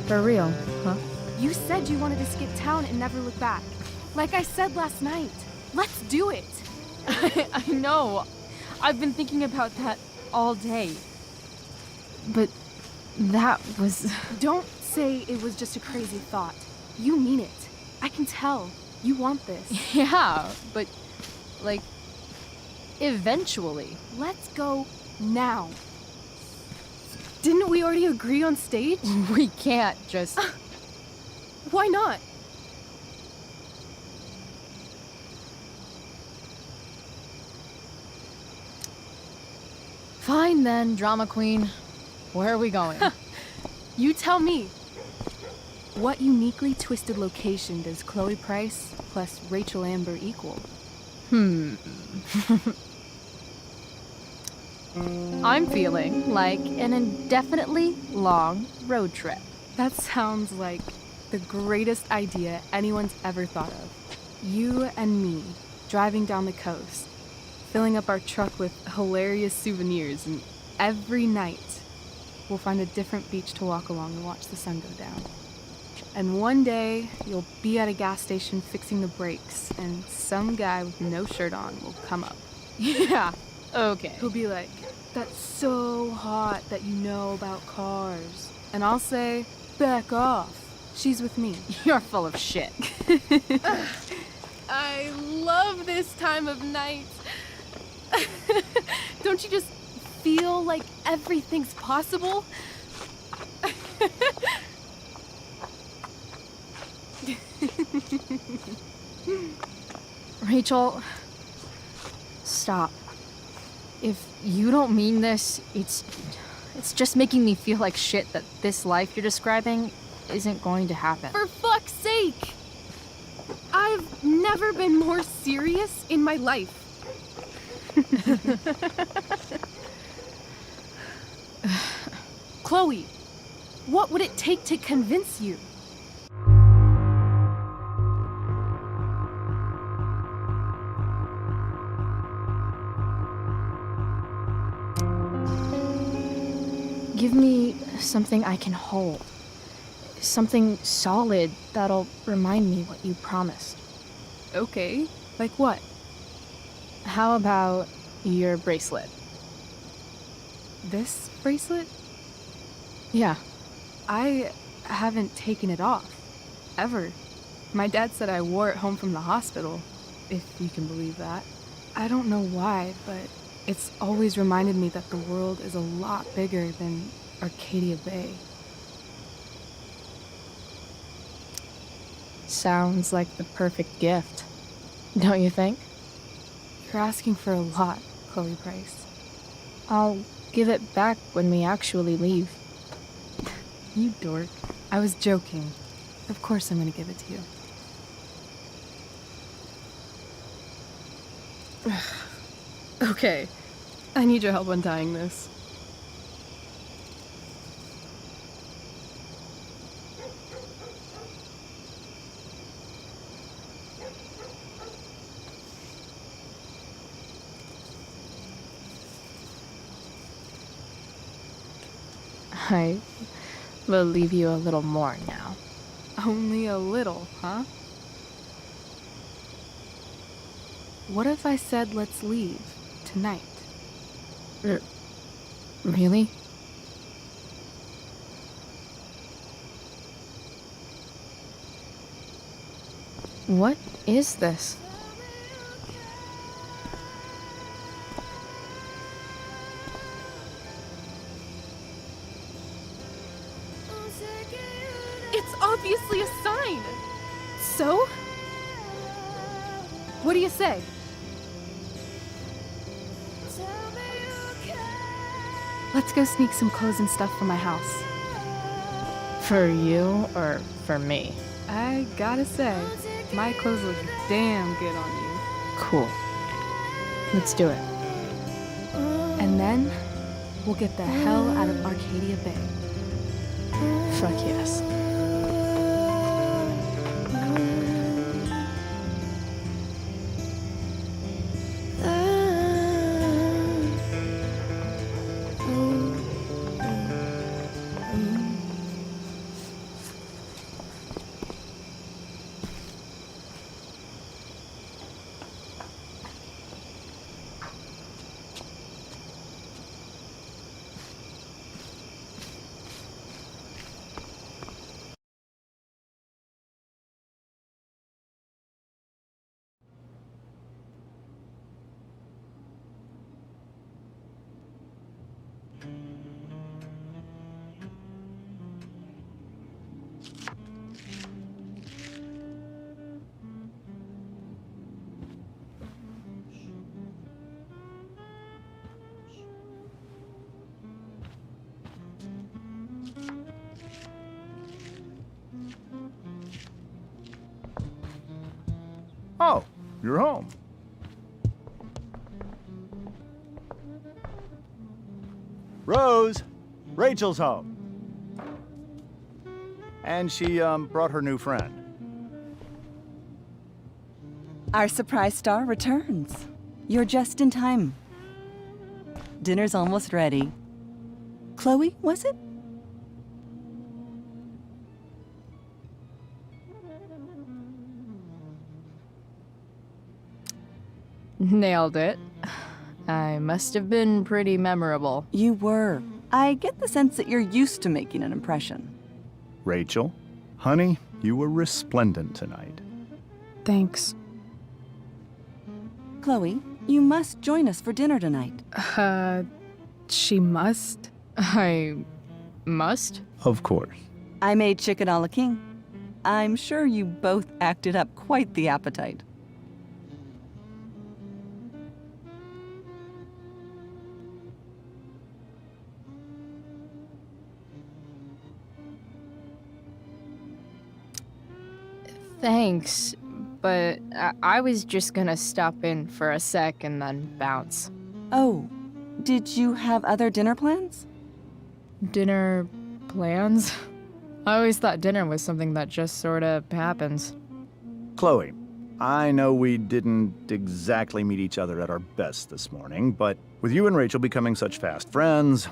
For real, huh? You said you wanted to skip town and never look back. Like I said last night. Let's do it. I know. I've been thinking about that all day. But that was... Don't say it was just a crazy thought. You mean it. I can tell. You want this. Yeah, but, like, eventually. Let's go now. Didn't we already agree on stage? We can't just... Why not? Fine then, drama queen. Where are we going? You tell me. What uniquely twisted location does Chloe Price plus Rachel Amber equal? I'm feeling like an indefinitely long road trip. That sounds like the greatest idea anyone's ever thought of. You and me, driving down the coast, filling up our truck with hilarious souvenirs, and every night we'll find a different beach to walk along and watch the sun go down. And one day, you'll be at a gas station fixing the brakes, and some guy with no shirt on will come up. Yeah, okay. He'll be like, "That's so hot that you know about cars." And I'll say, "Back off. She's with me." You're full of shit. I love this time of night. Don't you just feel like everything's possible? Rachel, stop. If you don't mean this, it's just making me feel like shit that this life you're describing isn't going to happen. For fuck's sake! I've never been more serious in my life. Chloe, what would it take to convince you? Give me something I can hold. Something solid that'll remind me what you promised. Okay, like what? How about your bracelet? This bracelet? Yeah. I haven't taken it off. Ever. My dad said I wore it home from the hospital, if you can believe that. I don't know why, but it's always reminded me that the world is a lot bigger than Arcadia Bay. Sounds like the perfect gift, don't you think? You're asking for a lot, Chloe Price. I'll give it back when we actually leave. You dork. I was joking. Of course I'm gonna give it to you. Okay. I need your help untying this. I will leave you a little more now. Only a little, huh? What if I said let's leave tonight? Really? What is this? It's obviously a sign! So? What do you say? Let's go sneak some clothes and stuff from my house. For you or for me? I gotta say, my clothes look damn good on you. Cool. Let's do it. And then, we'll get the hell out of Arcadia Bay. Fuck yes. Oh, you're home. Rose, Rachel's home. And she, brought her new friend. Our surprise star returns. You're just in time. Dinner's almost ready. Chloe, was it? Nailed it. I must have been pretty memorable. You were. I get the sense that you're used to making an impression. Rachel, honey, you were resplendent tonight. Thanks. Chloe, you must join us for dinner tonight. She must? I must? Of course. I made chicken a la king. I'm sure you both acted up quite the appetite. Thanks, but I was just gonna stop in for a sec and then bounce. Oh, did you have other dinner plans? Dinner plans? I always thought dinner was something that just sorta happens. Chloe, I know we didn't exactly meet each other at our best this morning, but with you and Rachel becoming such fast friends,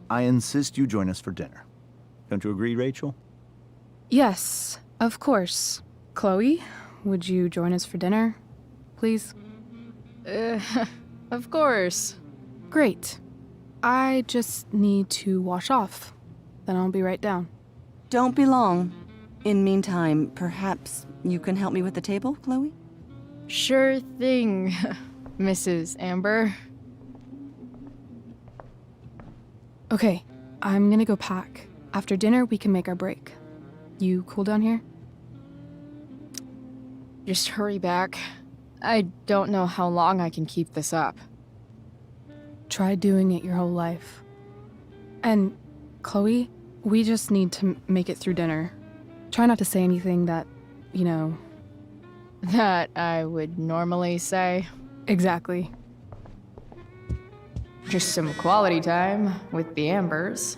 I insist you join us for dinner. Don't you agree, Rachel? Yes, of course. Chloe, would you join us for dinner, please? Of course. Great. I just need to wash off. Then I'll be right down. Don't be long. In meantime, perhaps you can help me with the table, Chloe? Sure thing, Mrs. Amber. Okay, I'm gonna go pack. After dinner, we can make our break. You cool down here? Just hurry back. I don't know how long I can keep this up. Try doing it your whole life. And, Chloe, we just need to make it through dinner. Try not to say anything that, you know... That I would normally say. Exactly. Just some quality time with the Ambers.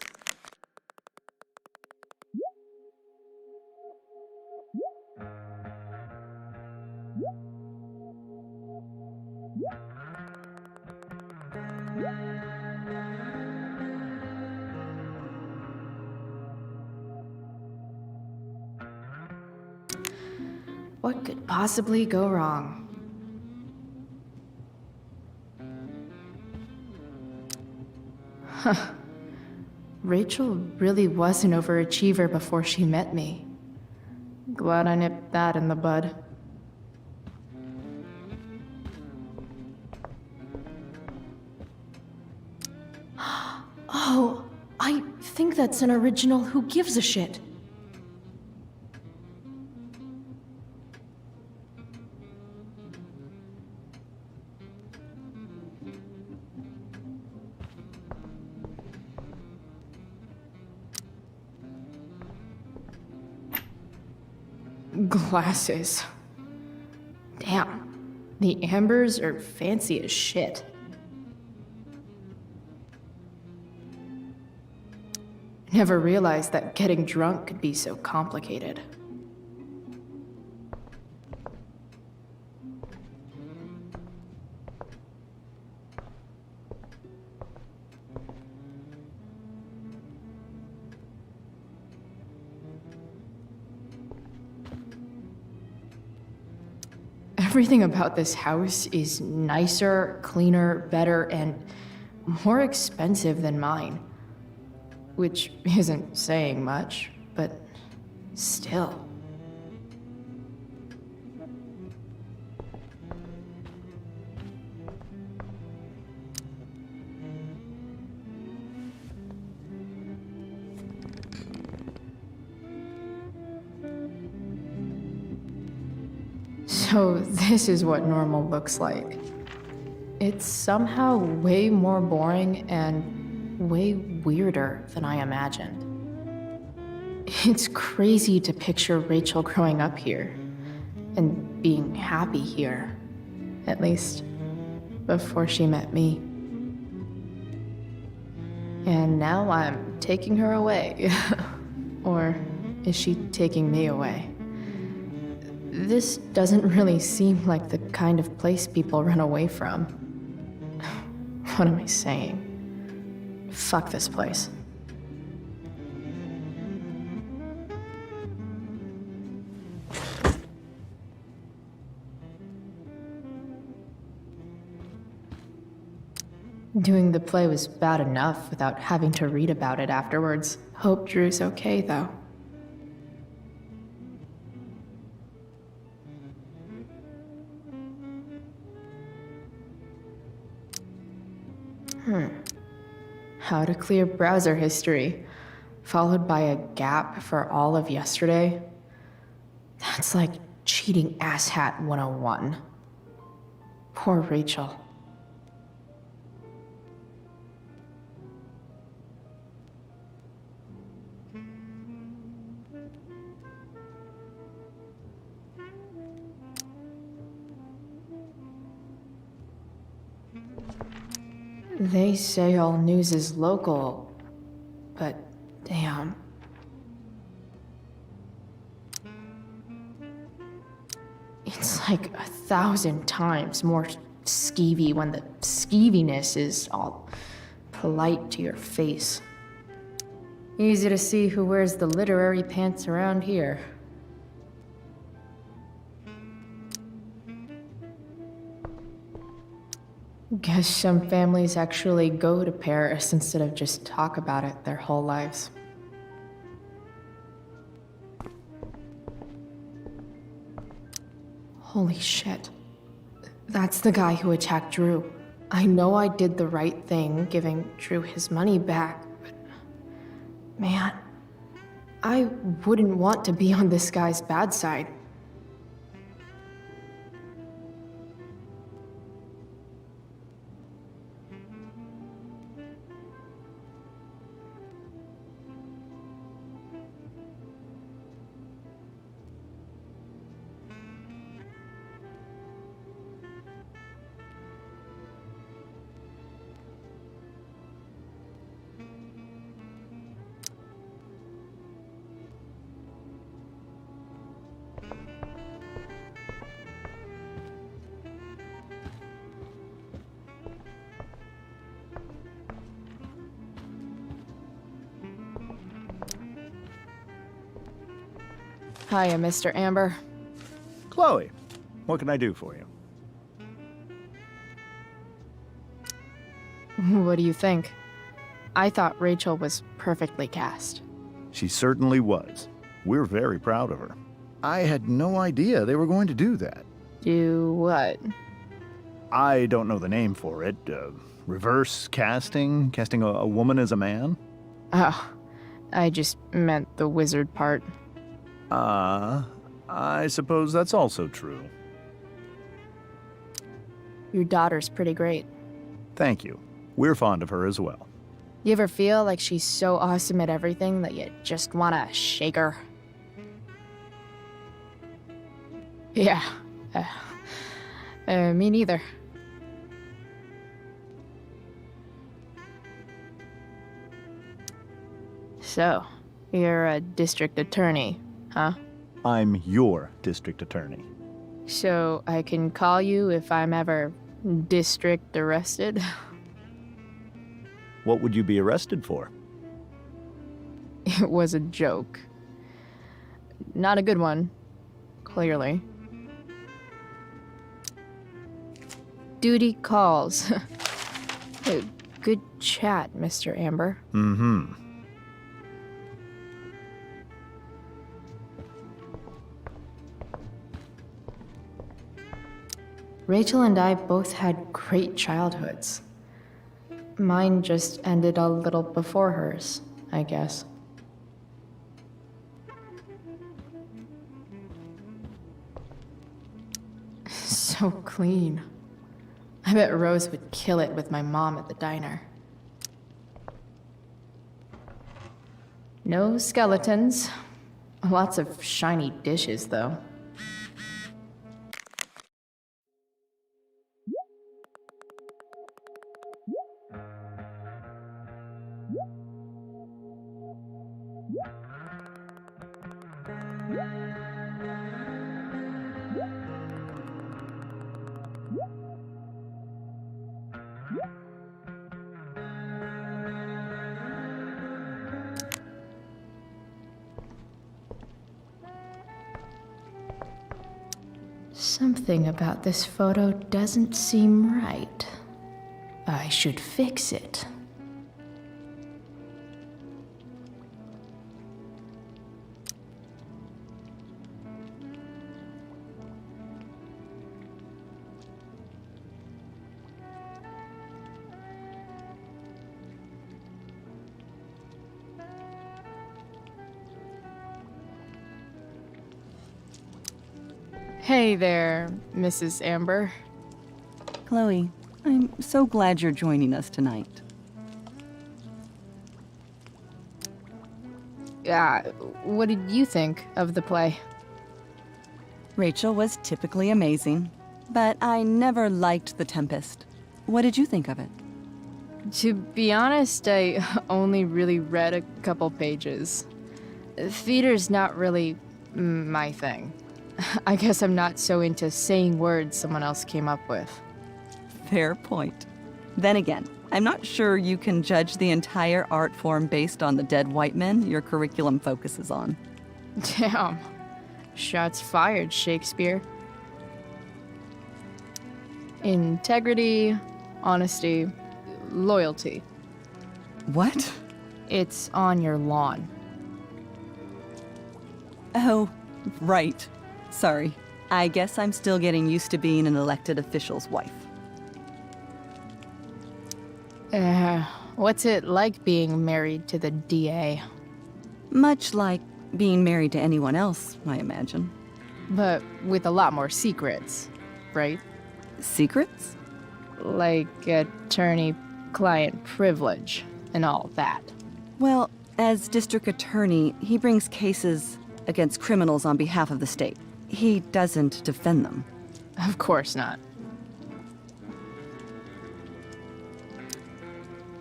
What could possibly go wrong? Huh. Rachel really was an overachiever before she met me. Glad I nipped that in the bud. Oh, I think that's an original Who Gives a Shit. Glasses. Damn, the Ambers are fancy as shit. Never realized that getting drunk could be so complicated. Everything about this house is nicer, cleaner, better, and more expensive than mine. Which isn't saying much, but still. So this is what normal looks like. It's somehow way more boring and way weirder than I imagined. It's crazy to picture Rachel growing up here. and being happy here. At least, before she met me. And now I'm taking her away. Or is she taking me away? This doesn't really seem like the kind of place people run away from. What am I saying? Fuck this place. Doing the play was bad enough without having to read about it afterwards. Hope Drew's okay, though. How to clear browser history, followed by a gap for all of yesterday. That's like cheating asshat 101. Poor Rachel. They say all news is local, but damn. It's like 1,000 times more skeevy when the skeeviness is all polite to your face. Easy to see who wears the literary pants around here. Guess some families actually go to Paris instead of just talk about it their whole lives. Holy shit. That's the guy who attacked Drew. I know I did the right thing giving Drew his money back, but man, I wouldn't want to be on this guy's bad side. Hiya, Mr. Amber. Chloe, what can I do for you? What do you think? I thought Rachel was perfectly cast. She certainly was. We're very proud of her. I had no idea they were going to do that. Do what? I don't know the name for it. Reverse casting? Casting a woman as a man? Oh, I just meant the wizard part. I suppose that's also true. Your daughter's pretty great. Thank you. We're fond of her as well. You ever feel like she's so awesome at everything that you just wanna shake her? Yeah. Me neither. So, you're a district attorney, huh? I'm your district attorney. So I can call you if I'm ever district arrested? What would you be arrested for? It was a joke. Not a good one, clearly. Duty calls. Good chat, Mr. Amber. Mm-hmm. Rachel and I both had great childhoods. Mine just ended a little before hers, I guess. So clean. I bet Rose would kill it with my mom at the diner. No skeletons. Lots of shiny dishes, though. Something about this photo doesn't seem right. I should fix it. Hey there, Mrs. Amber. Chloe, I'm so glad you're joining us tonight. What did you think of the play? Rachel was typically amazing, but I never liked The Tempest. What did you think of it? To be honest, I only really read a couple pages. Theater's not really my thing. I guess I'm not so into saying words someone else came up with. Fair point. Then again, I'm not sure you can judge the entire art form based on the dead white men your curriculum focuses on. Damn. Shots fired, Shakespeare. Integrity, honesty, loyalty. What? It's on your lawn. Oh, right. Sorry. I guess I'm still getting used to being an elected official's wife. What's it like being married to the DA? Much like being married to anyone else, I imagine. But with a lot more secrets, right? Secrets? Like attorney-client privilege and all that. Well, as district attorney, he brings cases against criminals on behalf of the state. He doesn't defend them. Of course not.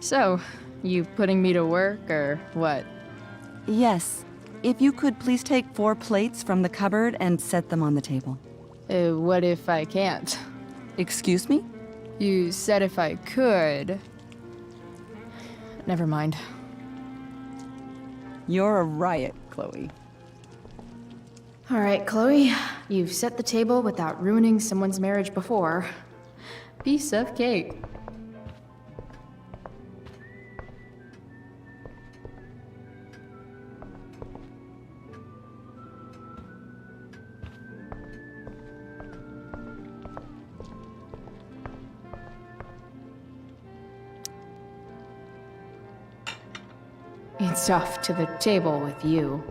So, you putting me to work, or what? Yes. If you could please take 4 plates from the cupboard and set them on the table. What if I can't? Excuse me? You said if I could. Never mind. You're a riot, Chloe. All right, Chloe, you've set the table without ruining someone's marriage before. Piece of cake. It's off to the table with you.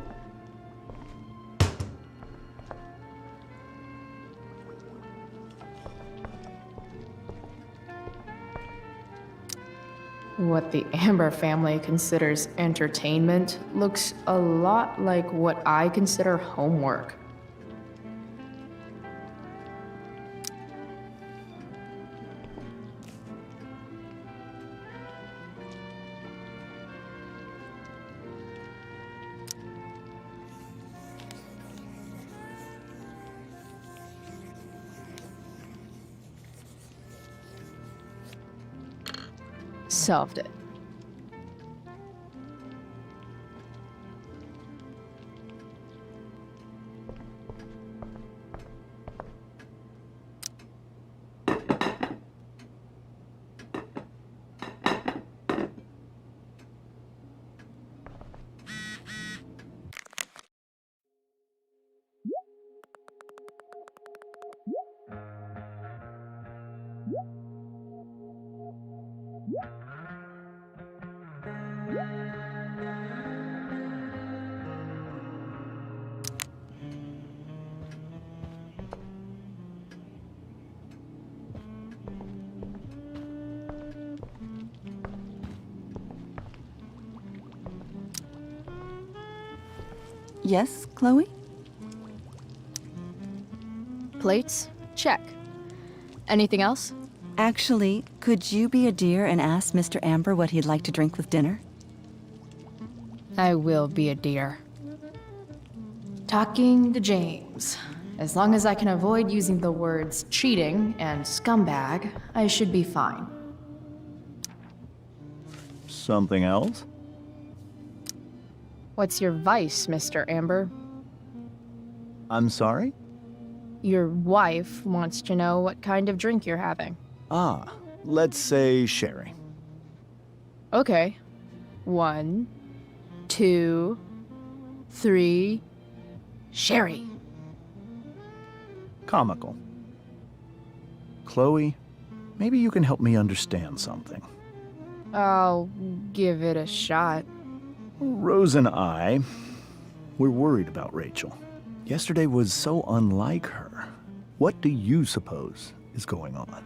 What the Amber family considers entertainment looks a lot like what I consider homework. Solved it. Yes, Chloe? Plates? Check. Anything else? Actually, could you be a dear and ask Mr. Amber what he'd like to drink with dinner? I will be a dear. Talking to James. As long as I can avoid using the words cheating and scumbag, I should be fine. Something else? What's your vice, Mr. Amber? I'm sorry? Your wife wants to know what kind of drink you're having. Ah, let's say sherry. Okay. 1, 2, 3. Sherry. Comical. Chloe, maybe you can help me understand something. I'll give it a shot. Rose and I, we're worried about Rachel. Yesterday was so unlike her. What do you suppose is going on?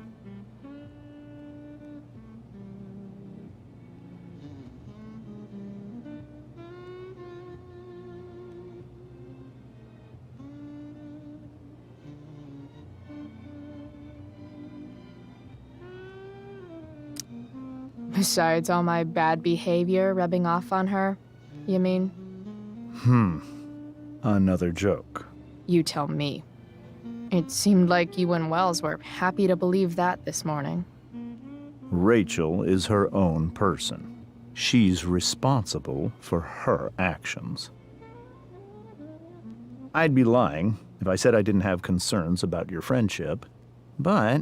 Besides all my bad behavior rubbing off on her, you mean? Another joke. You tell me. It seemed like you and Wells were happy to believe that this morning. Rachel is her own person. She's responsible for her actions. I'd be lying if I said I didn't have concerns about your friendship, but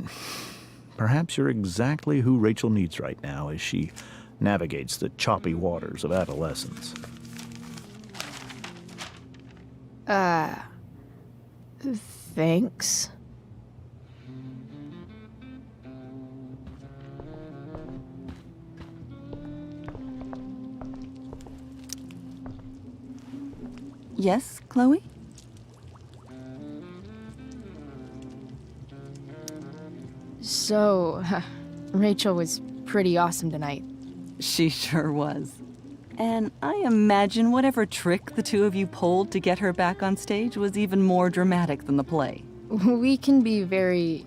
perhaps you're exactly who Rachel needs right now as she navigates the choppy waters of adolescence. Thanks. Yes, Chloe? So, Rachel was pretty awesome tonight. She sure was. And I imagine whatever trick the two of you pulled to get her back on stage was even more dramatic than the play. We can be very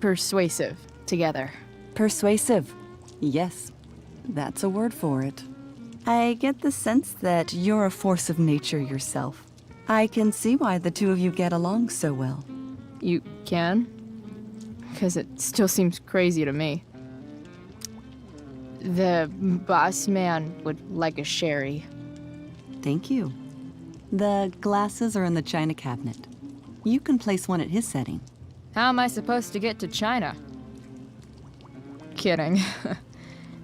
persuasive together. Persuasive. Yes, that's a word for it. I get the sense that you're a force of nature yourself. I can see why the two of you get along so well. You can? Because it still seems crazy to me. The boss man would like a sherry. Thank you. The glasses are in the china cabinet. You can place one at his setting. How am I supposed to get to China? Kidding.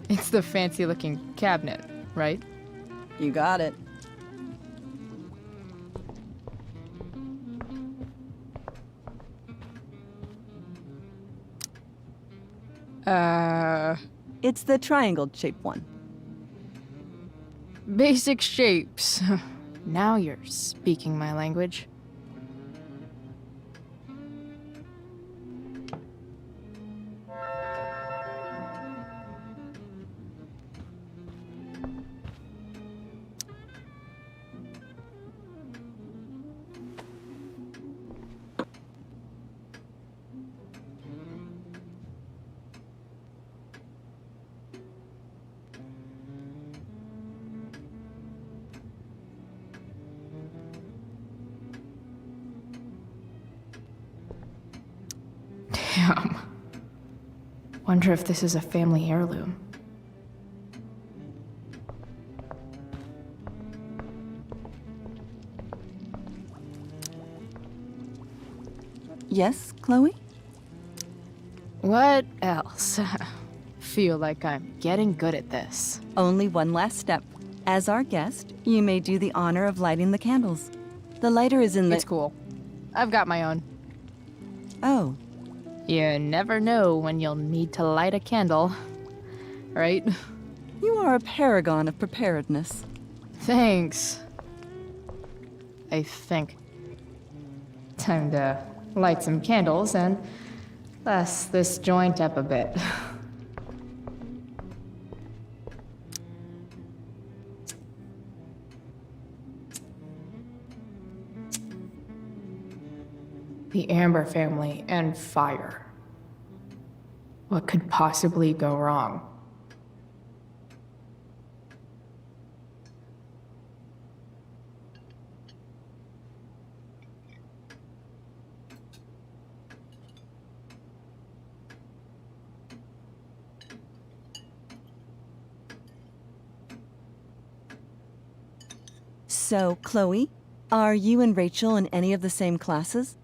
It's the fancy-looking cabinet, right? You got it. It's the triangle-shaped one. Basic shapes. Now you're speaking my language. Damn. Wonder if this is a family heirloom. Yes, Chloe? What else? Feel like I'm getting good at this. Only one last step. As our guest, you may do the honor of lighting the candles. The lighter is in the— It's cool. I've got my own. Oh. You never know when you'll need to light a candle, right? You are a paragon of preparedness. Thanks. I think. Time to light some candles and bless this joint up a bit. The Amber family and fire. What could possibly go wrong? So, Chloe, are you and Rachel in any of the same classes?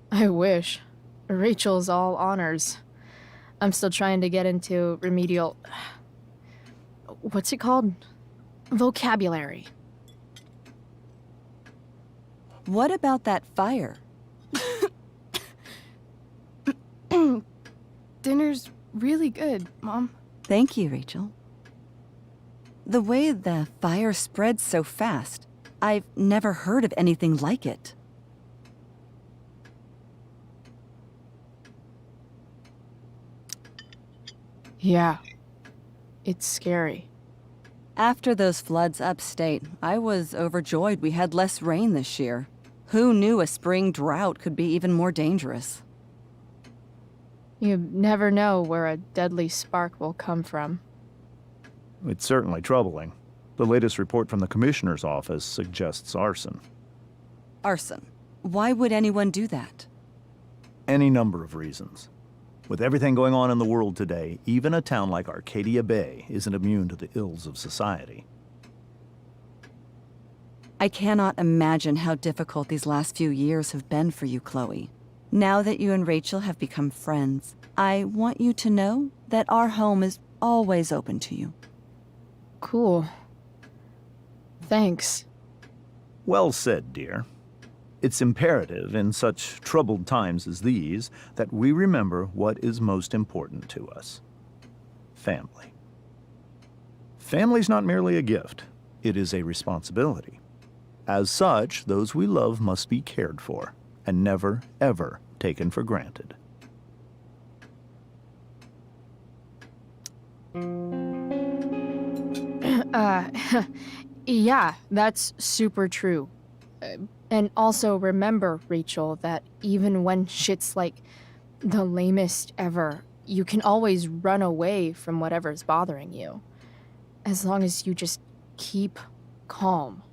I wish. Rachel's all honors. I'm still trying to get into remedial... What's it called? Vocabulary. What about that fire? Dinner's really good, Mom. Thank you, Rachel. The way the fire spreads so fast, I've never heard of anything like it. Yeah. It's scary. After those floods upstate, I was overjoyed we had less rain this year. Who knew a spring drought could be even more dangerous? You never know where a deadly spark will come from. It's certainly troubling. The latest report from the Commissioner's office suggests arson. Arson. Why would anyone do that? Any number of reasons. With everything going on in the world today, even a town like Arcadia Bay isn't immune to the ills of society. I cannot imagine how difficult these last few years have been for you, Chloe. Now that you and Rachel have become friends, I want you to know that our home is always open to you. Cool. Thanks. Well said, dear. It's imperative in such troubled times as these that we remember what is most important to us. Family. Family's not merely a gift, it is a responsibility. As such, those we love must be cared for and never, ever taken for granted. Yeah, that's super true. And also remember, Rachel, that even when shit's like the lamest ever, you can always run away from whatever's bothering you. As long as you just keep calm.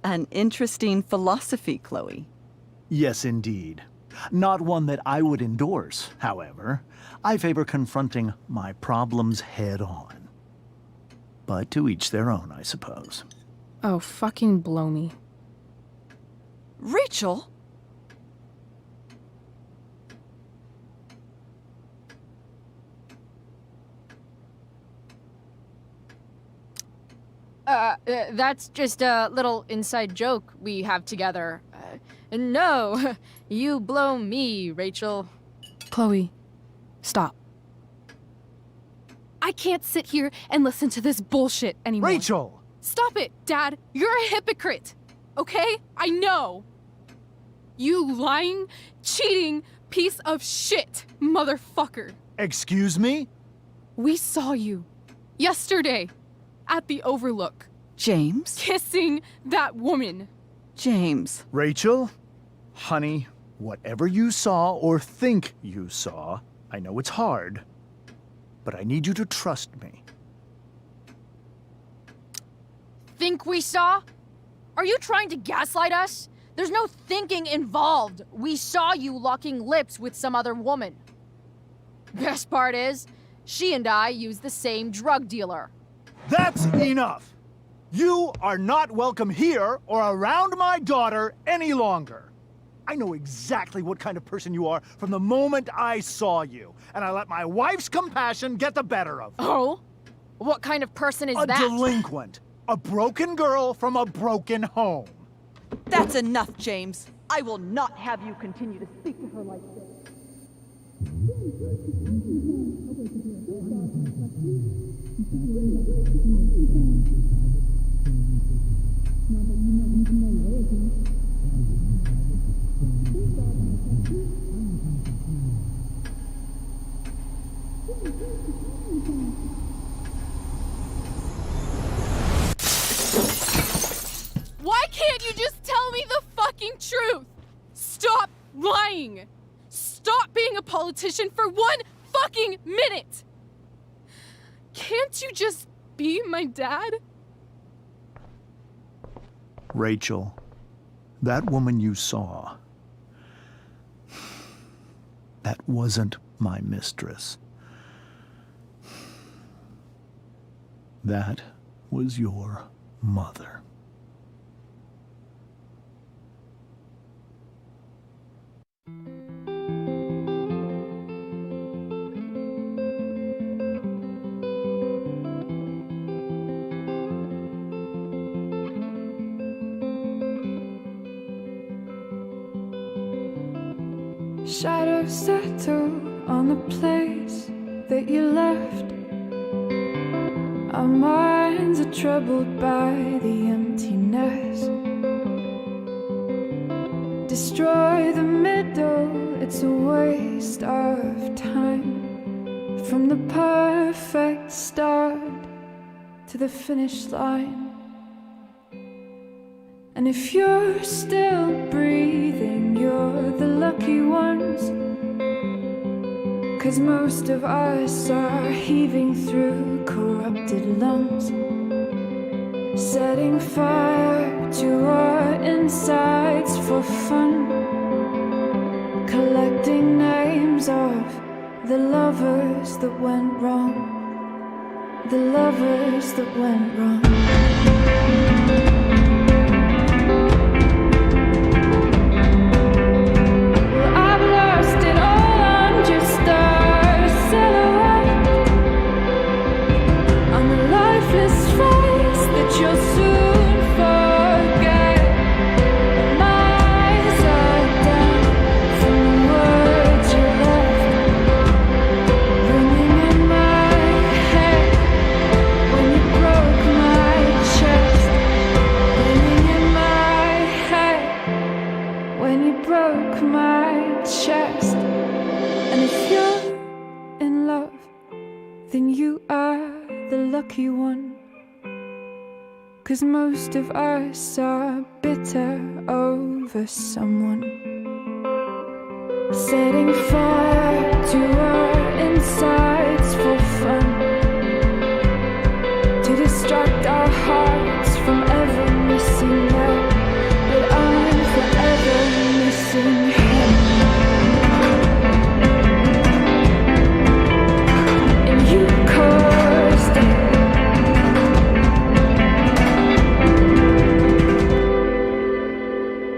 An interesting philosophy, Chloe. Yes, indeed. Not one that I would endorse, however. I favor confronting my problems head on. But to each their own, I suppose. Oh, fucking blow me. Rachel? That's just a little inside joke we have together. No, you blow me, Rachel. Chloe, stop. I can't sit here and listen to this bullshit anymore. Rachel! Stop it, Dad. You're a hypocrite. Okay? I know. You lying, cheating piece of shit, motherfucker. Excuse me? We saw you yesterday at the Overlook. James? Kissing that woman. James. Rachel? Honey, whatever you saw or think you saw, I know it's hard, but I need you to trust me. Think we saw? Are you trying to gaslight us? There's no thinking involved. We saw you locking lips with some other woman. Best part is, she and I use the same drug dealer. That's enough! You are not welcome here or around my daughter any longer. I know exactly what kind of person you are from the moment I saw you, and I let my wife's compassion get the better of me. Oh? What kind of person is A that? delinquent. A broken girl from a broken home. That's enough, James. I will not have you continue to speak to her like this. Why can't you just tell me the fucking truth? Stop lying. Stop being a politician for one fucking minute. Can't you just be my dad? Rachel, that woman you saw, that wasn't my mistress. That was your mother. Shadows settle on the place that you left. Our minds are troubled by the emptiness. Destroy the middle, it's a waste of time. From the perfect start to the finish line. And if you're still breathing, you're the lucky ones. 'Cause most of us are heaving through corrupted lungs, setting fire to our insides for fun, collecting names of the lovers that went wrong, the lovers that went wrong. Lucky one, 'cause most of us are bitter over someone, setting fire to our insides for fun.